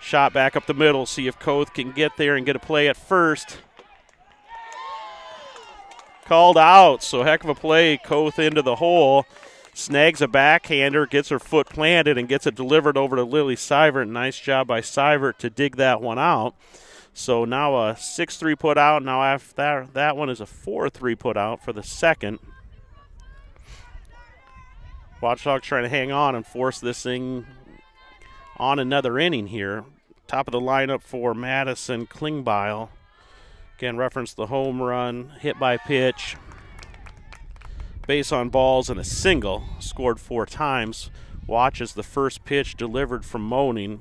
[SPEAKER 1] Shot back up the middle, see if Koth can get there and get a play at first. Called out, so heck of a play. Koth into the hole. Snags a backhander, gets her foot planted, and gets it delivered over to Lily Seivert. Nice job by Seivert to dig that one out. So now a 6-3 put out. Now after that one is a 4-3 put out for the second. Watchdogs trying to hang on and force this thing on another inning here. Top of the lineup for Madison, Klingbeil. Again, reference the home run, hit by pitch. base on balls and a single, scored 4 times. Watch as the first pitch delivered from Moaning.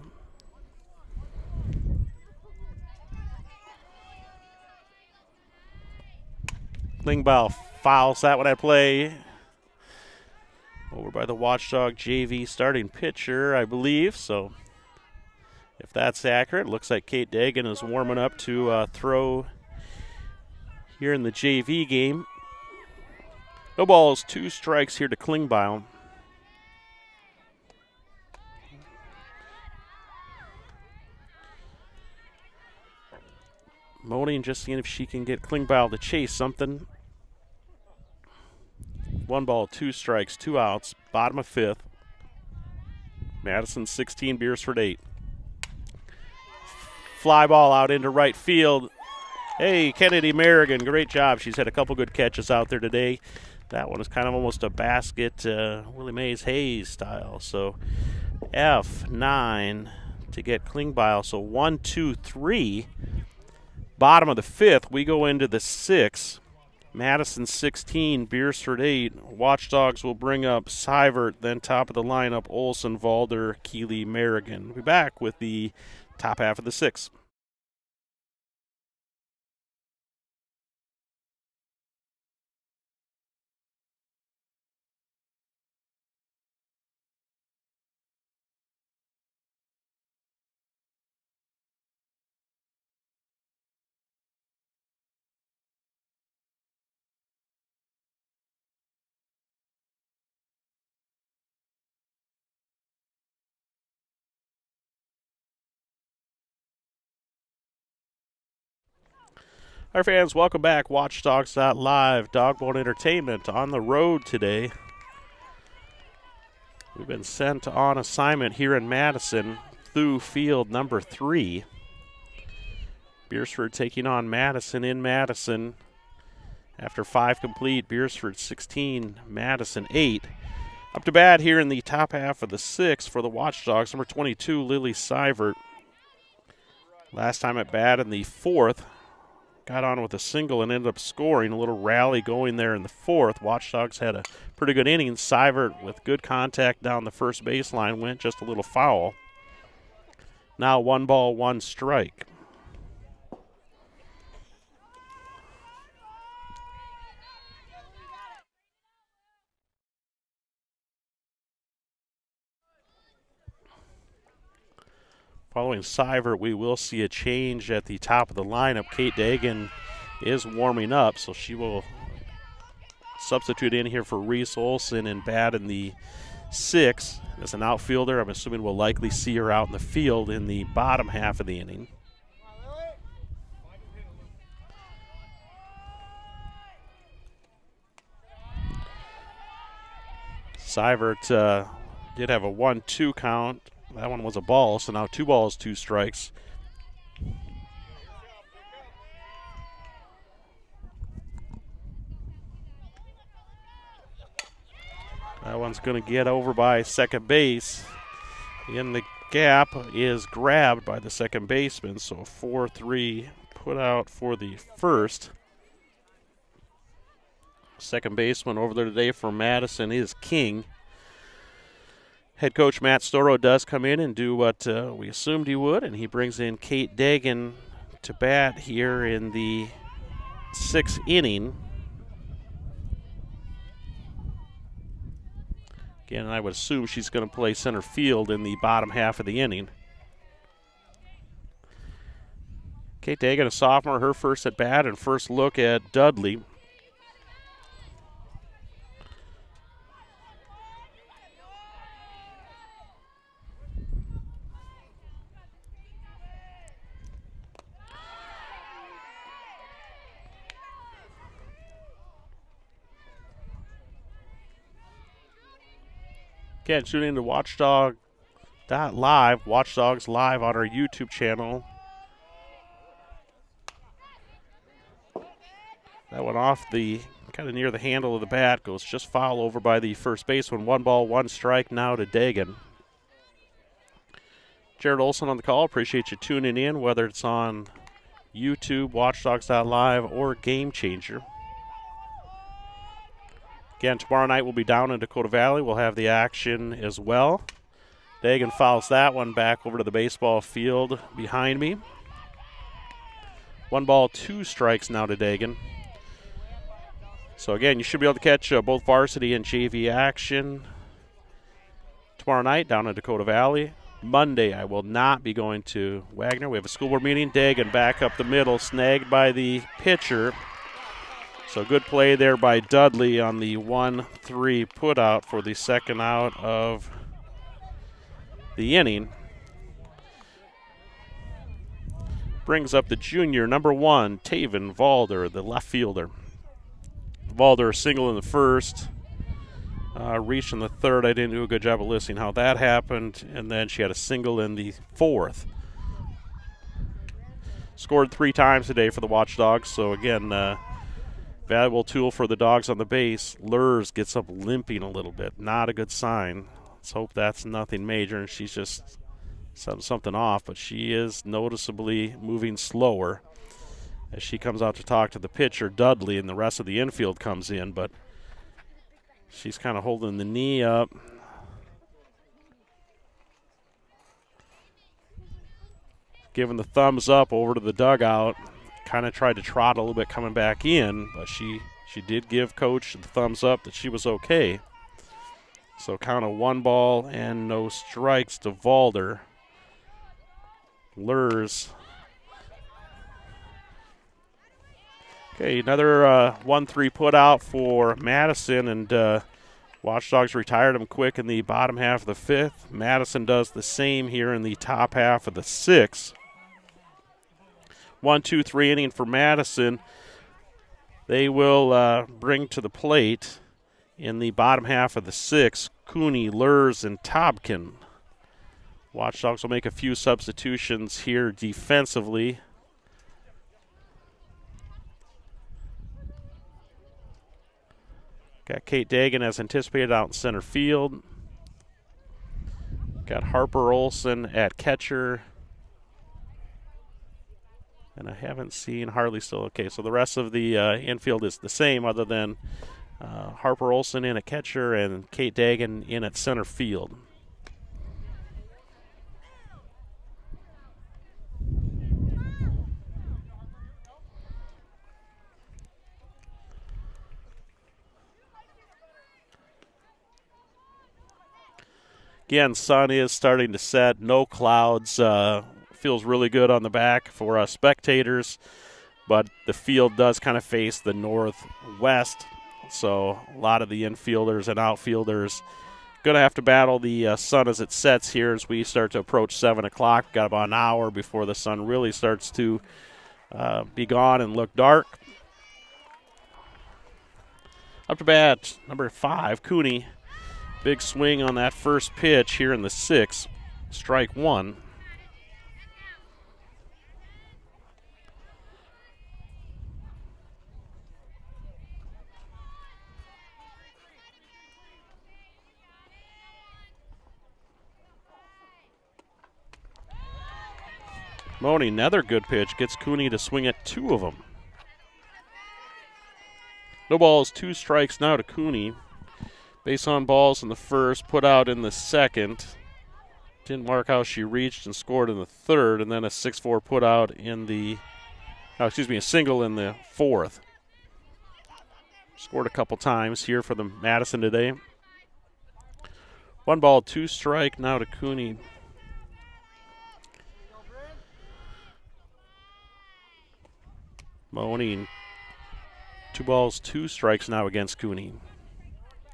[SPEAKER 1] Klingbeil fouls that one at play. Over by the Watchdog JV starting pitcher, I believe. So if that's accurate, looks like Kate Dagan is warming up to throw here in the JV game. No balls, 2 strikes here to Klingbeil. Moaning just seeing if she can get Klingbeil to chase something. 1 ball, 2 strikes, 2 outs, bottom of 5th. Madison 16, Beresford 8. Fly ball out into right field. Hey, Kennedy Merrigan, great job. She's had a couple good catches out there today. That one is kind of almost a basket, Willie Mays Hayes style. So F9 to get Klingbeil. So 1, 2, 3. Bottom of the 5th, we go into the 6th. Madison 16, Beresford 8. Watchdogs will bring up Seivert, then top of the lineup, Olson, Valder, Keeley, Merrigan. We'll be back with the top half of the 6th. Our fans, welcome back. Watchdogs.live, Dogbone Entertainment on the road today. We've been sent on assignment here in Madison, Thue Field number 3. Beresford taking on Madison in Madison. After 5 complete, Beresford 16, Madison 8. Up to bat here in the top half of the 6th for the Watchdogs, number 22, Lily Seivert. Last time at bat in the 4th. Got on with a single and ended up scoring. A little rally going there in the 4th. Watchdogs had a pretty good inning. Seivert with good contact down the first baseline went just a little foul. Now 1 ball, 1 strike. Following Seivert, we will see a change at the top of the lineup. Kate Dagan is warming up, so she will substitute in here for Reese Olson and bat in the 6th. As an outfielder, I'm assuming we'll likely see her out in the field in the bottom half of the inning. Seivert did have a 1-2 count. That one was a ball, so now 2 balls, 2 strikes. That one's going to get over by second base. In the gap is grabbed by the second baseman, so 4-3 put out for the first. Second baseman over there today for Madison is King. Head coach Matt Storo does come in and do what we assumed he would, and he brings in Kate Dagan to bat here in the 6th inning. Again, I would assume she's going to play center field in the bottom half of the inning. Kate Dagan, a sophomore, her first at bat and first look at Dudley. Again, tune in to Watchdog.live, Watchdogs Live on our YouTube channel. That one off the kind of near the handle of the bat, goes just foul over by the first baseman. 1 ball, 1 strike now to Dagan. Jared Olson on the call. Appreciate you tuning in, whether it's on YouTube, Watchdogs.live, or Game Changer. Again, tomorrow night we'll be down in Dakota Valley. We'll have the action as well. Dagan fouls that one back over to the baseball field behind me. 1 ball, 2 strikes now to Dagan. So again, you should be able to catch both varsity and JV action tomorrow night down in Dakota Valley. Monday, I will not be going to Wagner. We have a school board meeting. Dagan back up the middle, snagged by the pitcher. So good play there by Dudley on the 1-3 put out for the second out of the inning. Brings up the junior, number 1, Taven Valder, the left fielder. Valder single in the first, reached in the third. I didn't do a good job of listening how that happened, and then she had a single in the fourth. Scored 3 times today for the Watchdogs, so again, valuable tool for the dogs on the base. Lurs gets up limping a little bit. Not a good sign. Let's hope that's nothing major and she's just something off, but she is noticeably moving slower as she comes out to talk to the pitcher, Dudley, and the rest of the infield comes in, but she's kind of holding the knee up. Giving the thumbs up over to the dugout. Kind of tried to trot a little bit coming back in, but she did give coach the thumbs up that she was okay. So count of 1 ball and no strikes to Valder. Lurs. Okay, another 1-3 put out for Madison, and Watchdogs retired him quick in the bottom half of the 5th. Madison does the same here in the top half of the 6th. 1-2-3 inning for Madison. They will bring to the plate in the bottom half of the 6th, Cooney, Lurs, and Tobkin. Watchdogs will make a few substitutions here defensively. Got Kate Dagan as anticipated out in center field. Got Harper Olson at catcher. And I haven't seen Harley still. Okay, so the rest of the infield is the same other than Harper Olson in at catcher and Kate Dagan in at center field. Again, sun is starting to set, no clouds. Feels really good on the back for us spectators, but the field does kind of face the northwest, so a lot of the infielders and outfielders going to have to battle the sun as it sets here as we start to approach 7 o'clock. Got about an hour before the sun really starts to be gone and look dark. Up to bat, number 5, Cooney. Big swing on that first pitch here in the 6th. Strike 1. Money, another good pitch, gets Cooney to swing at 2 of them. No balls, 2 strikes now to Cooney. Base on balls in the first, put out in the second. Didn't mark how she reached and scored in the third, and then a 6-4 put out in the, a single in the 4th. Scored a couple times here for the Madison today. 1 ball, 2 strike now to Cooney. Moaning. 2 balls, 2 strikes now against Cooney.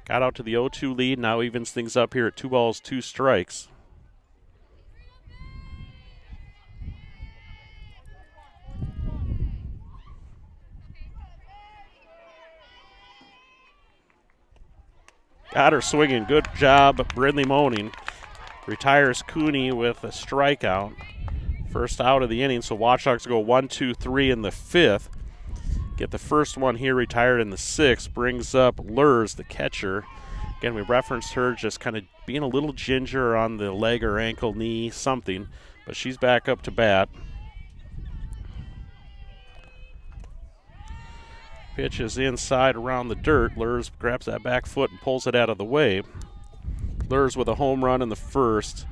[SPEAKER 1] Got out to the 0-2 lead, now evens things up here at 2 balls, 2 strikes. Got her swinging. Good job, Brindley Moaning. Retires Cooney with a strikeout. First out of the inning, so Watchdogs go 1-2-3 in the 5th. Get the first one here retired in the 6th. Brings up Lurs, the catcher. Again, we referenced her just kind of being a little ginger on the leg or ankle, knee, something. But she's back up to bat. Pitch is inside around the dirt. Lurs grabs that back foot and pulls it out of the way. Lurs with a home run in the first,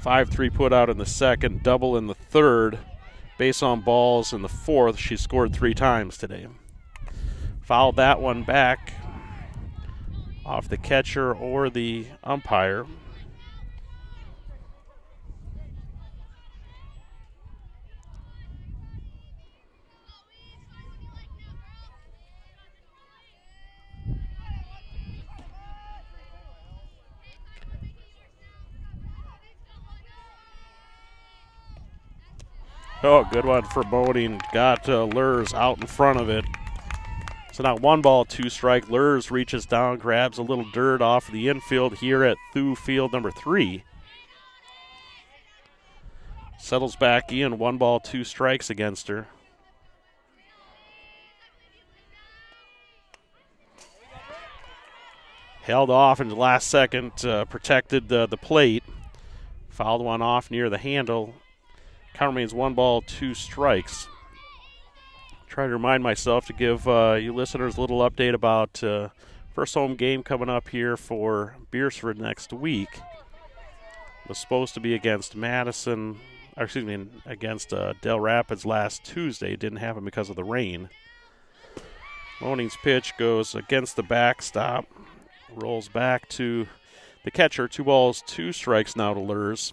[SPEAKER 1] 5-3 put out in the second, double in the third, base on balls in the fourth. She scored 3 times today. Fouled that one back off the catcher or the umpire. Oh, good one for Boning. Got Lurs out in front of it. So now 1 ball, 2 strike. Lurs reaches down, grabs a little dirt off the infield here at Thue Field number 3. Settles back in, 1 ball, 2 strikes against her. Held off in the last second, protected the plate. Fouled one off near the handle. Count remains 1 ball, 2 strikes. Try to remind myself to give you listeners a little update about first home game coming up here for Beresford next week. It was supposed to be against against Del Rapids last Tuesday. Didn't happen because of the rain. Loning's pitch goes against the backstop. Rolls back to the catcher. 2 balls, 2 strikes now to Lurs.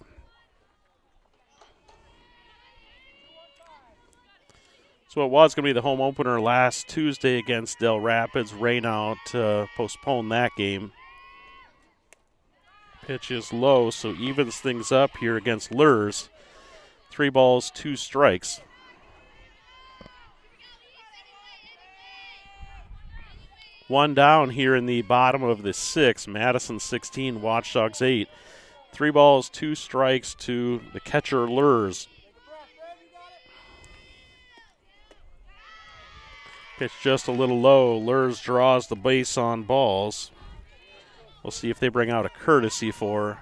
[SPEAKER 1] So it was going to be the home opener last Tuesday against Del Rapids. Rain out postponed that game. Pitch is low, so evens things up here against Lurs. 3 balls, 2 strikes. One down here in the bottom of the 6th. Madison 16, Watchdogs 8. 3 balls, 2 strikes to the catcher Lurs. Pitch just a little low. Lurs draws the base on balls. We'll see if they bring out a courtesy for.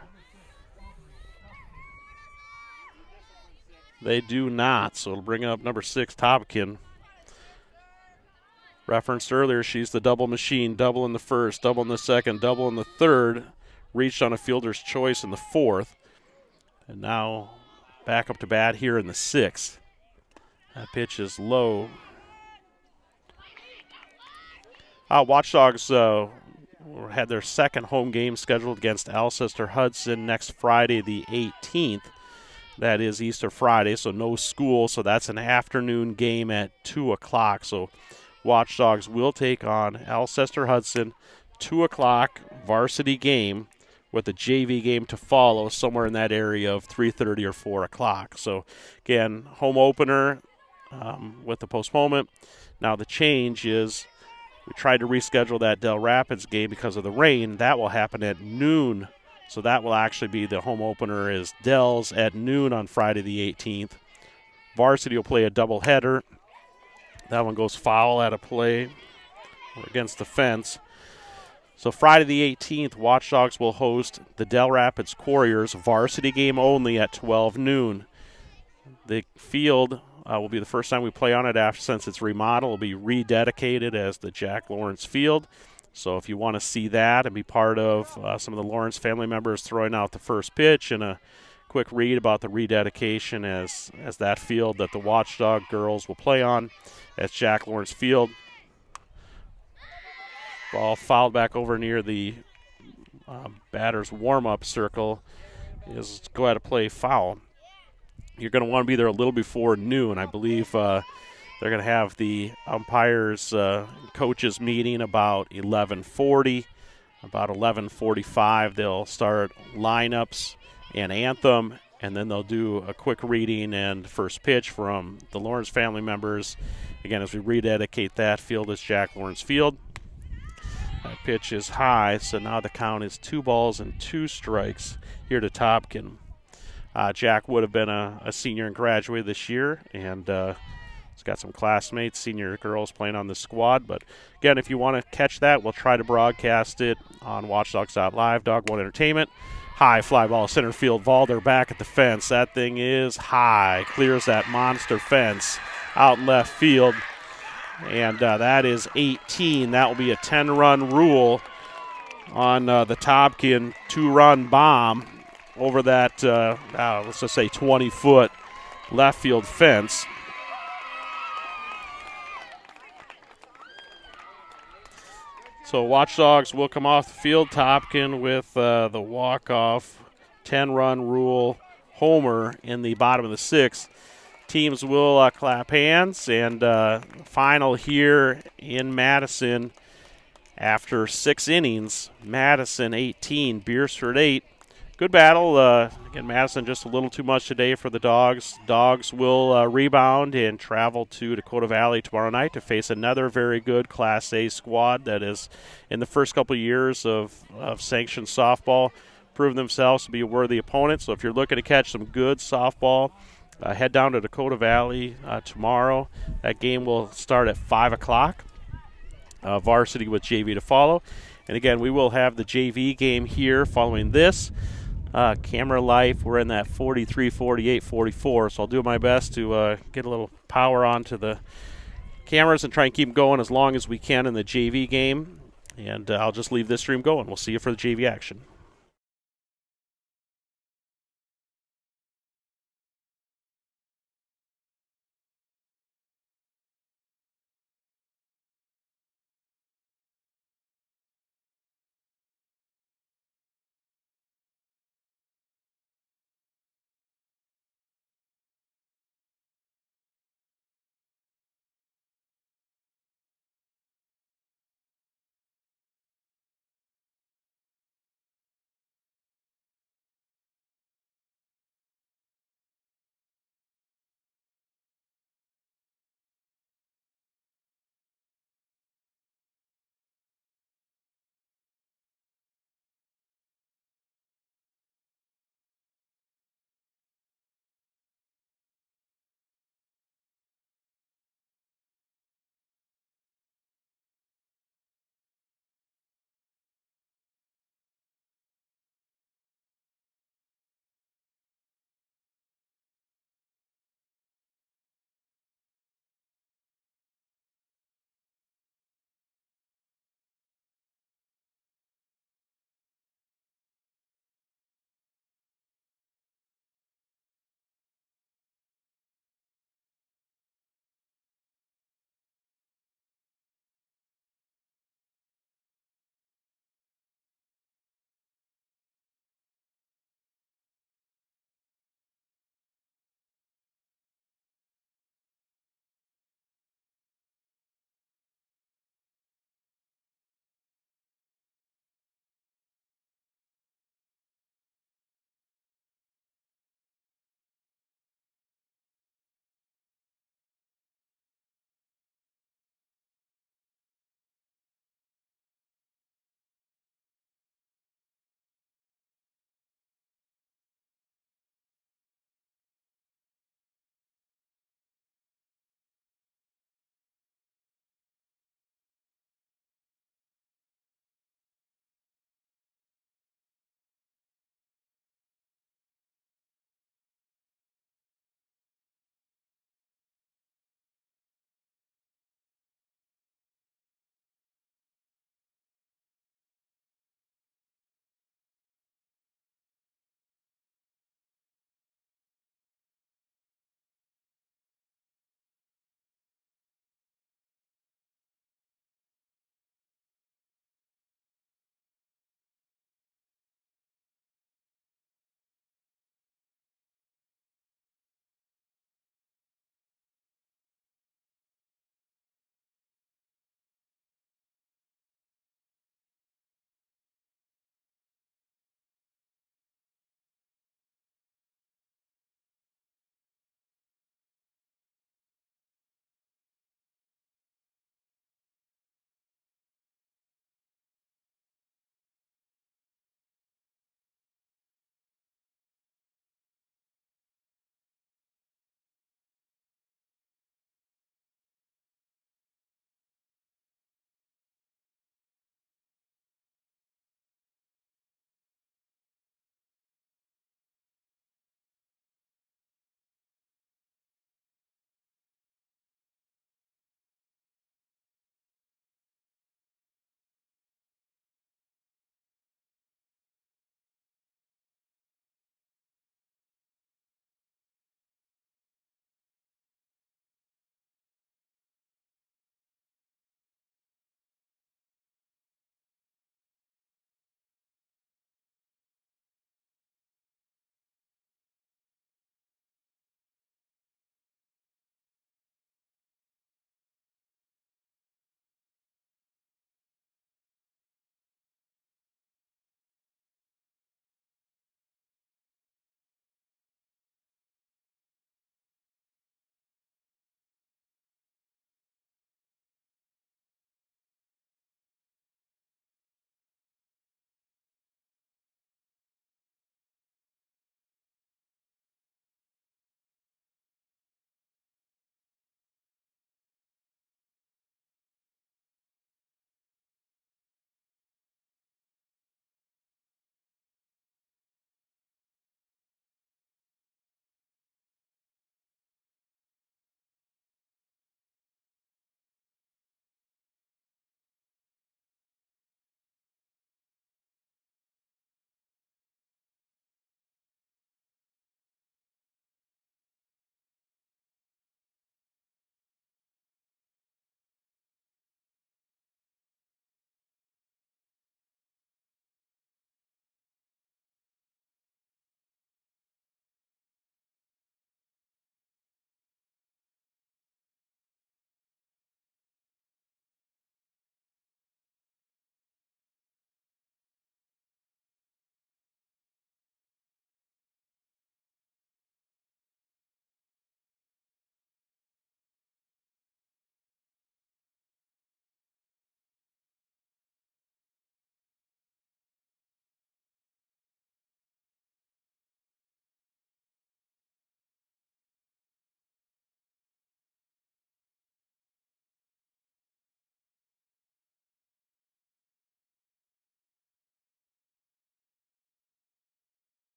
[SPEAKER 1] They do not, so it'll bring up number 6, Topkin. Referenced earlier, she's the double machine. Double in the first, double in the second, double in the third. Reached on a fielder's choice in the 4th. And now back up to bat here in the 6th. That pitch is low. Watchdogs had their second home game scheduled against Alcester Hudson next Friday, the 18th. That is Easter Friday, so no school, so that's an afternoon game at 2 o'clock. So Watchdogs will take on Alcester Hudson, 2 o'clock varsity game with a JV game to follow somewhere in that area of 3:30 or 4 o'clock. So, again, home opener with the postponement. Now the change is we tried to reschedule that Del Rapids game because of the rain. That will happen at noon. So that will actually be the home opener is Del's at noon on Friday the 18th. Varsity will play a doubleheader. That one goes foul out of play or against the fence. So Friday the 18th, Watchdogs will host the Del Rapids Couriers, varsity game only at 12 noon. The field will be the first time we play on it since it's remodeled. It will be rededicated as the Jack Lawrence Field. So if you want to see that and be part of some of the Lawrence family members throwing out the first pitch and a quick read about the rededication as that field that the Watchdog girls will play on at Jack Lawrence Field. Ball fouled back over near the batter's warm-up circle is go ahead and play foul. You're going to want to be there a little before noon. I believe they're going to have the umpires coaches meeting about 11:40. About 11:45 they'll start lineups and anthem, and then they'll do a quick reading and first pitch from the Lawrence family members. Again, as we rededicate that field as Jack Lawrence Field. That pitch is high, so now the count is 2 balls and 2 strikes here to Topkin. Jack would have been a senior and graduated this year, and he's got some classmates, senior girls playing on the squad. But, again, if you want to catch that, we'll try to broadcast it on Watchdogs.live, Dog One Entertainment. High fly ball, center field. Valder back at the fence. That thing is high. Clears that monster fence out in left field. and that is 18. That will be a 10-run rule on the Topkin 2-run bomb over that, let's just say 20-foot left field fence. So Watchdogs will come off the field. Topkin with the walk-off 10-run rule homer in the bottom of the sixth. Teams will clap hands, and final here in Madison after 6 innings. Madison 18, Beresford 8. Good battle. Again, Madison just a little too much today for the Dogs. Dogs will rebound and travel to Dakota Valley tomorrow night to face another very good Class A squad that is, in the first couple of years of sanctioned softball, proven themselves to be a worthy opponent. So if you're looking to catch some good softball, head down to Dakota Valley tomorrow. That game will start at 5 o'clock. Varsity with JV to follow. And again, we will have the JV game here following this. Camera life, we're in that 43, 48, 44. So I'll do my best to get a little power onto the cameras and try and keep them going as long as we can in the JV game. And I'll just leave this stream going. We'll see you for the JV action.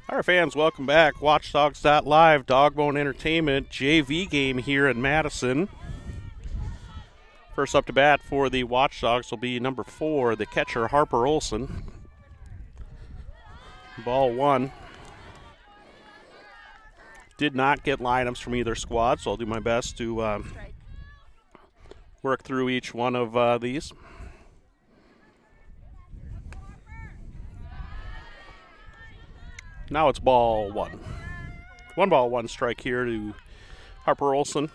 [SPEAKER 1] All right, fans, welcome back. Watchdogs.live, Dogbone Entertainment JV game here in Madison. First up to bat for the Watchdogs will be number 4, the catcher, Harper Olson. Ball 1. Did not get lineups from either squad, so I'll do my best to work through each one of these. Now it's ball 1. 1 ball, 1 strike here to Harper Olson.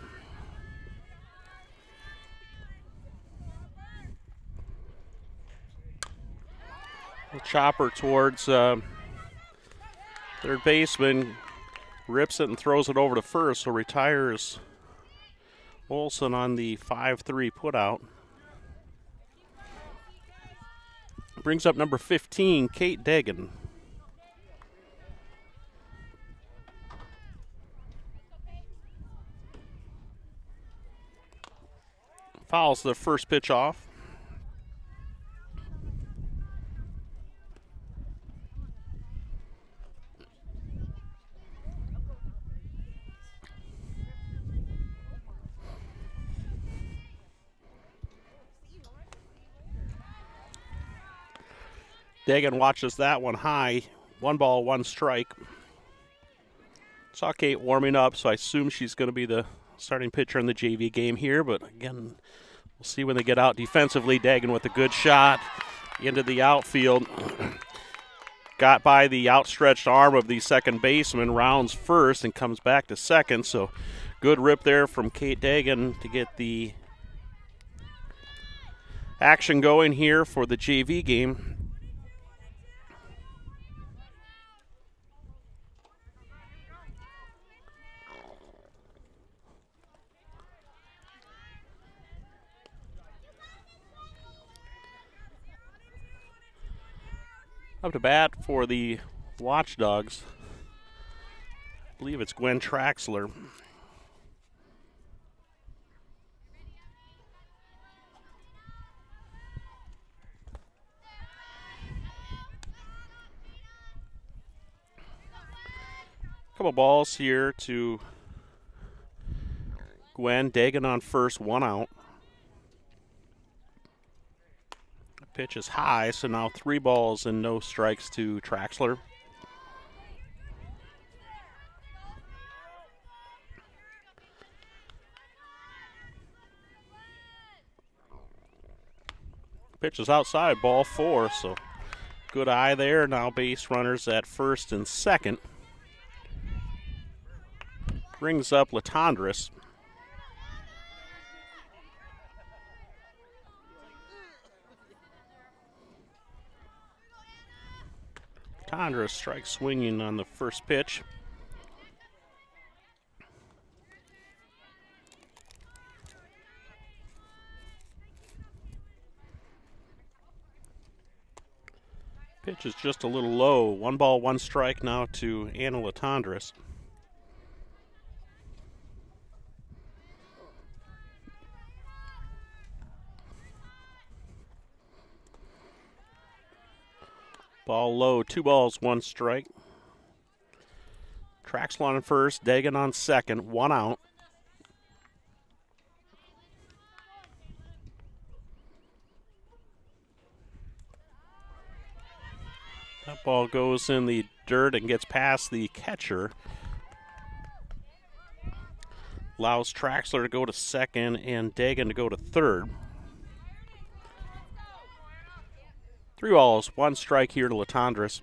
[SPEAKER 1] A chopper towards third baseman, rips it and throws it over to first, so retires Olson on the 5-3 putout. Brings up number 15, Kate Dagan. Fouls the first pitch off. Dagan watches that one high. 1 ball, 1 strike. Saw Kate warming up, so I assume she's going to be the starting pitcher in the JV game here, but again, we'll see when they get out defensively. Dagan with a good shot into the outfield. Got by the outstretched arm of the second baseman, rounds first and comes back to second, so good rip there from Kate Dagan to get the action going here for the JV game. Up to bat for the Watchdogs, I believe it's Gwen Traxler. Couple balls here to Gwen. Dagan on first, 1 out. Pitch is high, so now 3 balls and no strikes to Traxler. Pitch is outside, ball 4, so good eye there. Now base runners at first and second. Brings up Latondras. Latondras strikes swinging on the first pitch. Pitch is just a little low. 1 ball, 1 strike now to Anna Latondras. Ball low, 2 balls, 1 strike. Traxler on first, Dagan on second, 1 out. That ball goes in the dirt and gets past the catcher. Allows Traxler to go to second and Dagan to go to third. 3 balls, 1 strike here to Latondras.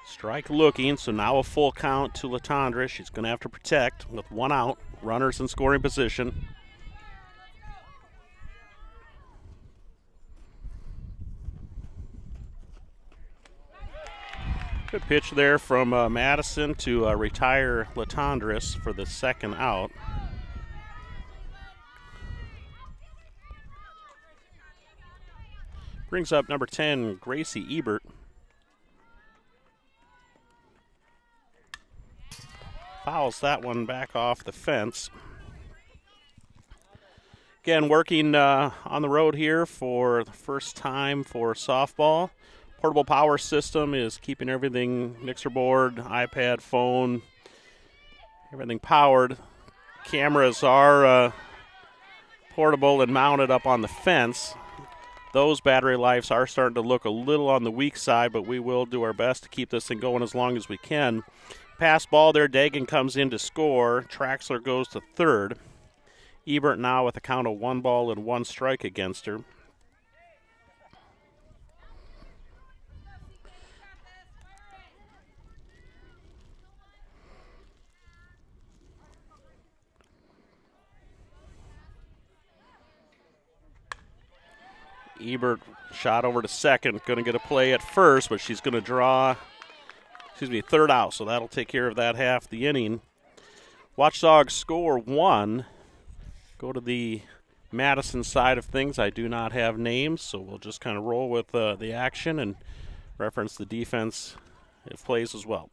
[SPEAKER 1] Strike looking, so now a full count to Latondras. She's going to have to protect with 1 out, runners in scoring position. Good pitch there from Madison to retire Latondras for the second out. Brings up number 10, Gracie Ebert. Fouls that one back off the fence. Again, working on the road here for the first time for softball. Portable power system is keeping everything, mixer board, iPad, phone, everything powered. Cameras are portable and mounted up on the fence. Those battery lives are starting to look a little on the weak side, but we will do our best to keep this thing going as long as we can. Pass ball there, Dagan comes in to score. Traxler goes to third. Ebert now with a count of 1 ball and 1 strike against her. Ebert shot over to second, going to get a play at first, but she's going to draw, third out, so that'll take care of that half the inning. Watchdogs score 1. Go to the Madison side of things. I do not have names, so we'll just kind of roll with the action and reference the defense it plays as well.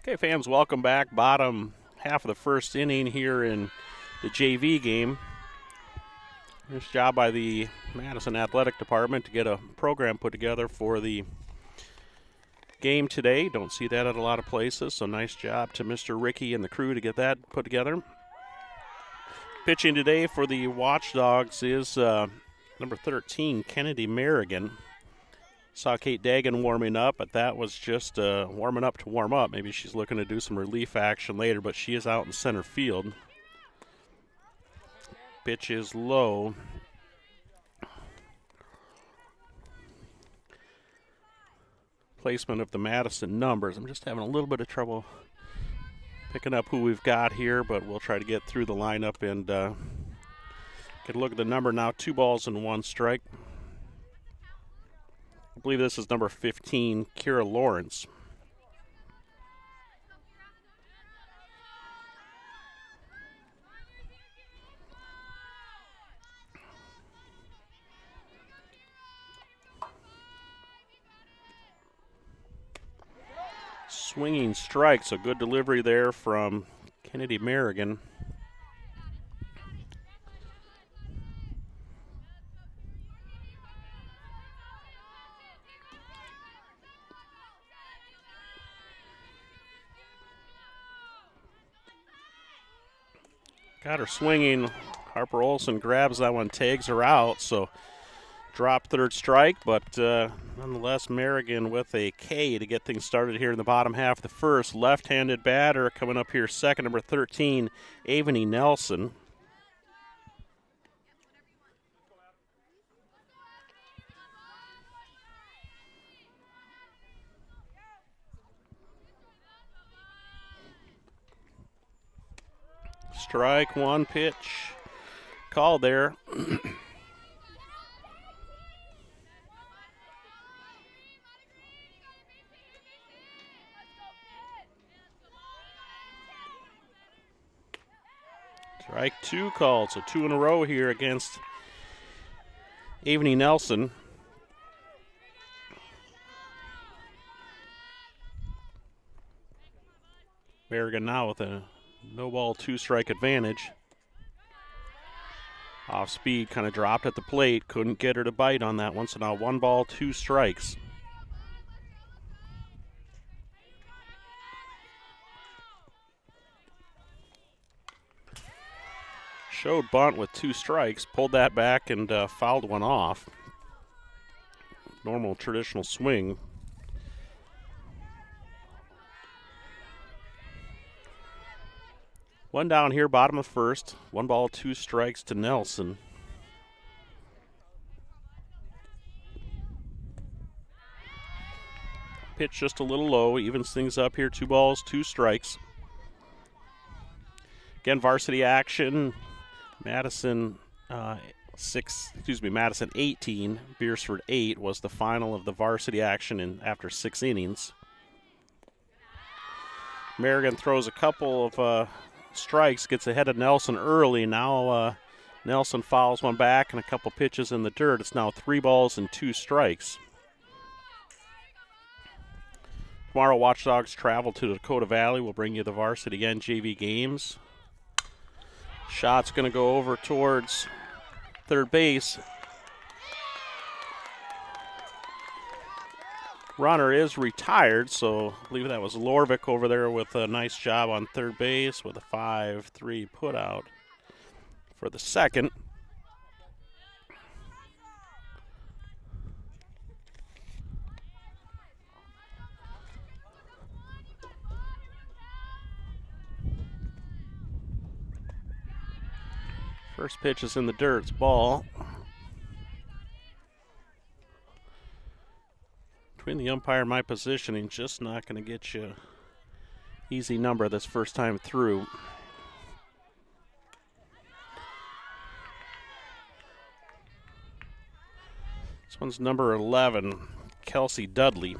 [SPEAKER 1] Okay, fans, welcome back. Bottom half of the first inning here in the JV game. Nice job by the Madison Athletic Department to get a program put together for the game today. Don't see that at a lot of places, so nice job to Mr. Ricky and the crew to get that put together. Pitching today for the Watchdogs is number 13, Kennedy Merrigan. Saw Kate Dagan warming up, but that was just warming up to warm up. Maybe she's looking to do some relief action later, but she is out in center field. Pitch is low. Placement of the Madison numbers. I'm just having a little bit of trouble picking up who we've got here, but we'll try to get through the lineup and get a look at the number now. 2 balls and 1 strike. I believe this is number 15, Kira Lawrence. Swinging strike, so good delivery there from Kennedy Merrigan. Got her swinging. Harper Olson grabs that one, tags her out, so drop third strike, but nonetheless Merrigan with a K to get things started here in the bottom half of the first. Left-handed batter coming up here second, number 13, Avani Nelson. Strike one, pitch called there. Strike 2 called, so 2 in a row here against Aveny Nelson. Berrigan now with a no ball, 2-strike advantage. Off speed, kind of dropped at the plate, couldn't get her to bite on that one, so now 1 ball, 2 strikes. Showed bunt with 2 strikes, pulled that back and fouled one off. Normal traditional swing. One down here, bottom of first. 1 ball, 2 strikes to Nelson. Pitch just a little low, evens things up here. 2 balls, 2 strikes. Again, varsity action. Madison Madison 18, Beresford 8 was the final of the varsity action after 6 innings. Merrigan throws a couple of strikes, gets ahead of Nelson early. Now Nelson fouls one back and a couple pitches in the dirt. It's now 3 balls and 2 strikes. Tomorrow, Watchdogs travel to Dakota Valley. We'll bring you the varsity and JV games. Shot's going to go over towards third base. Runner is retired, so I believe that was Lorvik over there with a nice job on third base with a 5-3 put out for the second. First pitch is in the dirt, it's ball. Between the umpire and my positioning, just not going to get you easy number this first time through. This one's number 11, Kelsey Dudley.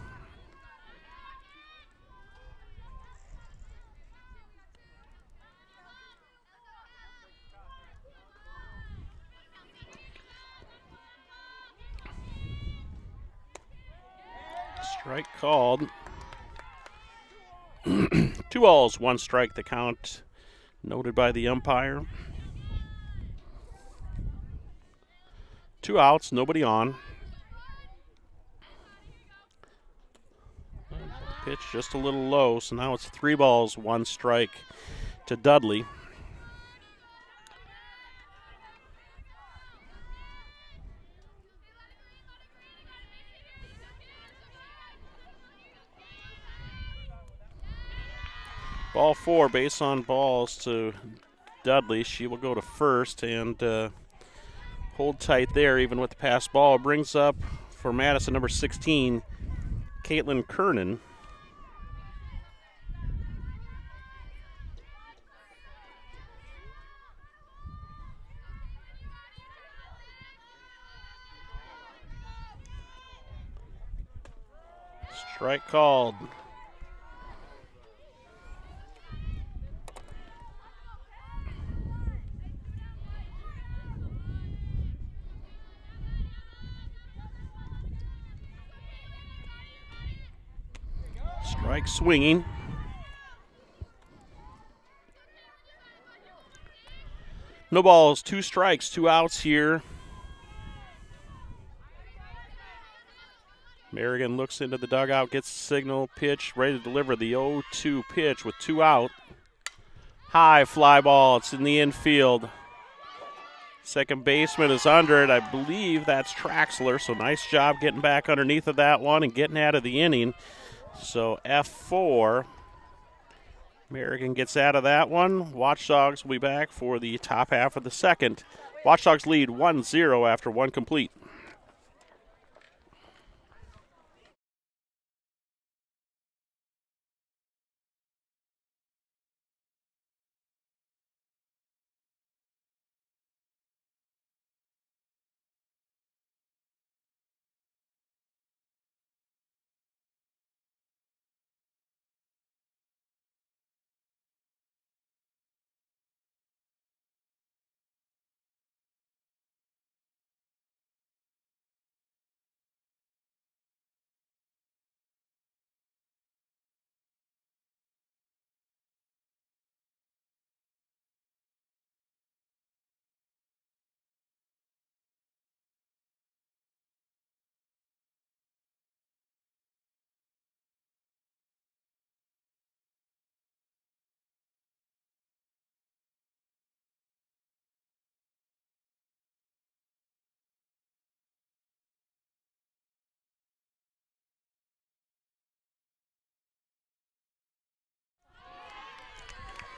[SPEAKER 1] Strike called. 2 balls, 1 strike, the count noted by the umpire. 2 outs, nobody on. Pitch just a little low, so now it's 3 balls, 1 strike to Dudley. Ball 4, base on balls to Dudley. She will go to first and hold tight there, even with the pass ball. Brings up for Madison, number 16, Caitlin Kernan. Strike called. Strike swinging. No balls, 2 strikes, 2 outs here. Merrigan looks into the dugout, gets the signal, pitch, ready to deliver the 0-2 pitch with 2 out. High fly ball, it's in the infield. Second baseman is under it. I believe that's Traxler, so nice job getting back underneath of that one and getting out of the inning. So F4, Merrigan gets out of that one. Watchdogs will be back for the top half of the second. Watchdogs lead 1-0 after 1 complete.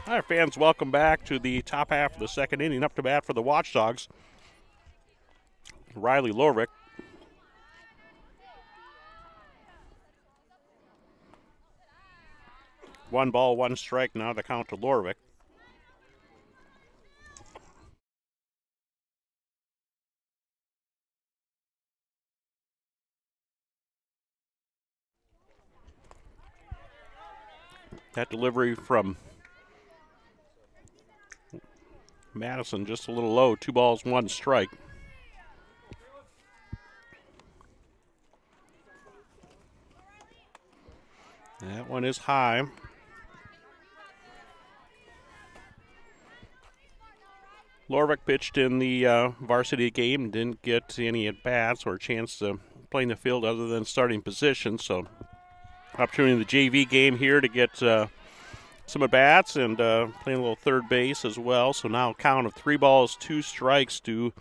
[SPEAKER 1] All right, fans, welcome back to the top half of the second inning. Up to bat for the Watchdogs, Riley Lorvik. One ball, one strike, now the count to Lorvik. That delivery from Madison just a little low. 2 balls, 1 strike. That one is high. Lorvik pitched in the varsity game, didn't get any at-bats or a chance to play in the field other than starting position, so opportunity in the JV game here to get some at-bats and playing a little third base as well. So now a count of 3 balls, 2 strikes to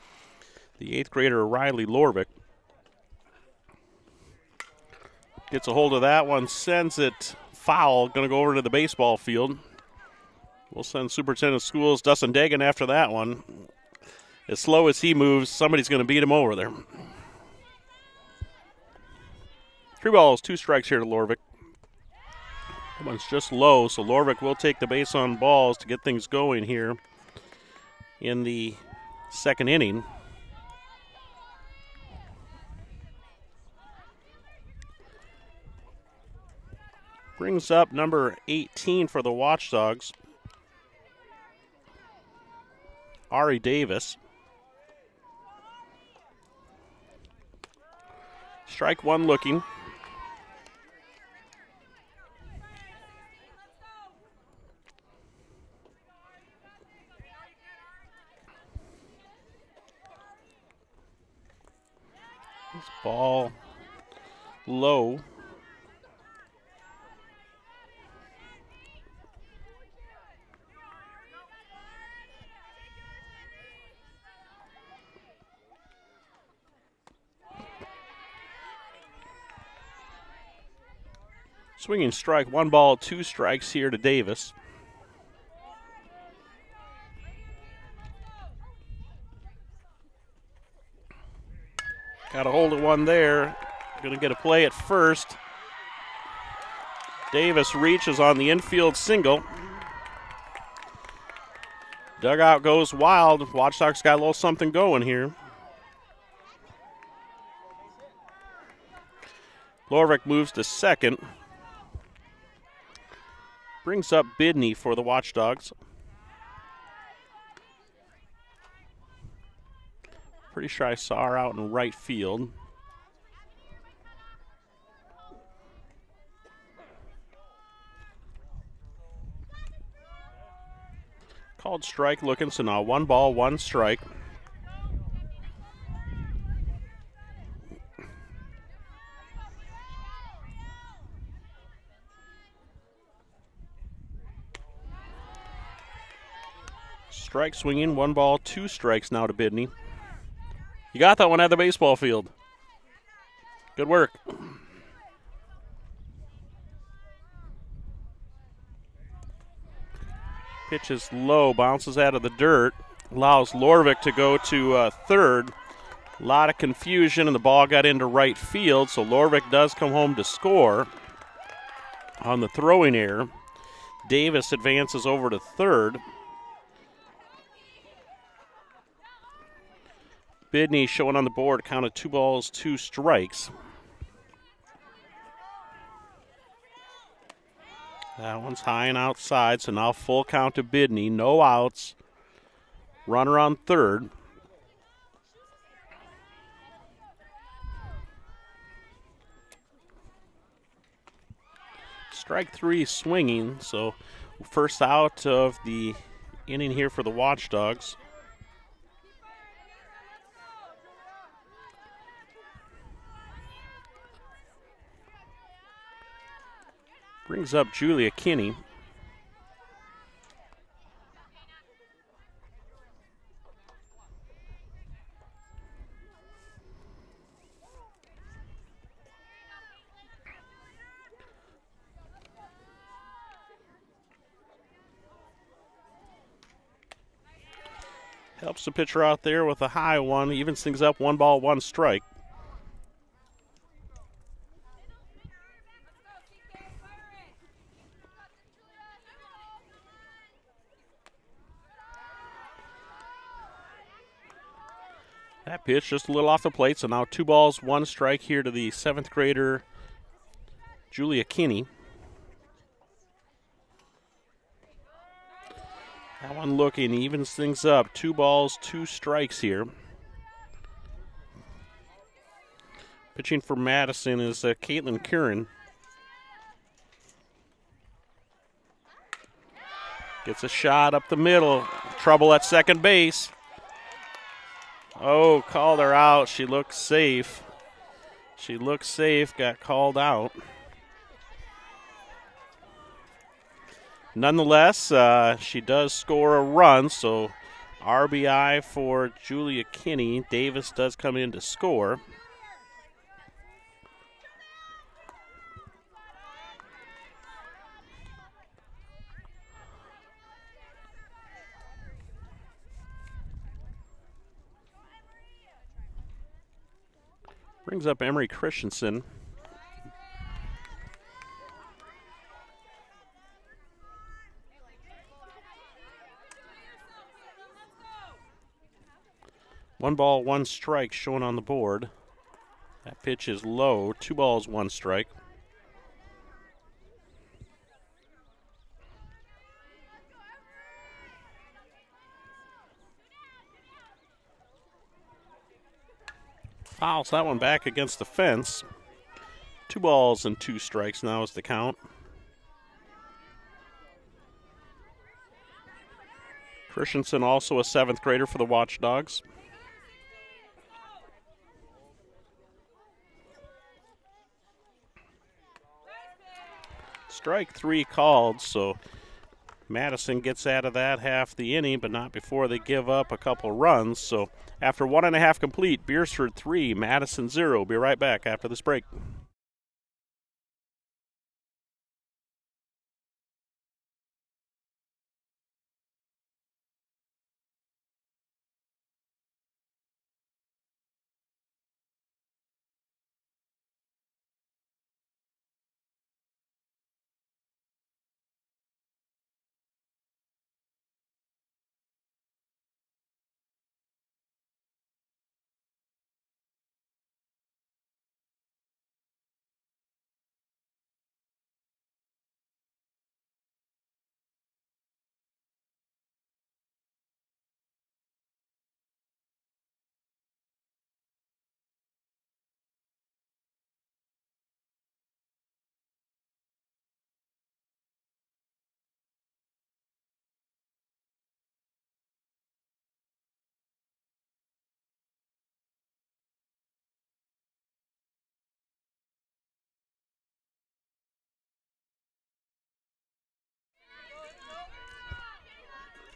[SPEAKER 1] the 8th grader Riley Lorvik. Gets a hold of that one, sends it foul, going to go over to the baseball field. We'll send Superintendent of Schools Dustin Dagan after that one. As slow as he moves, somebody's going to beat him over there. 3 balls, 2 strikes here to Lorvik. That one's just low, so Lorvik will take the base on balls to get things going here in the second inning. Brings up number 18 for the Watchdogs, Ari Davis. Strike one looking. This ball low. Swinging strike, 1 ball, 2 strikes here to Davis. Got a hold of one there. Going to get a play at first. Davis reaches on the infield single. Dugout goes wild. Watchdogs got a little something going here. Lorvik moves to second. Brings up Bidney for the Watchdogs. Pretty sure I saw her out in right field. Called strike looking, so now 1 ball, 1 strike. Strike swinging, 1 ball, 2 strikes now to Bidney. You got that one at the baseball field. Good work. Pitch is low, bounces out of the dirt, allows Lorvik to go to third. A lot of confusion, and the ball got into right field, so Lorvik does come home to score on the throwing error. Davis advances over to third. Bidney showing on the board, count of 2 balls, 2 strikes. That one's high and outside, so now full count to Bidney. No outs. Runner on third. Strike 3 swinging, so first out of the inning here for the Watchdogs. Brings up Julia Kinney. Helps the pitcher out there with a high one. Evens things up, 1 ball, 1 strike. That pitch just a little off the plate, so now 2 balls, 1 strike here to the 7th grader, Julia Kinney. That one looking, evens things up. 2 balls, 2 strikes here. Pitching for Madison is Caitlin Curran. Gets a shot up the middle. Trouble at second base. Oh, called her out. She looked safe. She looked safe, got called out. Nonetheless, she does score a run, so RBI for Julia Kinney. Davis does come in to score. Brings up Emery Christensen. One ball, 1 strike shown on the board. That pitch is low. 2 balls, 1 strike. Fouls that one back against the fence. 2 balls and 2 strikes now is the count. Christensen also a 7th grader for the Watchdogs. Strike 3 called, so Madison gets out of that half the inning, but not before they give up a couple runs. So after 1.5 complete, Beresford 3, Madison 0. Be right back after this break.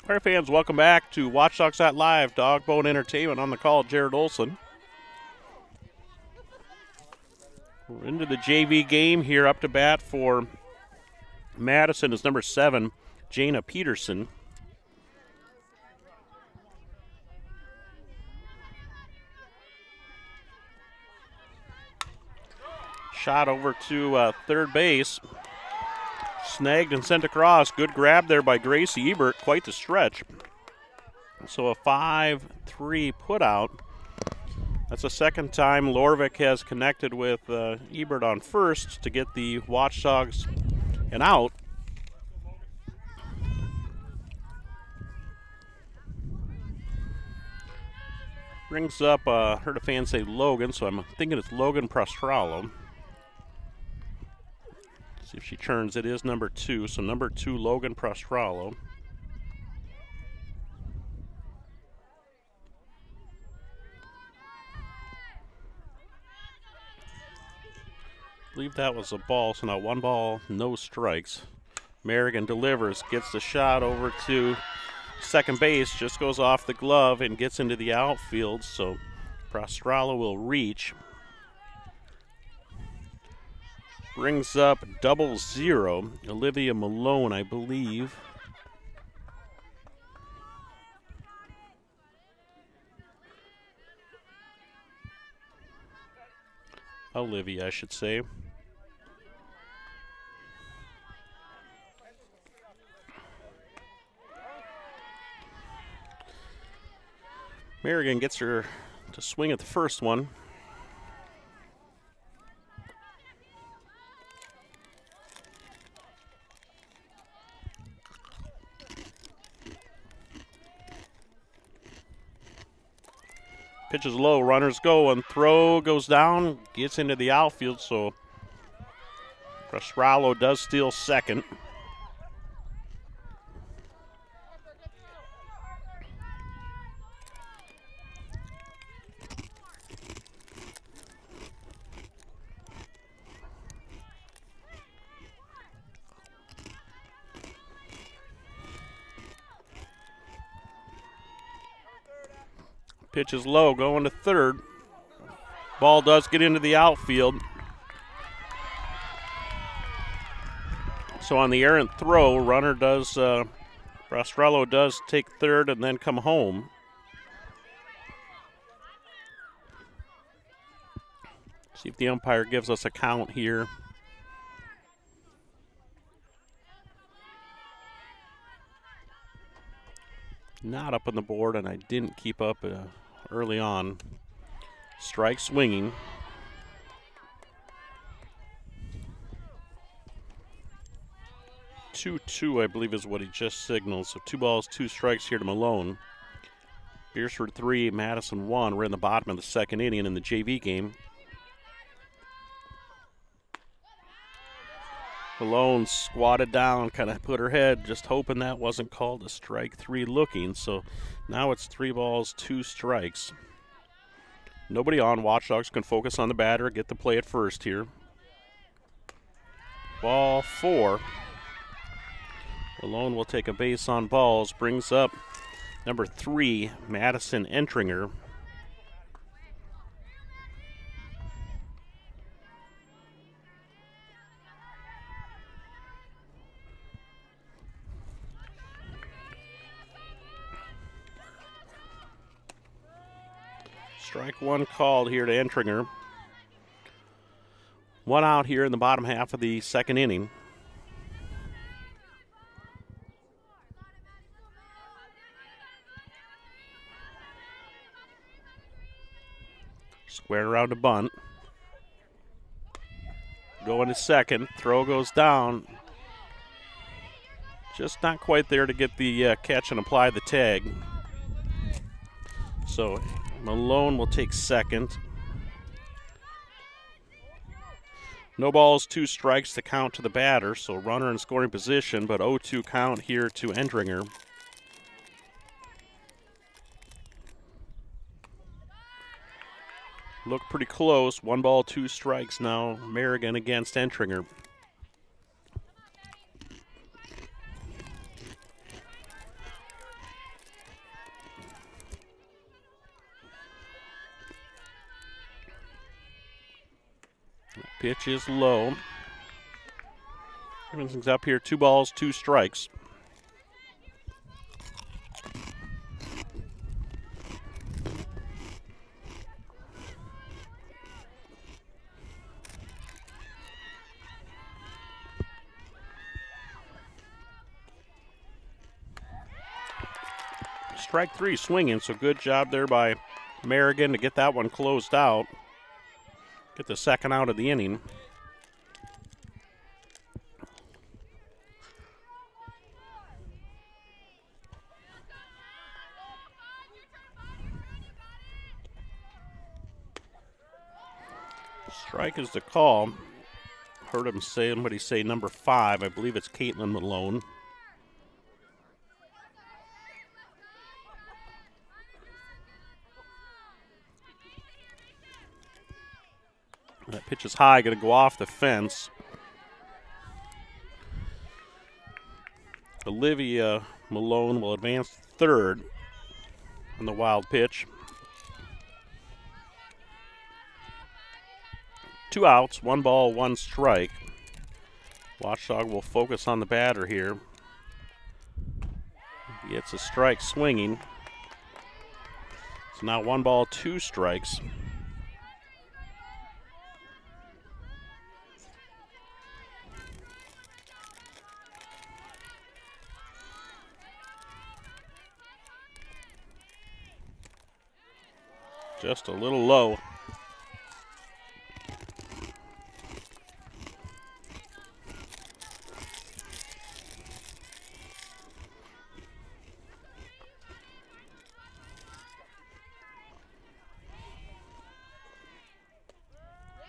[SPEAKER 1] Our fans, welcome back to Watchdogs Live. Dogbone Entertainment on the call, Jared Olson. We're into the JV game here. Up to bat for Madison is number 7, Jana Peterson. Shot over to third base. Snagged and sent across. Good grab there by Gracie Ebert. Quite the stretch. So a 5-3 put out. That's the second time Lorvik has connected with Ebert on first to get the Watchdogs an out. Brings up, heard a fan say Logan, so I'm thinking it's Logan Prostralo. See if she turns. It is number 2, so number 2, Logan Prostralo. I believe that was a ball, so now 1 ball, no strikes. Merrigan delivers, gets the shot over to second base, just goes off the glove and gets into the outfield, so Prostralo will reach. Brings up 0-0. Olivia Malone, I believe. Olivia, I should say. Merrigan gets her to swing at the first one. Pitch is low, runners go, and throw goes down, gets into the outfield, so Prestrallo does steal second. Pitch is low, going to third. Ball does get into the outfield. So on the errant throw, runner does, Prestrallo does take third and then come home. See if the umpire gives us a count here. Not up on the board, and I didn't keep up early on. Strike swinging. 2-2, I believe, is what he just signaled. So 2 balls, 2 strikes here to Malone. Beresford 3, Madison 1. We're in the bottom of the second inning in the JV game. Malone squatted down, kind of put her head, just hoping that wasn't called a strike 3 looking. So now it's 3 balls, 2 strikes. Nobody on. Watchdogs can focus on the batter, get the play at first here. Ball 4. Malone will take a base on balls, brings up number 3, Madison Entringer. Strike 1 called here to Entringer. 1 out here in the bottom half of the second inning. Square around to bunt. Going to second. Throw goes down. Just not quite there to get the catch and apply the tag. So Malone will take second. No balls, 2 strikes to count to the batter, so runner in scoring position, but 0-2 count here to Entringer. Look pretty close. 1 ball, 2 strikes now. Merrigan against Entringer. Pitch is low. Everything's up here. 2 balls, 2 strikes. Strike 3 swinging, so good job there by Merrigan to get that one closed out. Get the second out of the inning. Strike is the call. Heard him say, somebody say number 5. I believe it's Caitlin Malone. That pitch is high, going to go off the fence. Olivia Malone will advance third on the wild pitch. 2 outs, 1 ball, 1 strike. Watchdog will focus on the batter here. Gets a strike swinging. So now 1 ball, 2 strikes. Just a little low.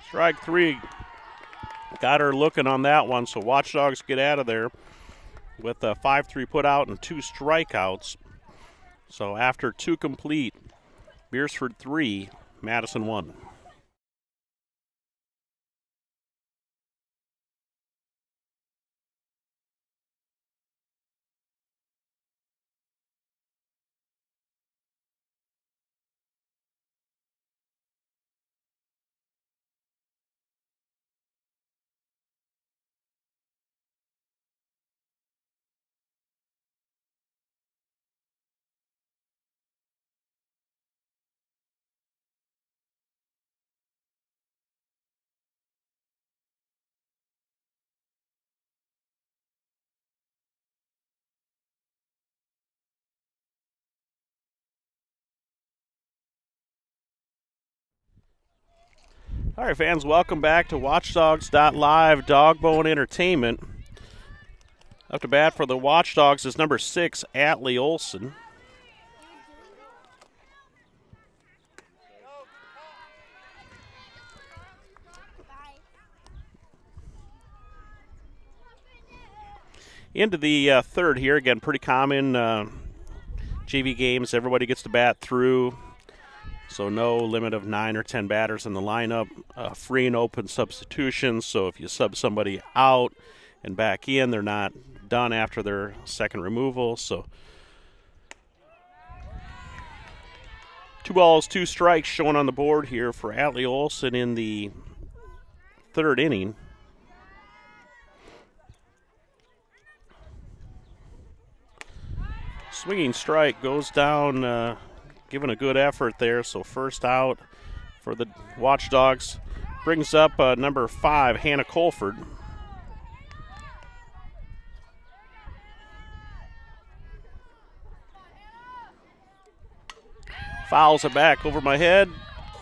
[SPEAKER 1] Strike 3. Got her looking on that one, so Watchdogs get out of there with a 5-3 put out and 2 strikeouts. So after 2 complete, Beresford 3, Madison 1. All right, fans, welcome back to Watchdogs.live Dog Bone Entertainment. Up to bat for the Watchdogs is number 6, Atlee Olson. Into the third here. Again, pretty common JV games. Everybody gets to bat through. So no limit of 9 or 10 batters in the lineup. Free and open substitutions. So if you sub somebody out and back in, they're not done after their second removal. So 2 balls, 2 strikes shown on the board here for Atlee Olson in the third inning. Swinging strike goes down, giving a good effort there. So first out for the Watchdogs. Brings up number 5, Hannah Colford. Fouls it back over my head.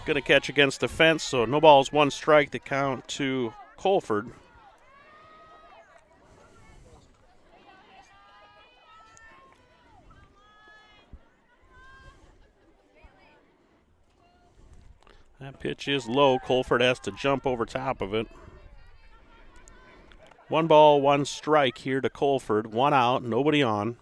[SPEAKER 1] Going to catch against the fence, so no balls, 1 strike to count to Colford. That pitch is low. Colford has to jump over top of it. 1 ball, 1 strike here to Colford. 1 out, nobody on.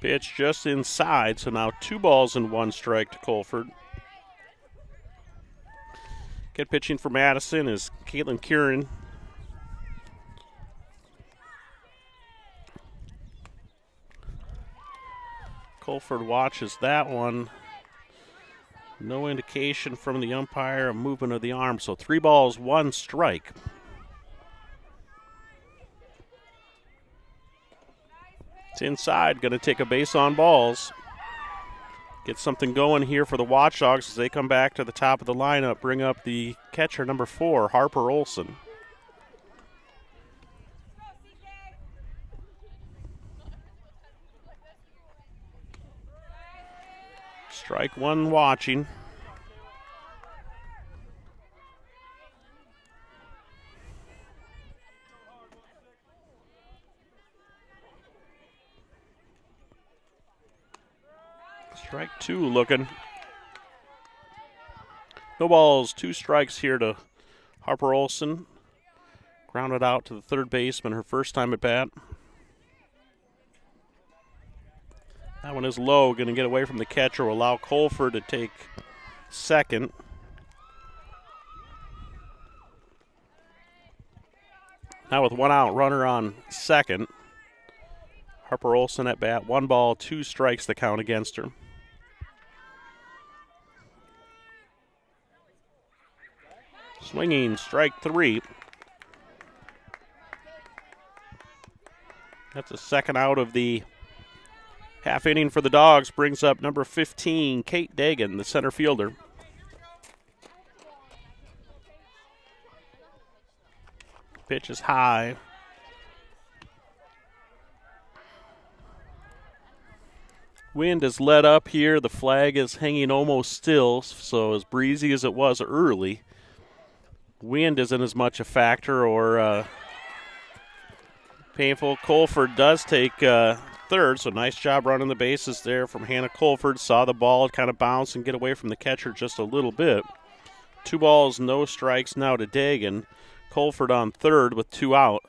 [SPEAKER 1] Pitch just inside, so now 2 balls and 1 strike to Colford. Get pitching for Madison is Caitlin Kieran. Colford watches that one. No indication from the umpire, a movement of the arm, so 3 balls, 1 strike. It's inside, going to take a base on balls. Get something going here for the Watchdogs as they come back to the top of the lineup. Bring up the catcher, number 4, Harper Olson. Strike 1 watching. Strike 2 looking. No balls, 2 strikes here to Harper Olson. Grounded out to the third baseman, her first time at bat. That one is low, going to get away from the catcher, will allow Colford to take second. Now with 1 out, runner on second. Harper Olson at bat, 1 ball, 2 strikes to count against her. Swinging, strike 3. That's a second out of the half inning for the Dogs. Brings up number 15, Kate Dagan, the center fielder. Pitch is high. Wind is let up here. The flag is hanging almost still, so as breezy as it was early, wind isn't as much a factor or painful. Colford does take third, so nice job running the bases there from Hannah Colford. Saw the ball kind of bounce and get away from the catcher just a little bit. 2 balls, no strikes now to Dagan. Colford on third with 2 out.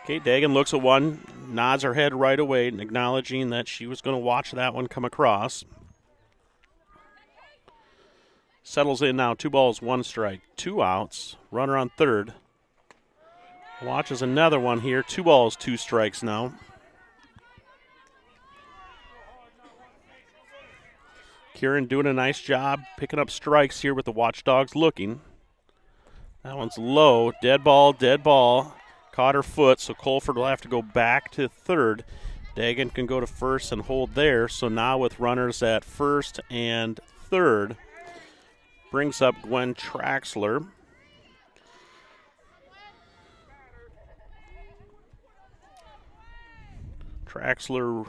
[SPEAKER 1] Okay, Dagan looks at one, nods her head right away, acknowledging that she was going to watch that one come across. Settles in now, 2 balls, 1 strike, 2 outs, runner on third. Watches another one here, 2 balls, 2 strikes now. Kieran doing a nice job picking up strikes here with the Watchdogs looking. That one's low, dead ball, dead ball. Caught her foot, so Colford will have to go back to third. Dagan can go to first and hold there. So now with runners at first and third, brings up Gwen Traxler. Traxler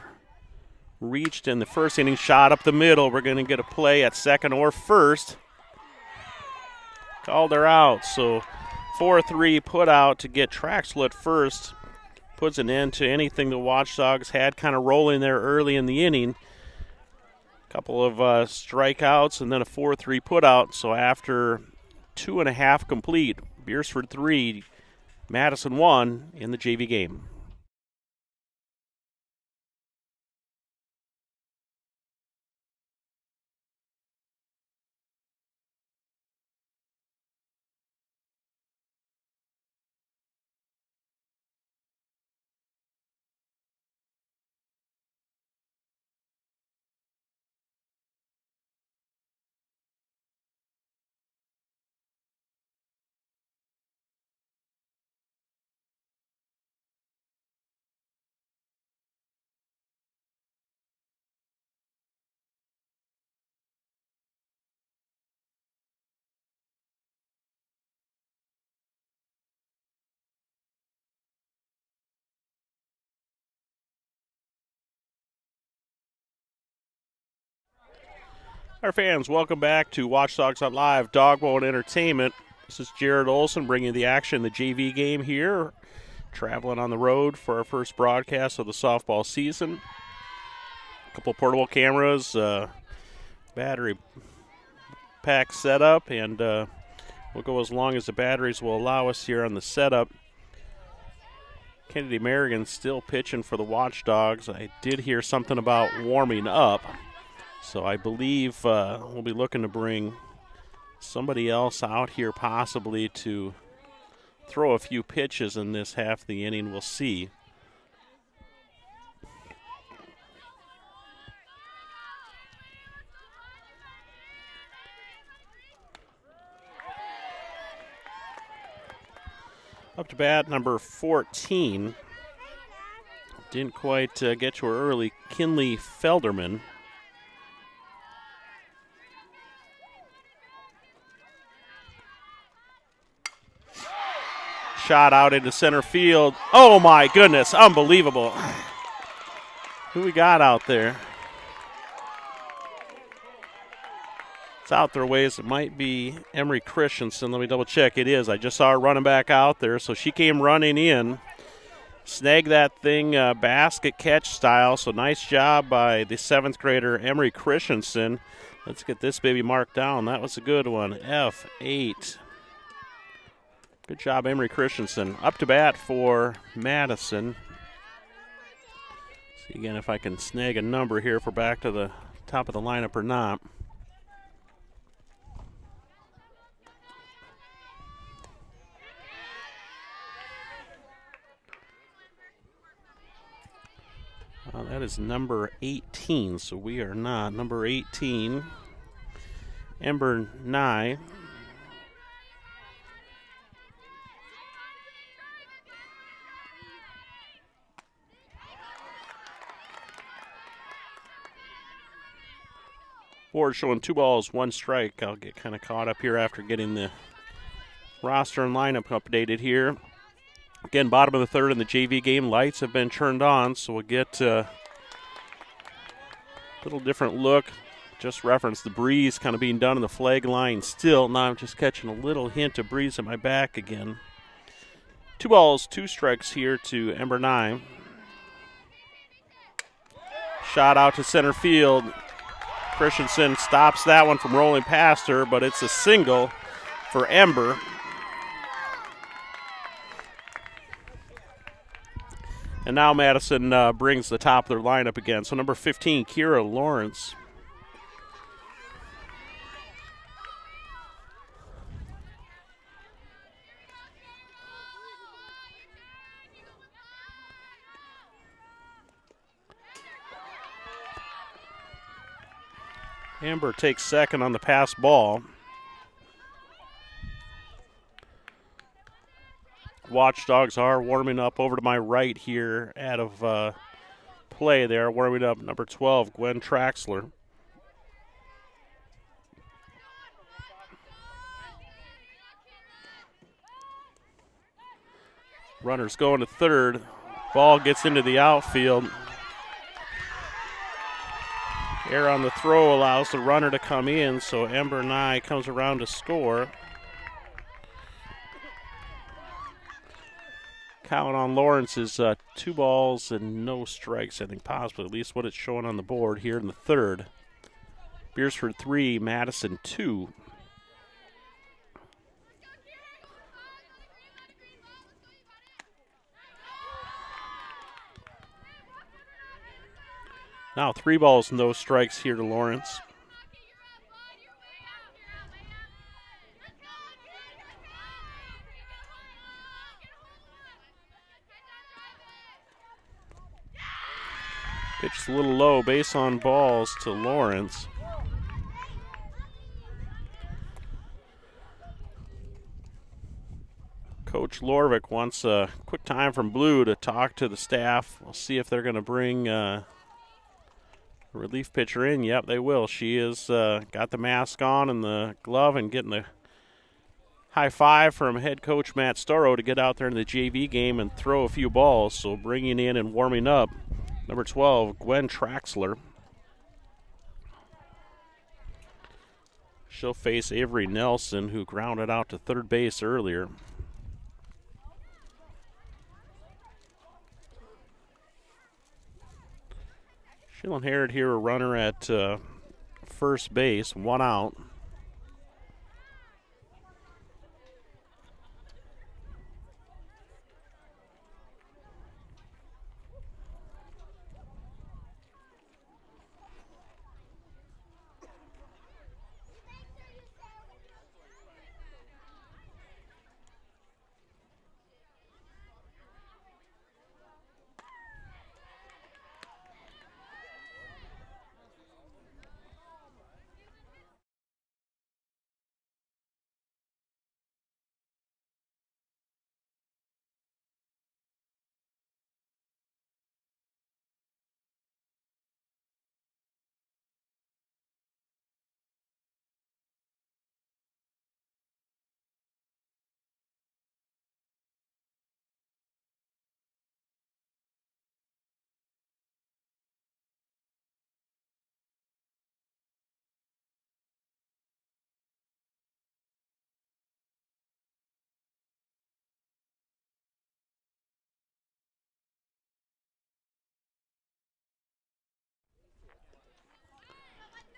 [SPEAKER 1] reached in the first inning, shot up the middle. We're going to get a play at second or first. Called her out, so 4-3 put out to get Traxler at first. Puts an end to anything the Watchdogs had kind of rolling there early in the inning. Couple of strikeouts and then a 4-3 put out. So after 2.5 complete, Beresford 3, Madison 1 in the JV game. Our fans, welcome back to Watchdogs on Live, Dogbowl Entertainment. This is Jared Olson bringing the action, the JV game here. Traveling on the road for our first broadcast of the softball season. A couple portable cameras, battery pack setup, and we'll go as long as the batteries will allow us here on the setup. Kennedy Merrigan still pitching for the Watchdogs. I did hear something about warming up. So I believe we'll be looking to bring somebody else out here possibly to throw a few pitches in this half of the inning. We'll see. Up to bat, number 14. Didn't quite get to her early. Kinley Felderman. Shot out into center field. Oh my goodness, unbelievable. Who we got out there? It's out their ways. It might be Emery Christensen. Let me double check. It is. I just saw her running back out there. So she came running in. Snagged that thing basket catch style. So nice job by the 7th grader Emery Christensen. Let's get this baby marked down. That was a good one. F8. Good job, Emery Christensen. Up to bat for Madison. See again if I can snag a number here if we're back to the top of the lineup or not. That is number 18, so we are not. Number 18, Ember Nye. Board showing 2 balls, 1 strike. I'll get kind of caught up here after getting the roster and lineup updated here. Again, bottom of the third in the JV game. Lights have been turned on, so we'll get a little different look. Just reference the breeze kind of being done in the flag line still. Now I'm just catching a little hint of breeze at my back again. 2 balls, 2 strikes here to Ember 9. Shot out to center field. Christensen stops that one from rolling past her, but it's a single for Ember. And now Madison brings the top of their lineup again. So number 15, Kira Lawrence. Amber takes second on the pass ball. Watchdogs are warming up over to my right here out of play there. Warming up number 12, Gwen Traxler. Runners going to third. Ball gets into the outfield. Air on the throw allows the runner to come in, so Ember Nye comes around to score. Count on Lawrence is 2 balls and no strikes, I think possibly, at least what it's showing on the board here in the third. Beresford 3, Madison 2. Now 3 balls, no strikes here to Lawrence. Pitched a little low, base on balls to Lawrence. Coach Lorvik wants a quick time from Blue to talk to the staff. We'll see if they're going to bring a relief pitcher in. Yep, they will. She is got the mask on and the glove and getting the high five from head coach Matt Storrow to get out there in the JV game and throw a few balls. So bringing in and warming up, number 12, Gwen Traxler. She'll face Avery Nelson, who grounded out to third base earlier. She'll inherit here a runner at first base, 1 out.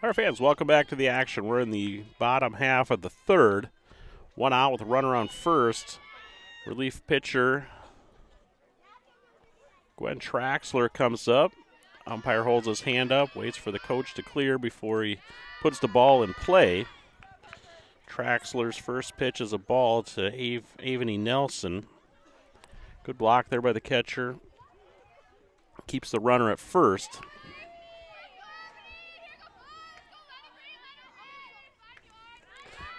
[SPEAKER 1] Our fans, welcome back to the action. We're in the bottom half of the third. 1 out with a runner on first. Relief pitcher Gwen Traxler comes up. Umpire holds his hand up, waits for the coach to clear before he puts the ball in play. Traxler's first pitch is a ball to Aveny Nelson. Good block there by the catcher. Keeps the runner at first.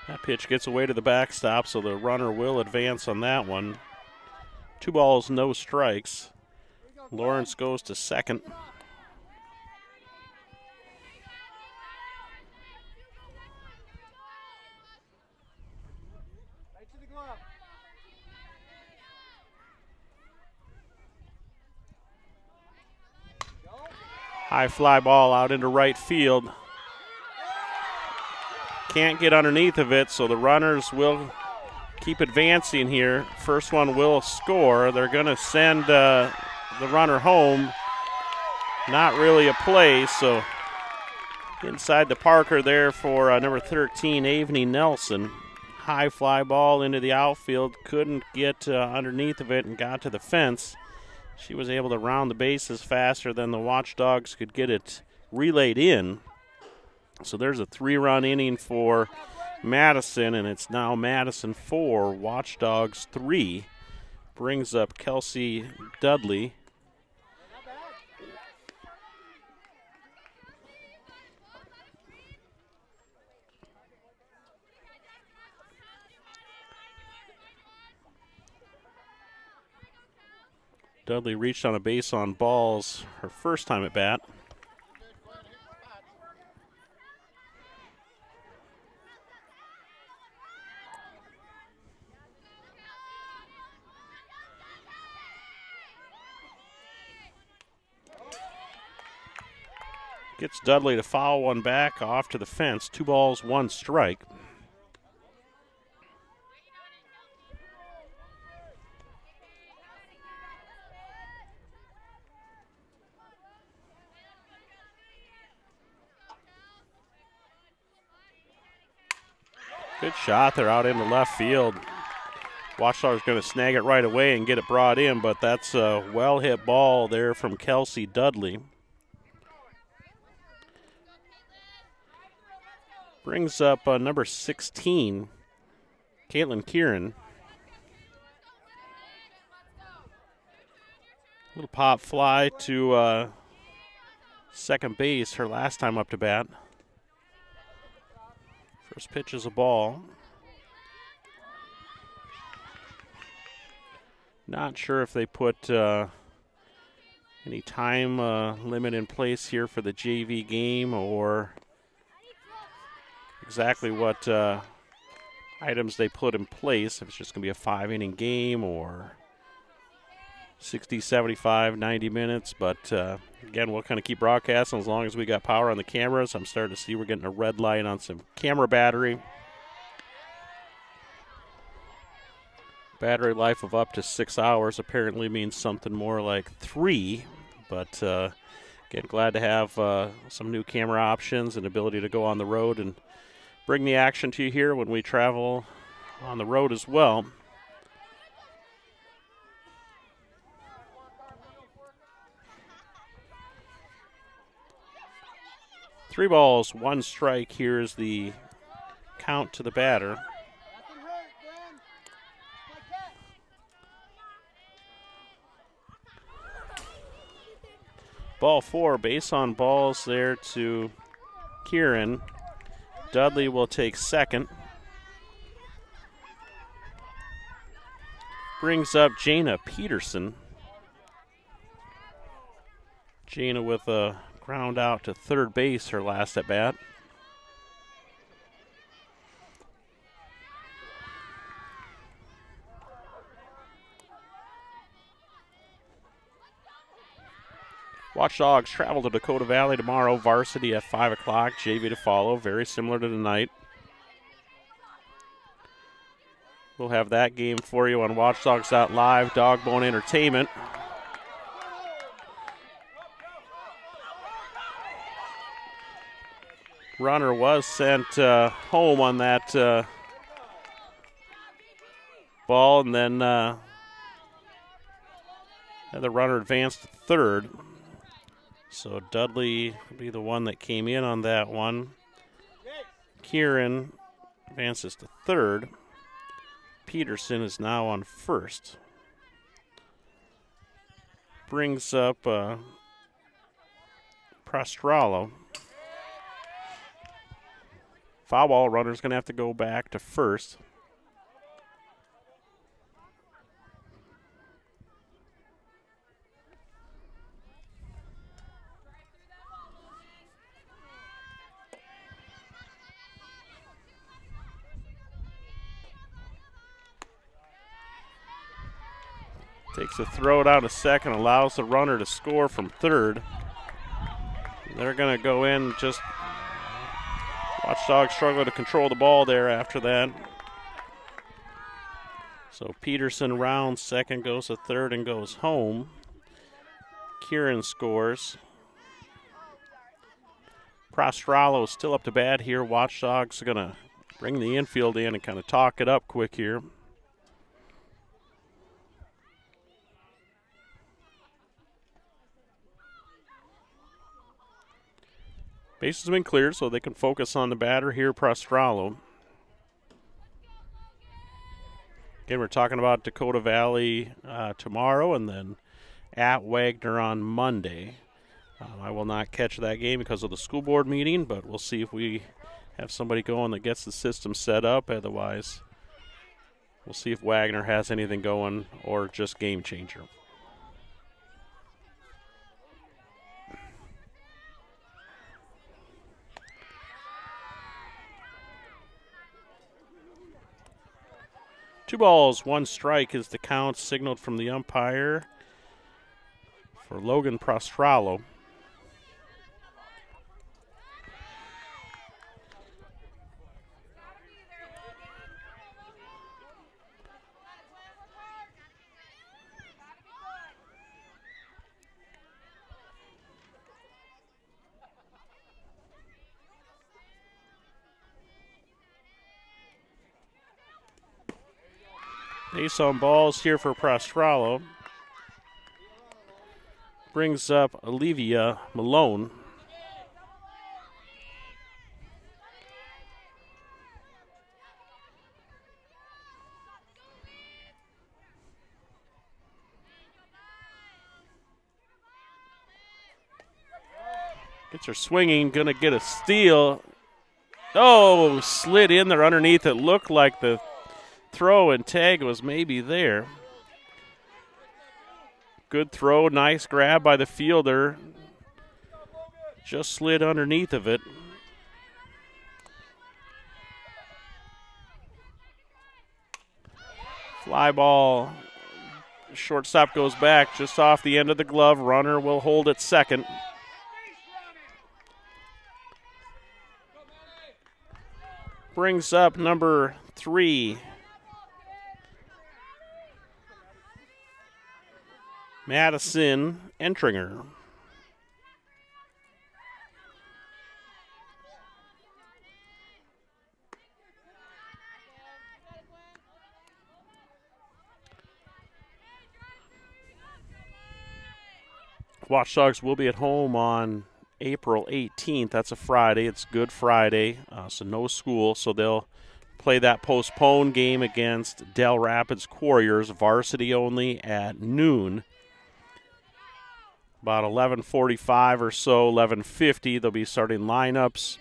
[SPEAKER 1] That pitch gets away to the backstop, so the runner will advance on that one. 2 balls, no strikes. Lawrence goes to second. High fly ball out into right field. Can't get underneath of it, so the runners will keep advancing here. First one will score. They're going to send the runner home. Not really a play, so inside the Parker there for number 13, Avni Nelson. High fly ball into the outfield. Couldn't get underneath of it and got to the fence. She was able to round the bases faster than the Watchdogs could get it relayed in. So there's a 3-run inning for Madison, and it's now Madison 4, Watchdogs 3. Brings up Kelsey Dudley. Dudley reached on a base on balls her first time at bat. Gets Dudley to foul one back off to the fence. 2 balls, 1 strike. Good shot there out into left field. Watchdogs going to snag it right away and get it brought in, but that's a well-hit ball there from Kelsey Dudley. Brings up number 16, Caitlin Kieran. Little pop fly to second base her last time up to bat. First pitch is a ball. Not sure if they put any time limit in place here for the JV game or exactly what items they put in place. If it's just going to be a 5-inning game or 60, 75, 90 minutes. But again, we'll kind of keep broadcasting as long as we got power on the cameras. I'm starting to see we're getting a red light on some camera battery. Battery life of up to 6 hours apparently means something more like 3. But again, glad to have some new camera options and ability to go on the road and bring the action to you here when we travel on the road as well. Three balls, 1 strike. Here's the count to the batter. Ball 4, base on balls there to Kieran. Dudley will take second. Brings up Jana Peterson. Jana with a ground out to third base her last at bat. Watchdogs travel to Dakota Valley tomorrow. Varsity at 5 o'clock. JV to follow. Very similar to tonight. We'll have that game for you on Watchdogs.live. Dogbone Entertainment. Runner was sent home on that ball, and then the runner advanced to third. So Dudley will be the one that came in on that one. Kieran advances to third. Peterson is now on first. Brings up Prostralo. Foul ball, runner's going to have to go back to first. Takes a throw down to second, allows the runner to score from third. They're going to go in. Just Watchdogs struggle to control the ball there after that. So Peterson rounds second, goes to third, and goes home. Kieran scores. Prostralo still up to bat here. Watchdogs are going to bring the infield in and kind of talk it up quick here. Base has been cleared, so they can focus on the batter here, Prostralo. Again, we're talking about Dakota Valley tomorrow and then at Wagner on Monday. I will not catch that game because of the school board meeting, but we'll see if we have somebody going that gets the system set up. Otherwise, we'll see if Wagner has anything going or just game changer. Two balls, one strike is the count signaled from the umpire for Logan Prostralo. Base on balls here for Prostralo. Brings up Olivia Malone. Gets her swinging, gonna get a steal. Oh, slid in there underneath. It looked like the throw and tag was maybe there. Good throw, nice grab by the fielder. Just slid underneath of it. Fly ball. Shortstop goes back just off the end of the glove. Runner will hold at second. Brings up number 3. Madison Entringer. Watchdogs will be at home on April 18th. That's a Friday. It's Good Friday, so no school. So they'll play that postponed game against Del Rapids Couriers, varsity only, at noon. About 11:45 or so, 11:50, they'll be starting lineups,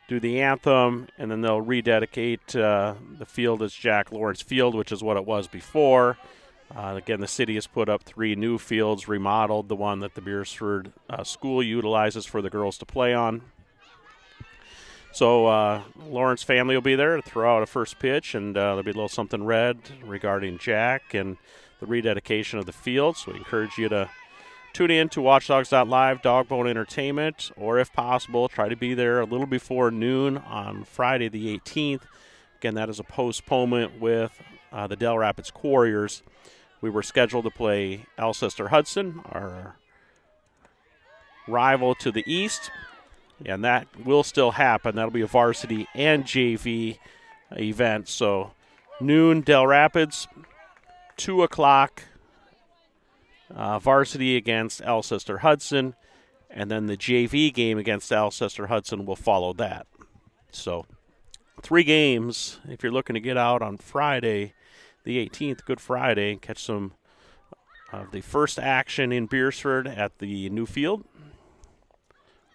[SPEAKER 1] do the anthem, and then they'll rededicate the field as Jack Lawrence Field, which is what it was before. Again, the city has put up 3 new fields, remodeled the one that the Beresford school utilizes for the girls to play on. So Lawrence family will be there to throw out a first pitch, and there'll be a little something read regarding Jack and the rededication of the field. So we encourage you to tune in to Watchdogs.live, Dogbone Entertainment, or if possible, try to be there a little before noon on Friday the 18th. Again, that is a postponement with the Del Rapids Couriers. We were scheduled to play Alcester Hudson, our rival to the east, and that will still happen. That'll be a varsity and JV event. So noon, Del Rapids, 2 o'clock, varsity against Alcester Hudson, and then the JV game against Alcester Hudson will follow that. So 3 games if you're looking to get out on Friday the 18th, Good Friday, and catch some of the first action in Beresford at the new field,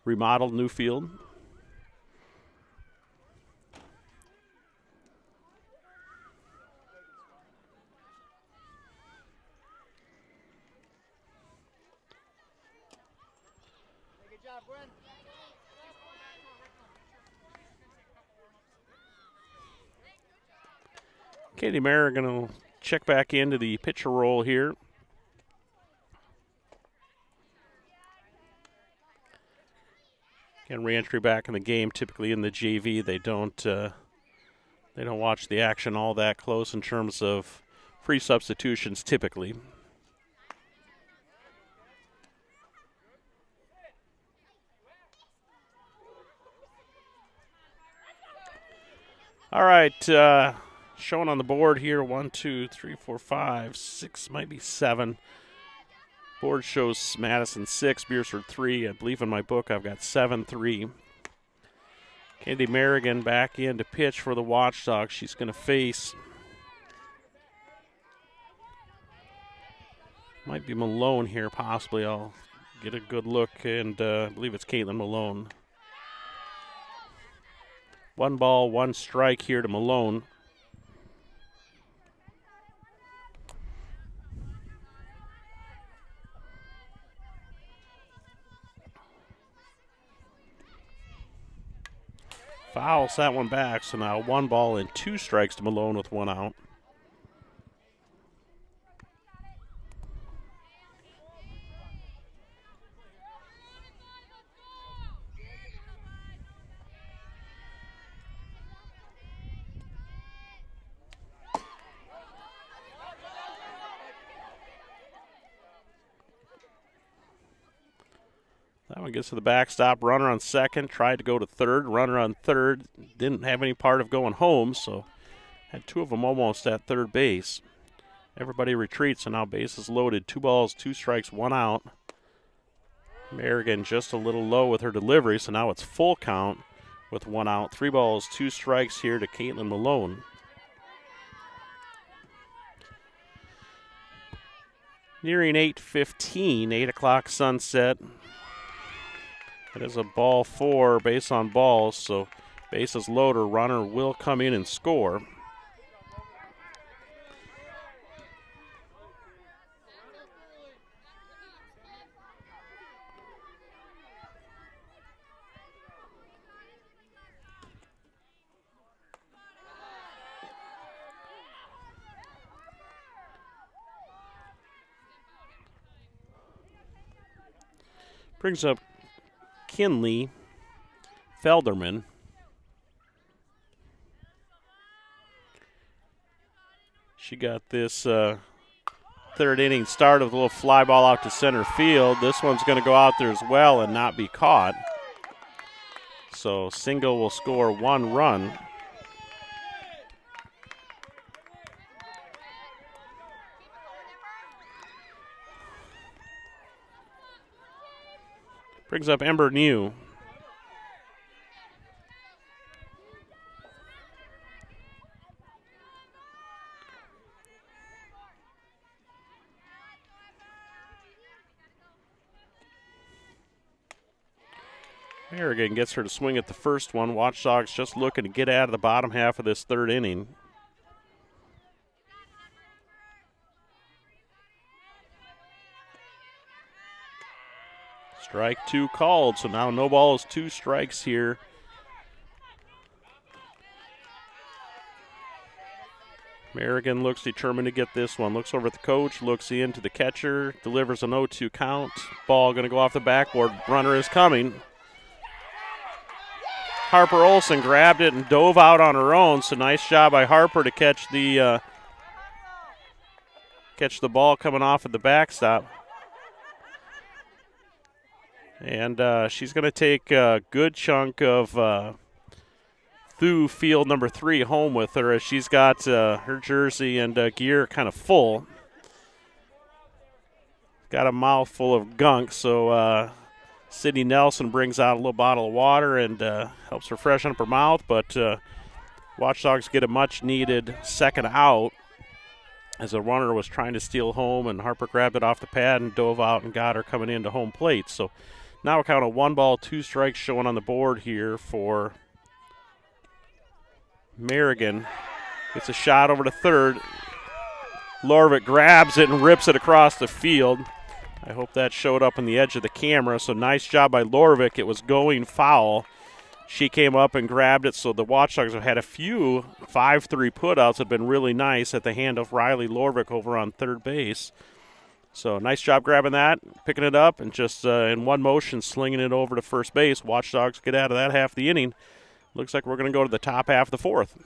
[SPEAKER 1] remodeled new field. Katie Mayer going to check back into the pitcher role here. Again, re-entry back in the game. Typically in the JV, they don't watch the action all that close in terms of free substitutions typically. All right, showing on the board here, 1, 2, 3, 4, 5, 6, might be 7. Board shows Madison 6, Beresford 3. I believe in my book I've got 7-3. Candy Merrigan back in to pitch for the Watchdogs. She's going to face, might be Malone here possibly. I'll get a good look, and I believe it's Caitlin Malone. 1 ball, 1 strike here to Malone. Fouls that one back, so now 1 ball and 2 strikes to Malone with 1 out. That one gets to the backstop. Runner on second, tried to go to third. Runner on third, didn't have any part of going home, so had 2 of them almost at third base. Everybody retreats, and now bases loaded. 2 balls, 2 strikes, 1 out. Merrigan just a little low with her delivery, so now it's full count with 1 out. 3 balls, 2 strikes here to Caitlin Malone. Nearing 8:15, 8 o'clock sunset. It is a ball 4, base on balls, so bases loaded. Runner will come in and score. Brings up Kinley Felderman. She got this third inning start of a little fly ball out to center field. This one's going to go out there as well and not be caught. So single will score 1 run. Brings up Ember New. Merrigan gets her to swing at the first one. Watchdogs just looking to get out of the bottom half of this third inning. Strike 2 called, so now no balls, 2 strikes here. Merrigan looks determined to get this one. Looks over at the coach, looks in to the catcher, delivers an 0-2 count. Ball going to go off the backboard. Runner is coming. Harper Olsen grabbed it and dove out on her own, so nice job by Harper to catch the ball coming off at the backstop. And she's going to take a good chunk of Thue Field number 3 home with her, as she's got her jersey and gear kind of full. Got a mouthful of gunk, so Sydney Nelson brings out a little bottle of water and helps her freshen up her mouth. But Watchdogs get a much-needed second out as the runner was trying to steal home, and Harper grabbed it off the pad and dove out and got her coming into home plate. So now a count of 1 ball, 2 strikes showing on the board here for Merrigan. It's a shot over to third. Lorvik grabs it and rips it across the field. I hope that showed up on the edge of the camera. So nice job by Lorvik. It was going foul. She came up and grabbed it. So the Watchdogs have had a few 5-3 putouts that have been really nice at the hand of Riley Lorvik over on third base. So nice job grabbing that, picking it up, and just in one motion slinging it over to first base. Watchdogs get out of that half of the inning. Looks like we're going to go to the top half of the fourth.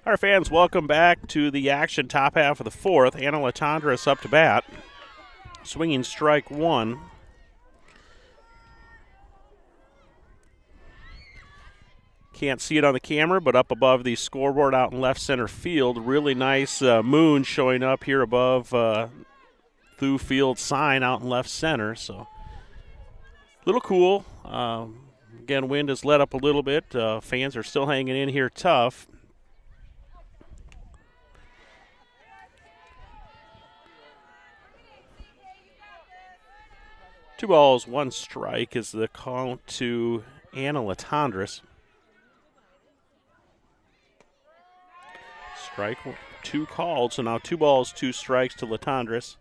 [SPEAKER 1] Our fans, welcome back to the action, top half of the fourth. Anna Latondras up to bat. Swinging strike one. Can't see it on the camera, but up above the scoreboard out in left center field, really nice moon showing up here above Thue Field sign out in left center. So a little cool. Again, wind has let up a little bit. Fans are still hanging in here tough. Two balls, one strike is the count to Anna Latondras. Strike two called, so now 2 balls, 2 strikes to Latondras.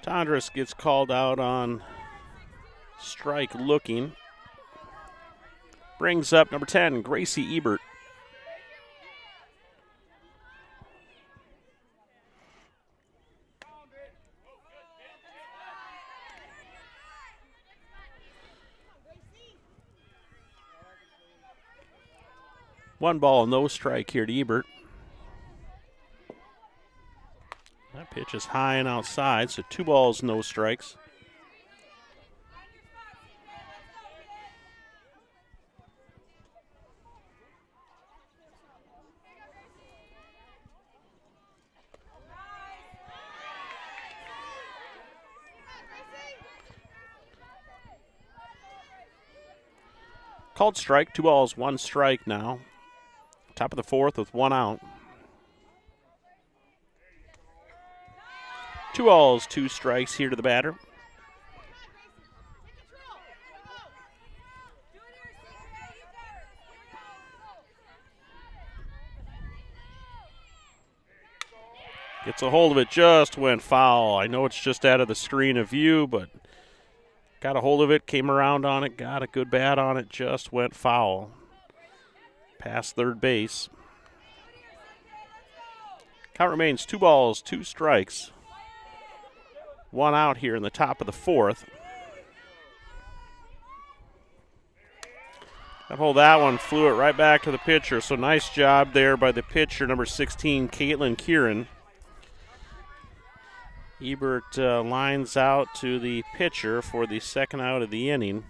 [SPEAKER 1] Latondras gets called out on strike looking. Brings up number 10, Gracie Ebert. One ball, no strike here to Ebert. That pitch is high and outside, so 2 balls, no strikes. Called strike, 2 balls, 1 strike now. Top of the fourth with 1 out. 2 balls, 2 strikes here to the batter. Gets a hold of it, just went foul. I know it's just out of the screen of view, but got a hold of it, came around on it, got a good bat on it, just went foul. Past third base. Count remains 2 balls, 2 strikes. 1 out here in the top of the fourth. Got hold of that one, flew it right back to the pitcher, so nice job there by the pitcher, number 16, Caitlin Kieran. Ebert lines out to the pitcher for the second out of the inning.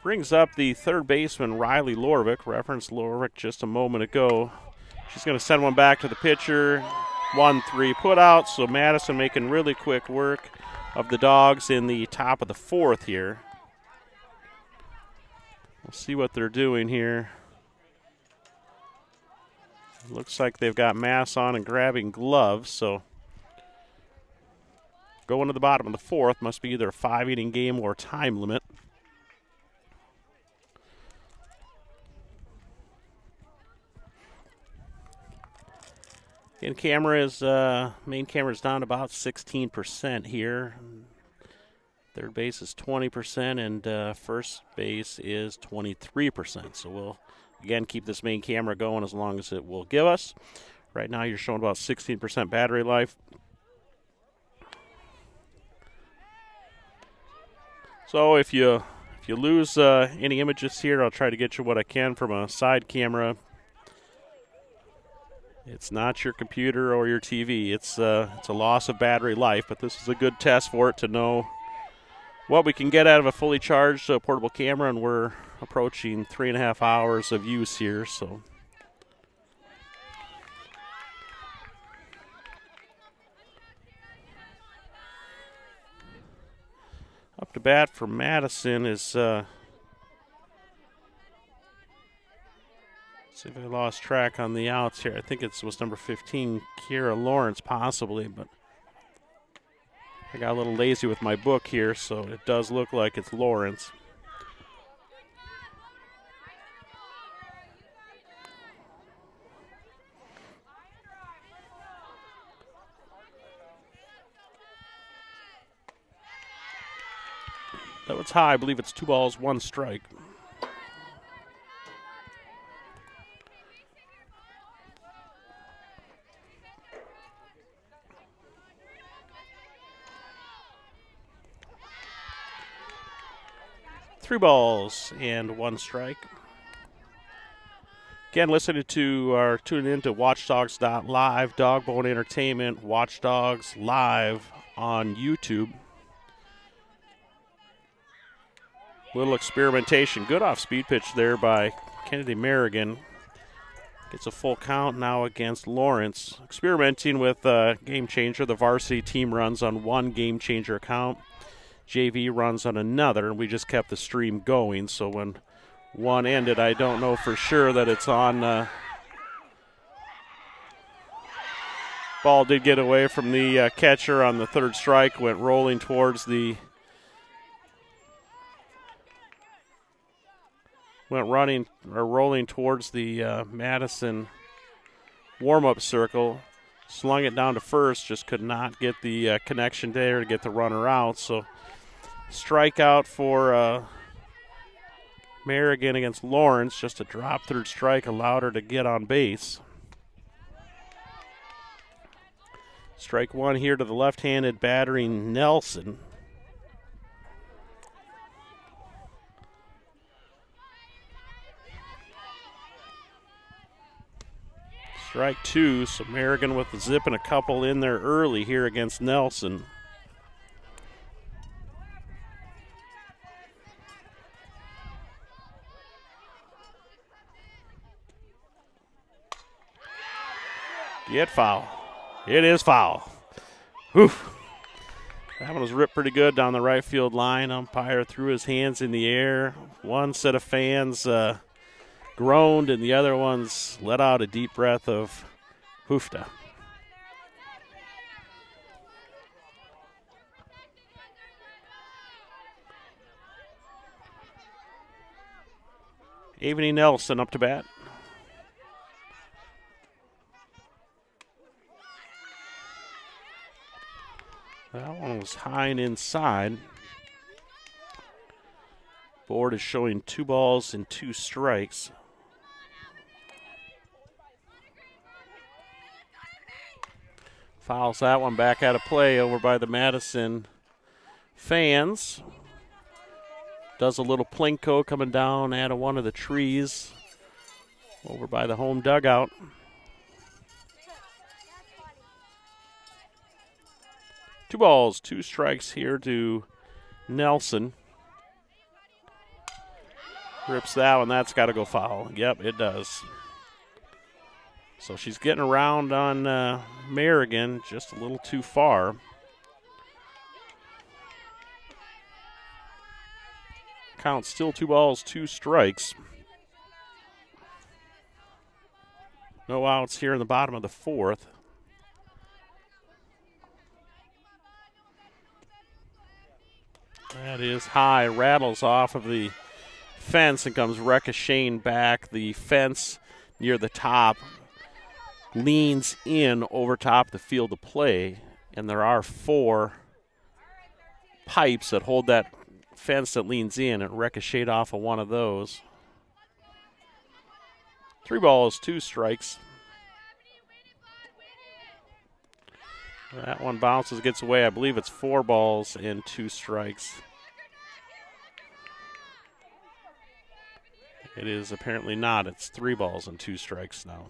[SPEAKER 1] Brings up the third baseman, Riley Lorvik. Referenced Lorvik just a moment ago. She's going to send one back to the pitcher. 1-3 put out, so Madison making really quick work of the Dogs in the top of the fourth here. We'll see what they're doing here. Looks like they've got masks on and grabbing gloves, so going to the bottom of the fourth. Must be either a 5-inning game or time limit. Main camera is down about 16% here. Third base is 20% and first base is 23%. So we'll again keep this main camera going as long as it will give us. Right now you're showing about 16% battery life. So if you lose any images here, I'll try to get you what I can from a side camera. It's not your computer or your TV. It's a loss of battery life, but this is a good test for it to know what we can get out of a fully charged portable camera, and we're approaching 3.5 hours of use here. So up to bat for Madison is, see if I lost track on the outs here. I think it was number 15, Kiera Lawrence, possibly, but I got a little lazy with my book here, so it does look like it's Lawrence. Though it's high, I believe it's 2 balls, 1 strike. Three balls and 1 strike. Again, listening to or tuning in to Watchdogs.live, Dogbone Entertainment, Watchdogs Live on YouTube. Little experimentation. Good off-speed pitch there by Kennedy Merrigan. Gets a full count now against Lawrence. Experimenting with game changer. The varsity team runs on 1 game changer account. JV runs on another, and we just kept the stream going. So when one ended, I don't know for sure that it's on. Ball did get away from the catcher on the 3rd strike, went rolling towards the rolling towards the Madison warm-up circle. Slung it down to first, just could not get the connection there to get the runner out. So strikeout for Merrigan against Lawrence. Just a drop 3rd strike allowed her to get on base. Strike 1 here to the left-handed battering Nelson. Strike 2, so Merrigan with the zip and a couple in there early here against Nelson. Get foul. It is foul. Whew. That one was ripped pretty good down the right field line. Umpire threw his hands in the air. One set of fans groaned, and the other ones let out a deep breath of hoofda. Aveny Nelson up to bat. That one was high and inside. Board is showing 2 balls and 2 strikes. Fouls that one back out of play over by the Madison fans. Does a little plinko coming down out of one of the trees over by the home dugout. Two balls, 2 strikes here to Nelson. Rips that one. That's got to go foul. Yep, it does. So she's getting around on Merrigan just a little too far. Count still 2 balls, 2 strikes. No outs here in the bottom of the 4th. That is high, rattles off of the fence and comes ricocheting back. The fence near the top leans in over top the field of play, and there are 4 pipes that hold that fence that leans in. It ricocheted off of one of those. 3 balls, 2 strikes. That one bounces, gets away. I believe it's 4 balls and 2 strikes. It is apparently not. It's 3 balls and 2 strikes now.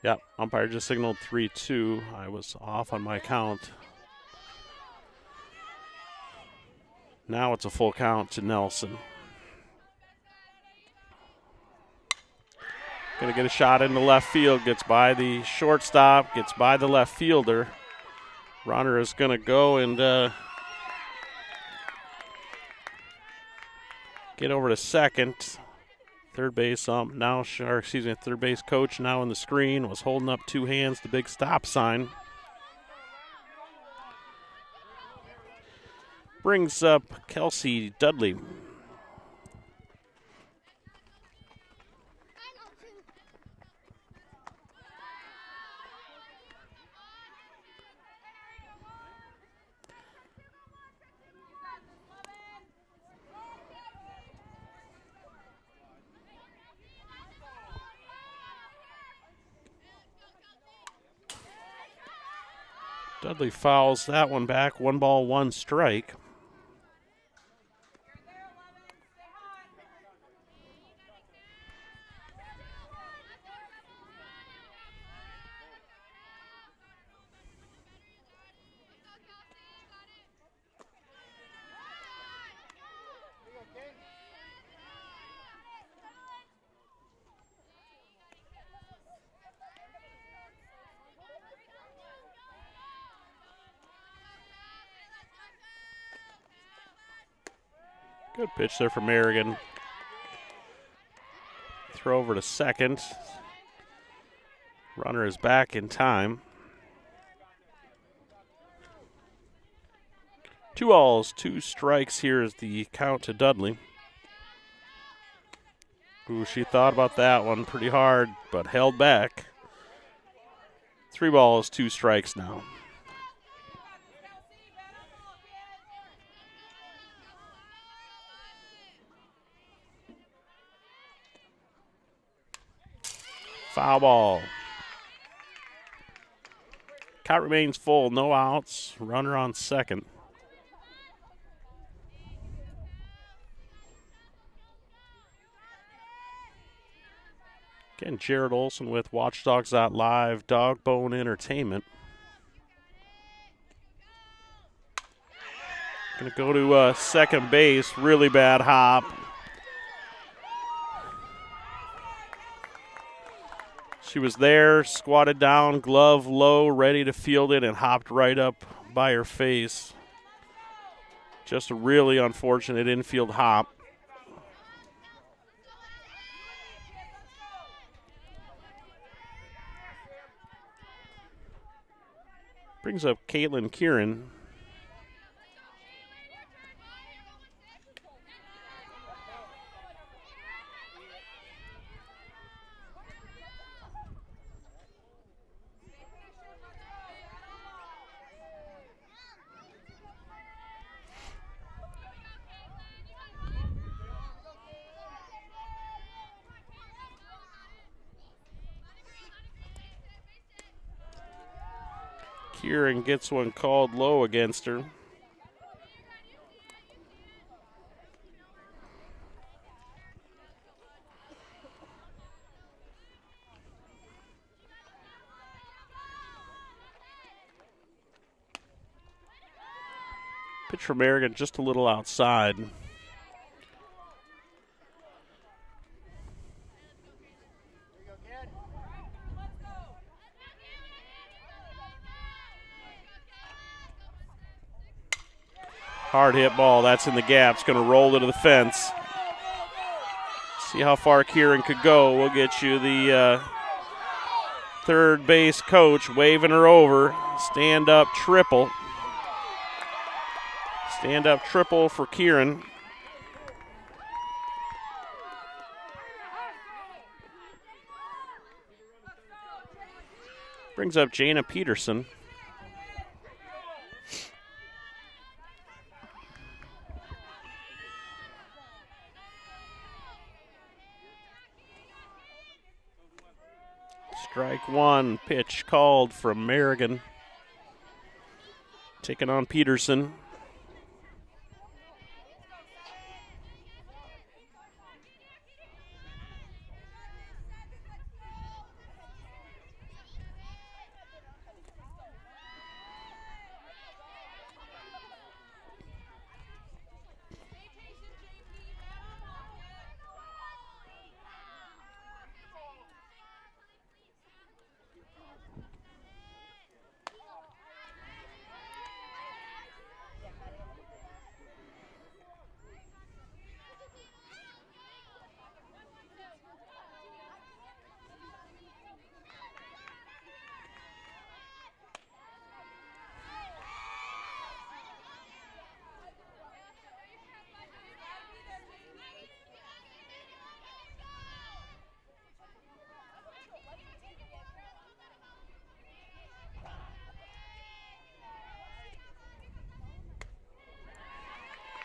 [SPEAKER 1] Yep, umpire just signaled 3-2. I was off on my count. Now it's a full count to Nelson. Going to get a shot into left field, gets by the shortstop, gets by the left fielder. Runner is going to go and get over to second. Third base third base coach now on the screen was holding up two hands, the big stop sign. Brings up Kelsey Dudley. Dudley fouls that one back. 1 ball, 1 strike. Good pitch there from Merrigan. Throw over to second. Runner is back in time. 2 balls, 2 strikes. Here is the count to Dudley. Ooh, she thought about that one pretty hard, but held back. 3 balls, 2 strikes now. Foul ball. Count remains full, no outs. Runner on second. Again, Jared Olson with Watchdogs.live, Dog Bone Entertainment. Going to go to second base. Really bad hop. She was there, squatted down, glove low, ready to field it, and hopped right up by her face. Just a really unfortunate infield hop. Brings up Caitlin Kieran. Kieran gets one called low against her. Pitch from Merrigan just a little outside. Hard hit ball, that's in the gap. It's going to roll into the fence. See how far Kieran could go. We'll get you the third base coach waving her over. Stand up triple. Stand up triple for Kieran. Brings up Jana Peterson. Strike one, pitch called from Merrigan. Taking on Peterson.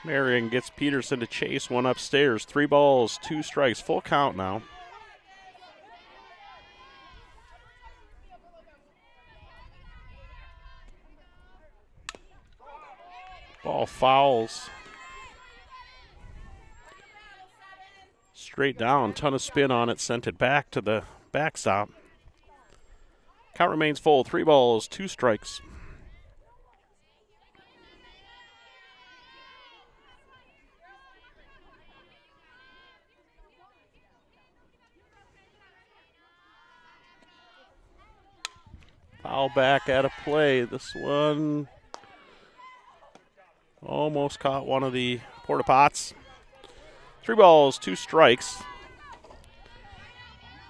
[SPEAKER 1] Marion gets Peterson to chase one upstairs. 3 balls, 2 strikes, full count now. Ball fouls. Straight down, ton of spin on it, sent it back to the backstop. Count remains full, 3 balls, 2 strikes. Foul back at a play. This one almost caught one of the porta pots. 3 balls, 2 strikes.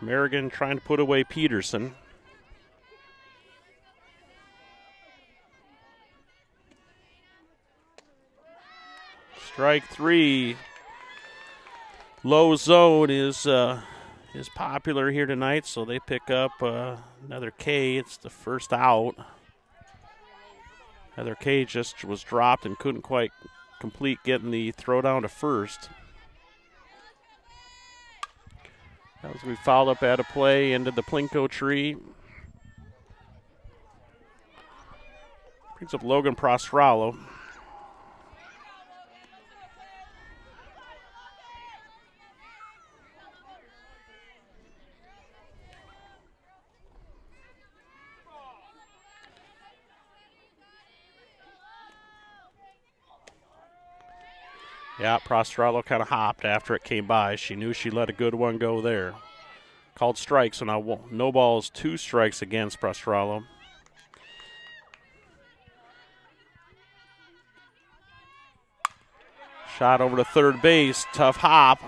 [SPEAKER 1] Merrigan trying to put away Peterson. Strike 3. Low zone is popular here tonight, so they pick up another K. It's the first out. Another K just was dropped and couldn't quite complete getting the throw down to first. As we fouled up at a play into the Plinko tree. Brings up Logan Prostralo. Yeah, Prostralo kind of hopped after it came by. She knew she let a good one go there. Called strike, so now no balls, 2 strikes against Prostralo. Shot over to third base, tough hop.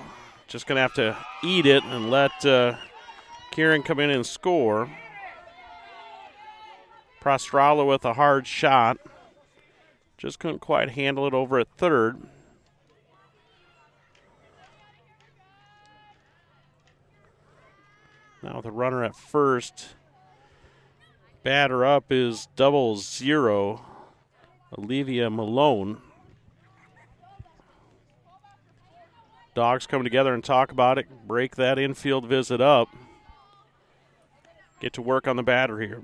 [SPEAKER 1] Just going to have to eat it and let Kieran come in and score. Prostralo with a hard shot. Just couldn't quite handle it over at third. Now with a runner at first. Batter up is 0-0. Olivia Malone. Dogs come together and talk about it. Break that infield visit up. Get to work on the batter here.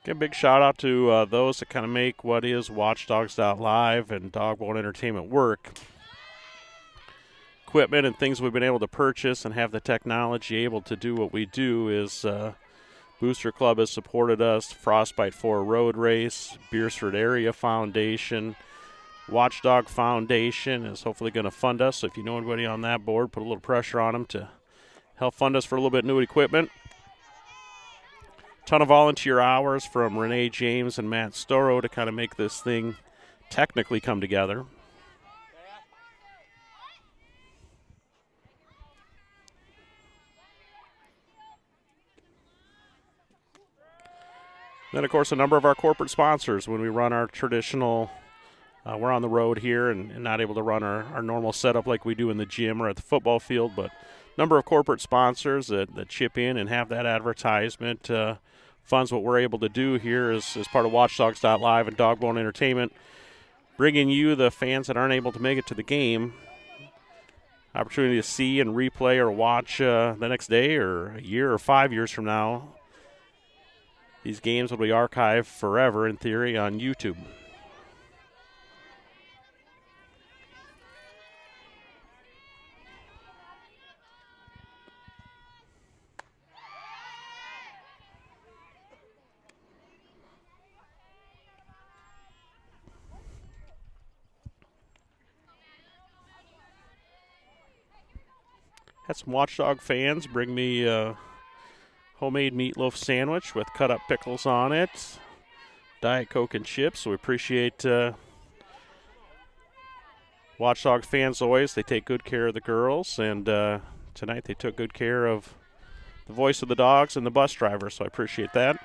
[SPEAKER 1] Give a big shout out to those that kind of make what is Watchdogs.live and Dogbowl Entertainment work. Equipment and things we've been able to purchase and have the technology able to do what we do is Booster Club has supported us, Frostbite 4 Road Race, Beresford Area Foundation, Watchdog Foundation is hopefully going to fund us. So if you know anybody on that board, put a little pressure on them to help fund us for a little bit of new equipment. Ton of volunteer hours from Renee James and Matt Storrow to kind of make this thing technically come together. Then, of course, a number of our corporate sponsors when we run our traditional, we're on the road here and not able to run our normal setup like we do in the gym or at the football field, but a number of corporate sponsors that chip in and have that advertisement funds what we're able to do here as part of Watchdogs.live and Dogbone Entertainment, bringing you, the fans that aren't able to make it to the game, opportunity to see and replay or watch the next day or a year or 5 years from now. These games will be archived forever, in theory, on YouTube. Had some Watchdog fans bring me a homemade meatloaf sandwich with cut-up pickles on it, Diet Coke and chips. So we appreciate Watchdog fans always. They take good care of the girls, and tonight they took good care of the voice of the Dogs and the bus driver, so I appreciate that.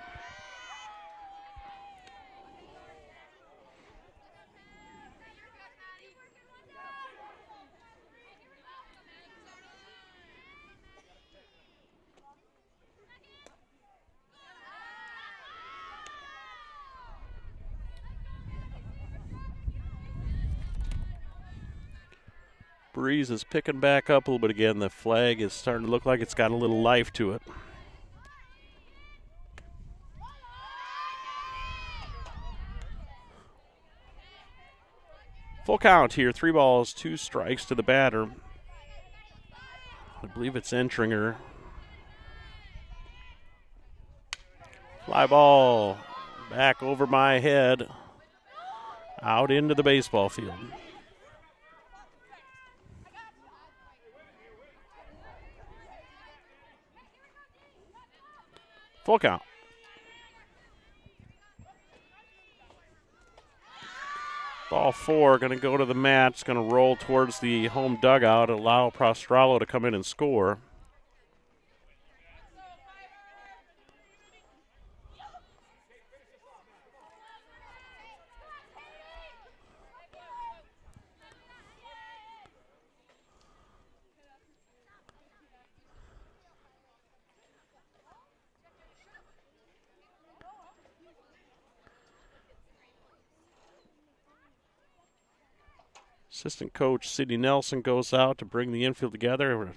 [SPEAKER 1] Breeze is picking back up a little bit again. The flag is starting to look like it's got a little life to it. Full count here, 3 balls, 2 strikes to the batter. I believe it's Entringer. Fly ball back over my head, out into the baseball field. Full count. Ball 4 going to go to the mat. It's going to roll towards the home dugout, allow Prostrollo to come in and score. Assistant coach Sidney Nelson goes out to bring the infield together,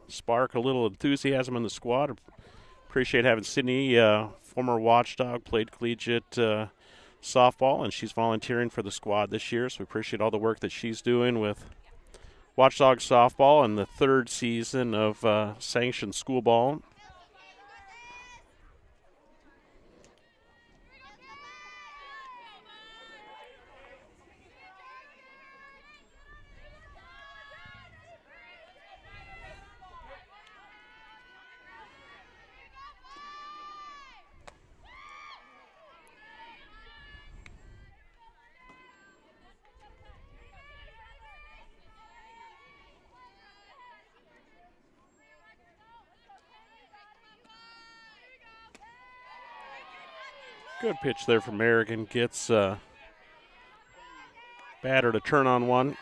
[SPEAKER 1] spark a little enthusiasm in the squad. Appreciate having Sidney, former Watchdog, played collegiate softball, and she's volunteering for the squad this year, so we appreciate all the work that she's doing with Watchdog softball and the 3rd season of sanctioned school ball. Good pitch there from Merrigan. Gets batter to turn on one.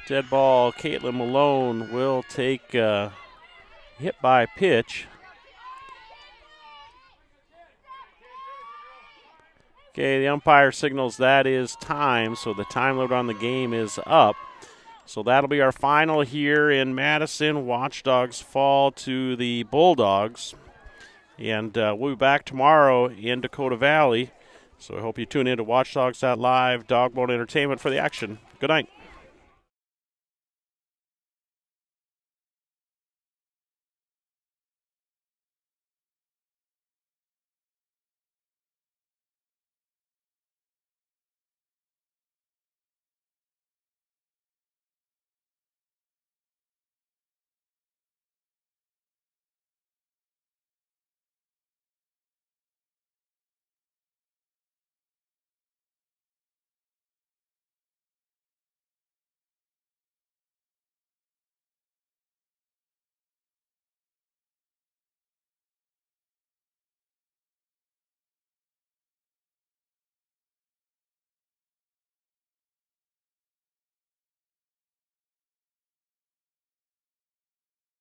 [SPEAKER 1] Dead ball. Caitlin Malone will take hit by pitch. Okay, the umpire signals that is time, so the time limit on the game is up. So that'll be our final here in Madison. Watchdogs fall to the Bulldogs. And we'll be back tomorrow in Dakota Valley. So I hope you tune in to watchdogs.live, Dogbone Entertainment for the action. Good night.